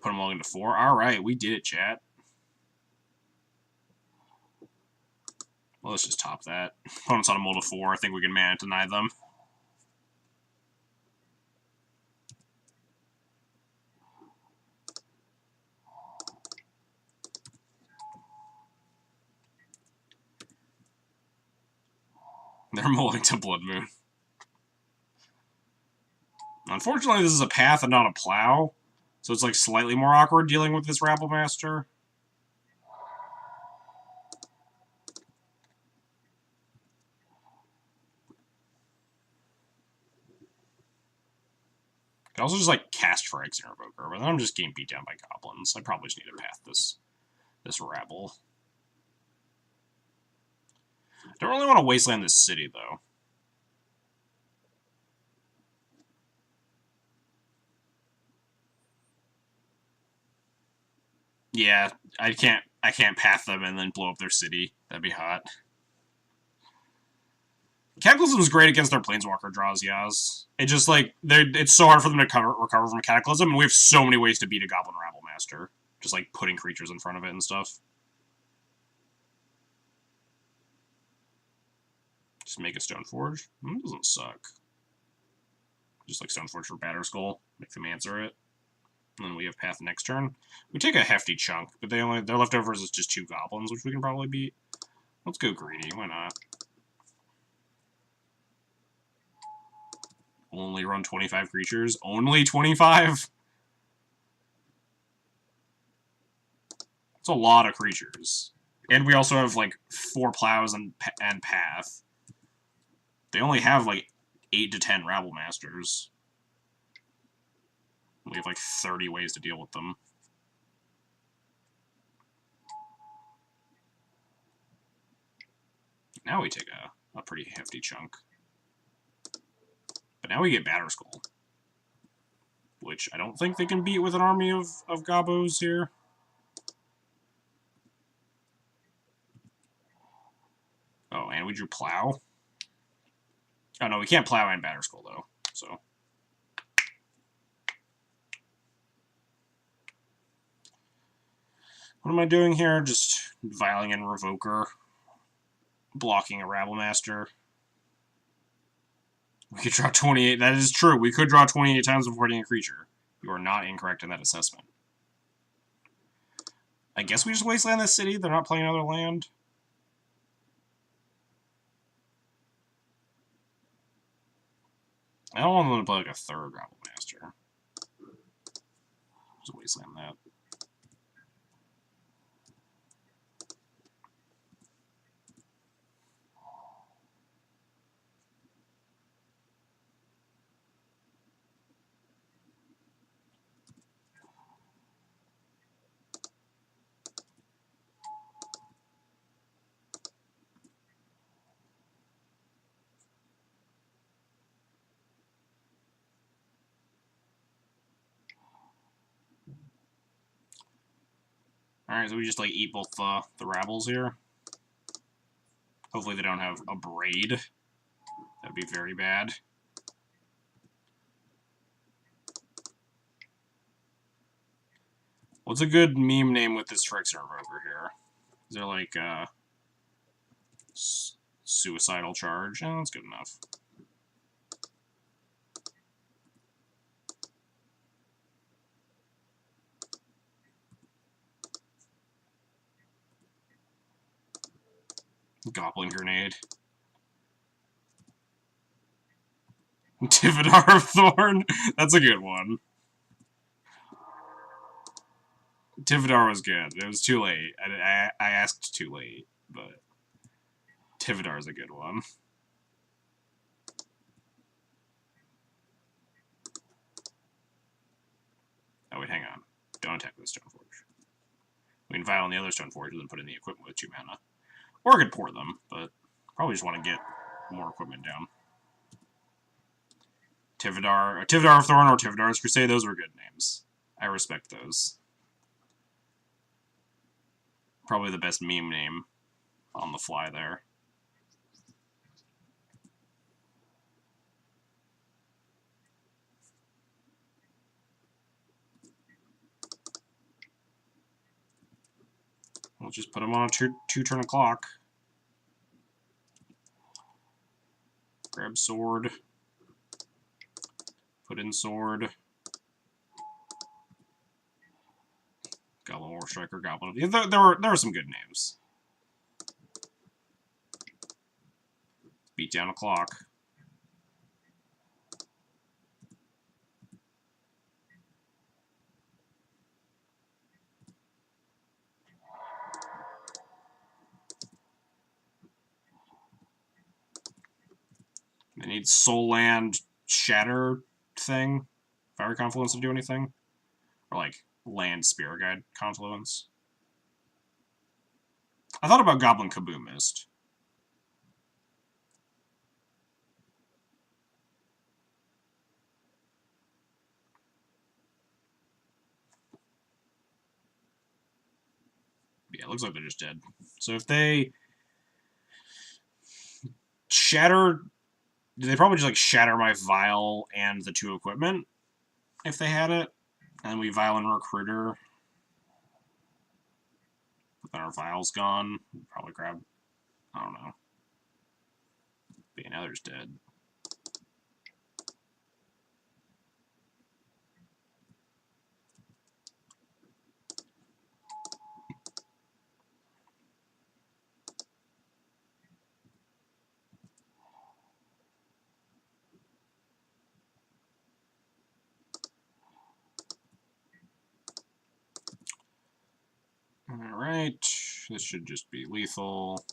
Put a mulligan to 4. Alright, we did it, chat. Well, let's just top that. Opponent's on a mull to 4. I think we can mana deny them. They're mulling to Blood Moon. Unfortunately, this is a path and not a plow, so it's like slightly more awkward dealing with this Rabble Master. I could also just like cast Phyrexian Revoker, but then I'm just getting beat down by goblins. I probably just need to path this Rabble. I don't really want to wasteland this city though. Yeah, I can't path them and then blow up their city. That'd be hot. Cataclysm is great against their Planeswalker draws, Yaz. It just, like, it's so hard for them to recover from a Cataclysm, and we have so many ways to beat a Goblin Rabble Master. Just, like, putting creatures in front of it and stuff. Just make a Stoneforge. That doesn't suck. Just, like, Stoneforge for Batterskull. Make them answer it. And then we have Path next turn. We take a hefty chunk, but their leftovers is just 2 Goblins, which we can probably beat. Let's go greedy. Why not? Only run 25 creatures. Only 25? That's a lot of creatures. And we also have, like, 4 plows and path. They only have, like, 8 to 10 Rabble Masters. We have, like, 30 ways to deal with them. Now we take a pretty hefty chunk. But now we get Batterskull, which I don't think they can beat with an army of Gobos here. Oh, and we drew Plow. Oh, no, we can't Plow and Batterskull, though, so. What am I doing here? Just viling in Revoker, blocking a Rabble Master. We could draw 28. That is true. We could draw 28 times before hitting a creature. You are not incorrect in that assessment. I guess we just wasteland this city. They're not playing another land. I don't want them to play like a 3rd Rabble Master. Just wasteland that. Alright, so we just, like, eat both the Rabbles here. Hopefully they don't have a Braid. That'd be very bad. What's a good meme name with this Strike Serve over here? Is there like suicidal charge? Oh, that's good enough. Goblin Grenade. Tivadar of Thorn. That's a good one. Tivadar was good. It was too late. I asked too late, but Tivadar is a good one. Oh, wait, hang on. Don't attack with Stoneforge. We can vial on the other Stoneforge and then put in the equipment with 2 mana. Or I could pour them, but probably just want to get more equipment down. Tivadar of Thorn or Tivadar's Crusade, those were good names. I respect those. Probably the best meme name on the fly there. We'll just put him on a two-turn clock. Grab sword. Put in sword. Goblin War Striker, Goblin. Yeah, there were some good names. Beat down a clock. They need Soul Land Shatter thing. Fire Confluence to do anything? Or like Land Spirit Guide Confluence. I thought about Goblin Kaboomist. Yeah, it looks like they're just dead. So if they shatter, they probably just like shatter my vial and the 2 equipment if they had it, and we vial and recruiter. But then our vial's gone. We'll probably grab, I don't know. But yeah, now they're just dead. Alright, this should just be lethal.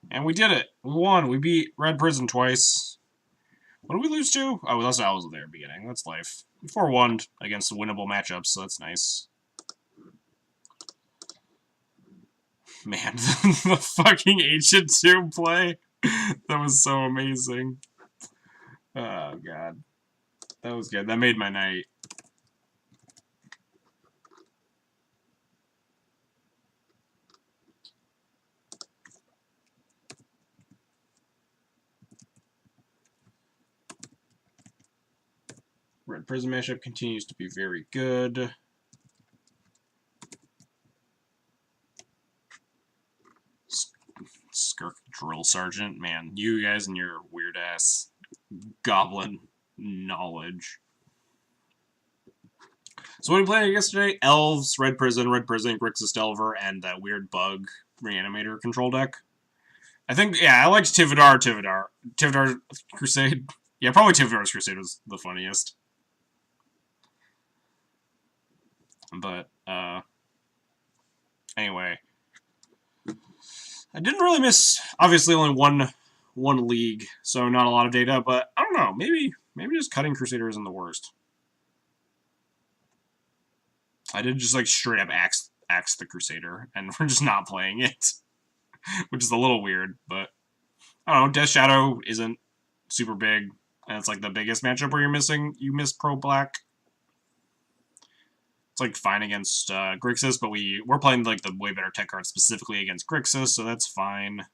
And we did it! We won! We beat Red Prison twice. What did we lose to? Oh, that's I was at the beginning. That's life. We 4-1'd against winnable matchups, so that's nice. Man, the fucking Ancient Tomb play. That was so amazing. Oh, God. That was good. That made my night. Red Prison matchup continues to be very good. Skirk Drill Sergeant. Man, you guys and your weird-ass goblin knowledge. So what did we play yesterday? Elves, Red Prison, Grixis Delver, and that weird bug reanimator control deck. I think, yeah, I liked Tivadar Crusade. Yeah, probably Tivadar's Crusade was the funniest. But, anyway. I didn't really miss, obviously only one league, so not a lot of data, but I don't know, maybe just cutting Crusader isn't the worst. I did just like straight up axe the Crusader, and we're just not playing it. Which is a little weird, but I don't know, Death Shadow isn't super big, and it's like the biggest matchup where you miss pro black. It's like fine against Grixis, but we're playing like the way better tech card specifically against Grixis, so that's fine.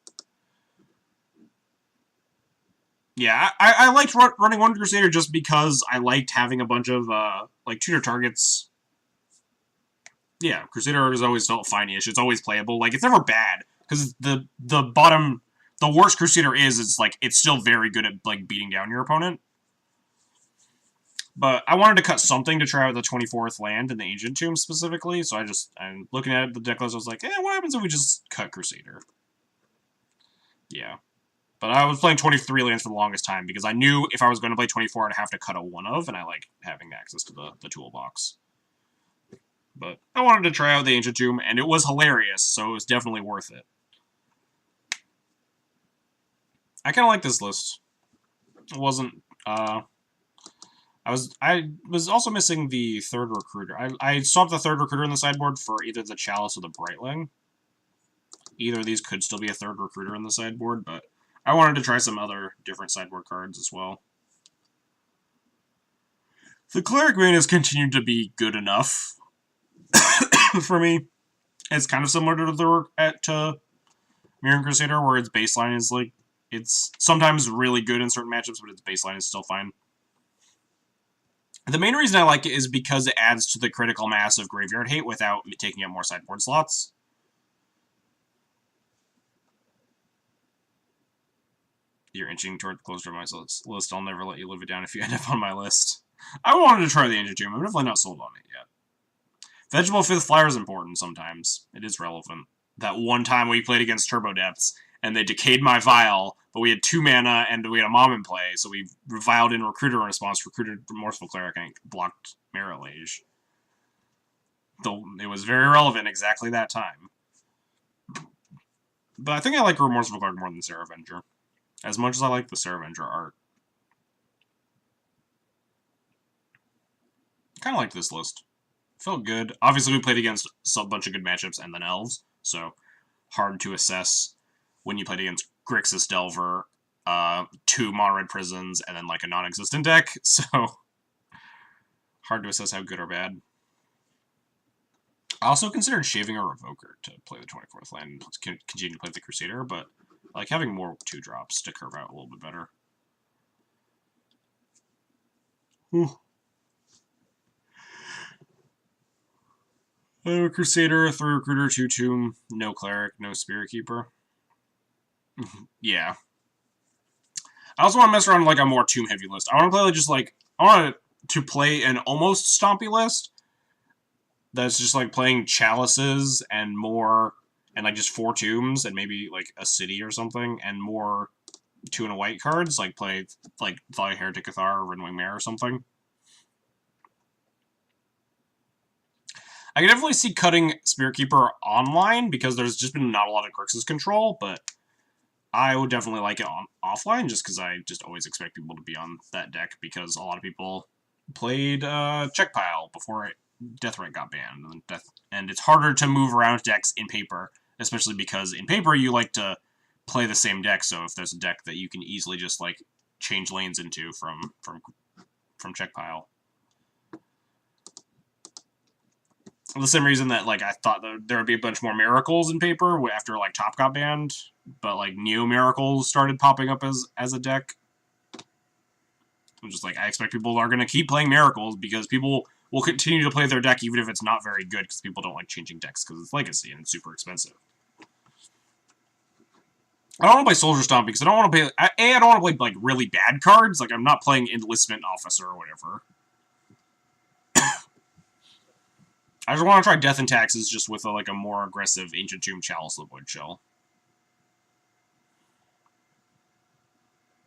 Yeah, I liked running one Crusader just because I liked having a bunch of like tutor targets. Yeah, Crusader has always felt fine-ish. It's always playable. Like, it's never bad because the worst Crusader is like it's still very good at like beating down your opponent. But I wanted to cut something to try out the 24th land in the Ancient Tomb specifically, so I'm looking at the deck list, I was like, what happens if we just cut Crusader? Yeah. But I was playing 23 lands for the longest time, because I knew if I was going to play 24, I'd have to cut a one of, and I like having access to the toolbox. But I wanted to try out the Ancient Tomb, and it was hilarious, so it was definitely worth it. I kind of like this list. It wasn't, I was also missing the third recruiter. I swapped the third recruiter in the sideboard for either the Chalice or the Brightling. Either of these could still be a third recruiter in the sideboard, but I wanted to try some other different sideboard cards as well. The Cleric main has continued to be good enough for me. It's kind of similar to Mirror Crusader, where its baseline is like, it's sometimes really good in certain matchups, but its baseline is still fine. The main reason I like it is because it adds to the critical mass of Graveyard Hate without taking up more sideboard slots. You're inching toward the closer to my list. I'll never let you live it down if you end up on my list. I wanted to try the Ancient Tomb. I'm definitely not sold on it yet. Vegetable Fifth Flyer is important sometimes. It is relevant. That one time we played against Turbo Depths, and they decayed my Vial, but we had 2 mana, and we had a Mom in play, so we reviled in Recruiter in response, recruited Remorseful Cleric, and blocked Merit-Lage. Though it was very relevant exactly that time. But I think I like Remorseful Cleric more than Seraph Avenger. As much as I like the Seraph Avenger art. Kind of like this list. Felt good. Obviously, we played against a bunch of good matchups and then Elves, so hard to assess when you played against Grixis Delver, 2 Mono-Red Prisons, and then like a non-existent deck, so hard to assess how good or bad. I also considered shaving a Revoker to play the 24th land and continue to play the Crusader, but I like having more 2-drops to curve out a little bit better. Ooh. Crusader, 3 Recruiter, 2 Tomb, no Cleric, no Spirit Keeper. Yeah. I also want to mess around with like a more Tomb-heavy list. I want to play just like, I want to play an almost Stompy list that's just like playing Chalices and more, and like just 4 Tombs and maybe like a City or something, and more 2 and a white cards, like play like Thalia Heretic Cathar or Rinwing Mare or something. I can definitely see cutting Spirit Keeper online, because there's just been not a lot of Grixis control, but I would definitely like it on offline, just because I just always expect people to be on that deck, because a lot of people played Check Pile before Deathrite got banned, and it's harder to move around decks in paper, especially because in paper you like to play the same deck, so if there's a deck that you can easily just like change lanes into from Check Pile. For the same reason that like I thought that there would be a bunch more Miracles in paper after like Top got banned, but like Neo Miracles started popping up as a deck. I'm just like, I expect people are going to keep playing Miracles, because people will continue to play their deck even if it's not very good, because people don't like changing decks because it's Legacy and it's super expensive. I don't want to play Soldier Stomp because I don't want to play... I don't want to play like really bad cards. Like, I'm not playing Enlistment Officer or whatever. I just want to try Death and Taxes just with like a more aggressive Ancient Tomb Chalice of Void Shell.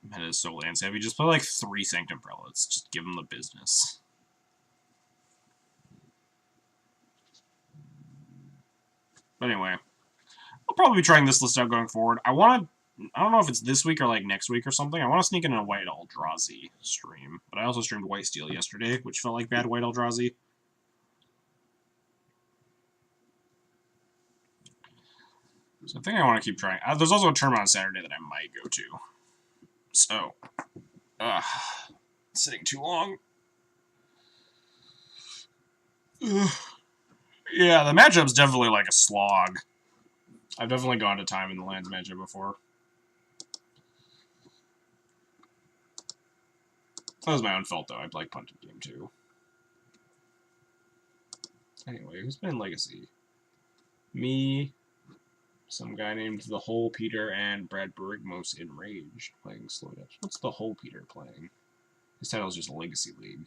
That is so lands heavy. Just play like 3 Sanctum Prelates. Just give them the business. But anyway, I'll probably be trying this list out going forward. I don't know if it's this week or like next week or something. I want to sneak in a White Eldrazi stream. But I also streamed White Steel yesterday, which felt like bad White Eldrazi. So I think I want to keep trying. There's also a tournament on Saturday that I might go to. So, sitting too long. Yeah, the matchup's definitely like a slog. I've definitely gone to time in the lands matchup before. That was my own fault, though. I like punted game 2. Anyway, who's been in Legacy? Me, some guy named The Whole Peter, and Brad Berigmos Enraged playing Slow Dutch. What's The Whole Peter playing? His title is just Legacy League.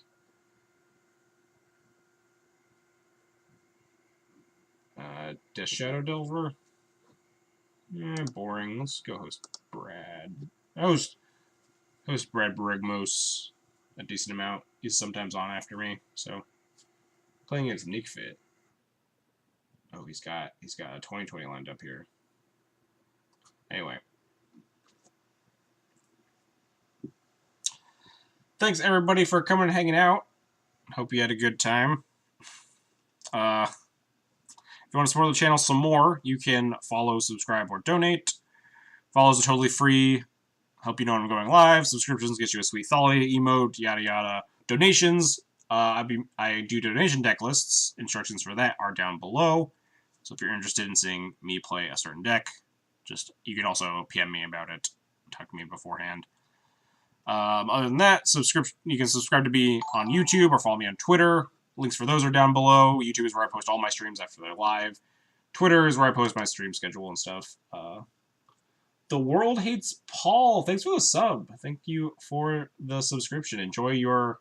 Death Shadow Delver? Boring. Let's go host Brad. Host Brad Berigmos a decent amount. He's sometimes on after me, so playing against Nick Fit. Oh, he's got a 2020 lined up here. Anyway. Thanks everybody for coming and hanging out. Hope you had a good time. If you want to support the channel some more, you can follow, subscribe, or donate. Follows are totally free. Help you know when I'm going live. Subscriptions get you a sweet Thalia emote, yada yada. Donations, I do donation deck lists. Instructions for that are down below. So if you're interested in seeing me play a certain deck, you can also PM me about it. Talk to me beforehand. Other than that, you can subscribe to me on YouTube or follow me on Twitter. Links for those are down below. YouTube is where I post all my streams after they're live. Twitter is where I post my stream schedule and stuff. The World Hates Paul. Thanks for the sub. Thank you for the subscription. Enjoy your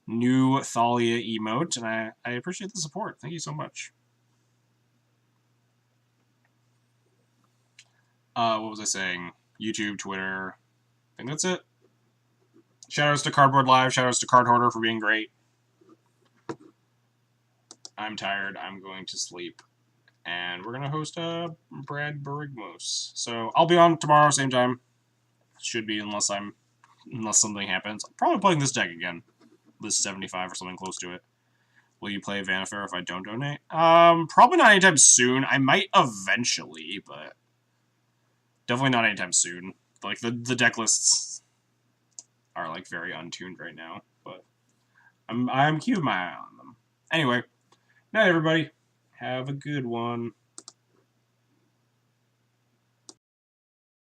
new Thalia emote, and I appreciate the support. Thank you so much. What was I saying? YouTube, Twitter. I think that's it. Shoutouts to Cardboard Live. Shoutouts to Card Hoarder for being great. I'm tired. I'm going to sleep. And we're going to host Brad Berigmos. So I'll be on tomorrow, same time. Should be, unless something happens. I'm probably playing this deck again. This 75 or something close to it. Will you play Vanifair if I don't donate? Probably not anytime soon. I might eventually, but definitely not anytime soon. Like, the deck lists are, like, very untuned right now, but I'm keeping my eye on them. Anyway, night, everybody. Have a good one.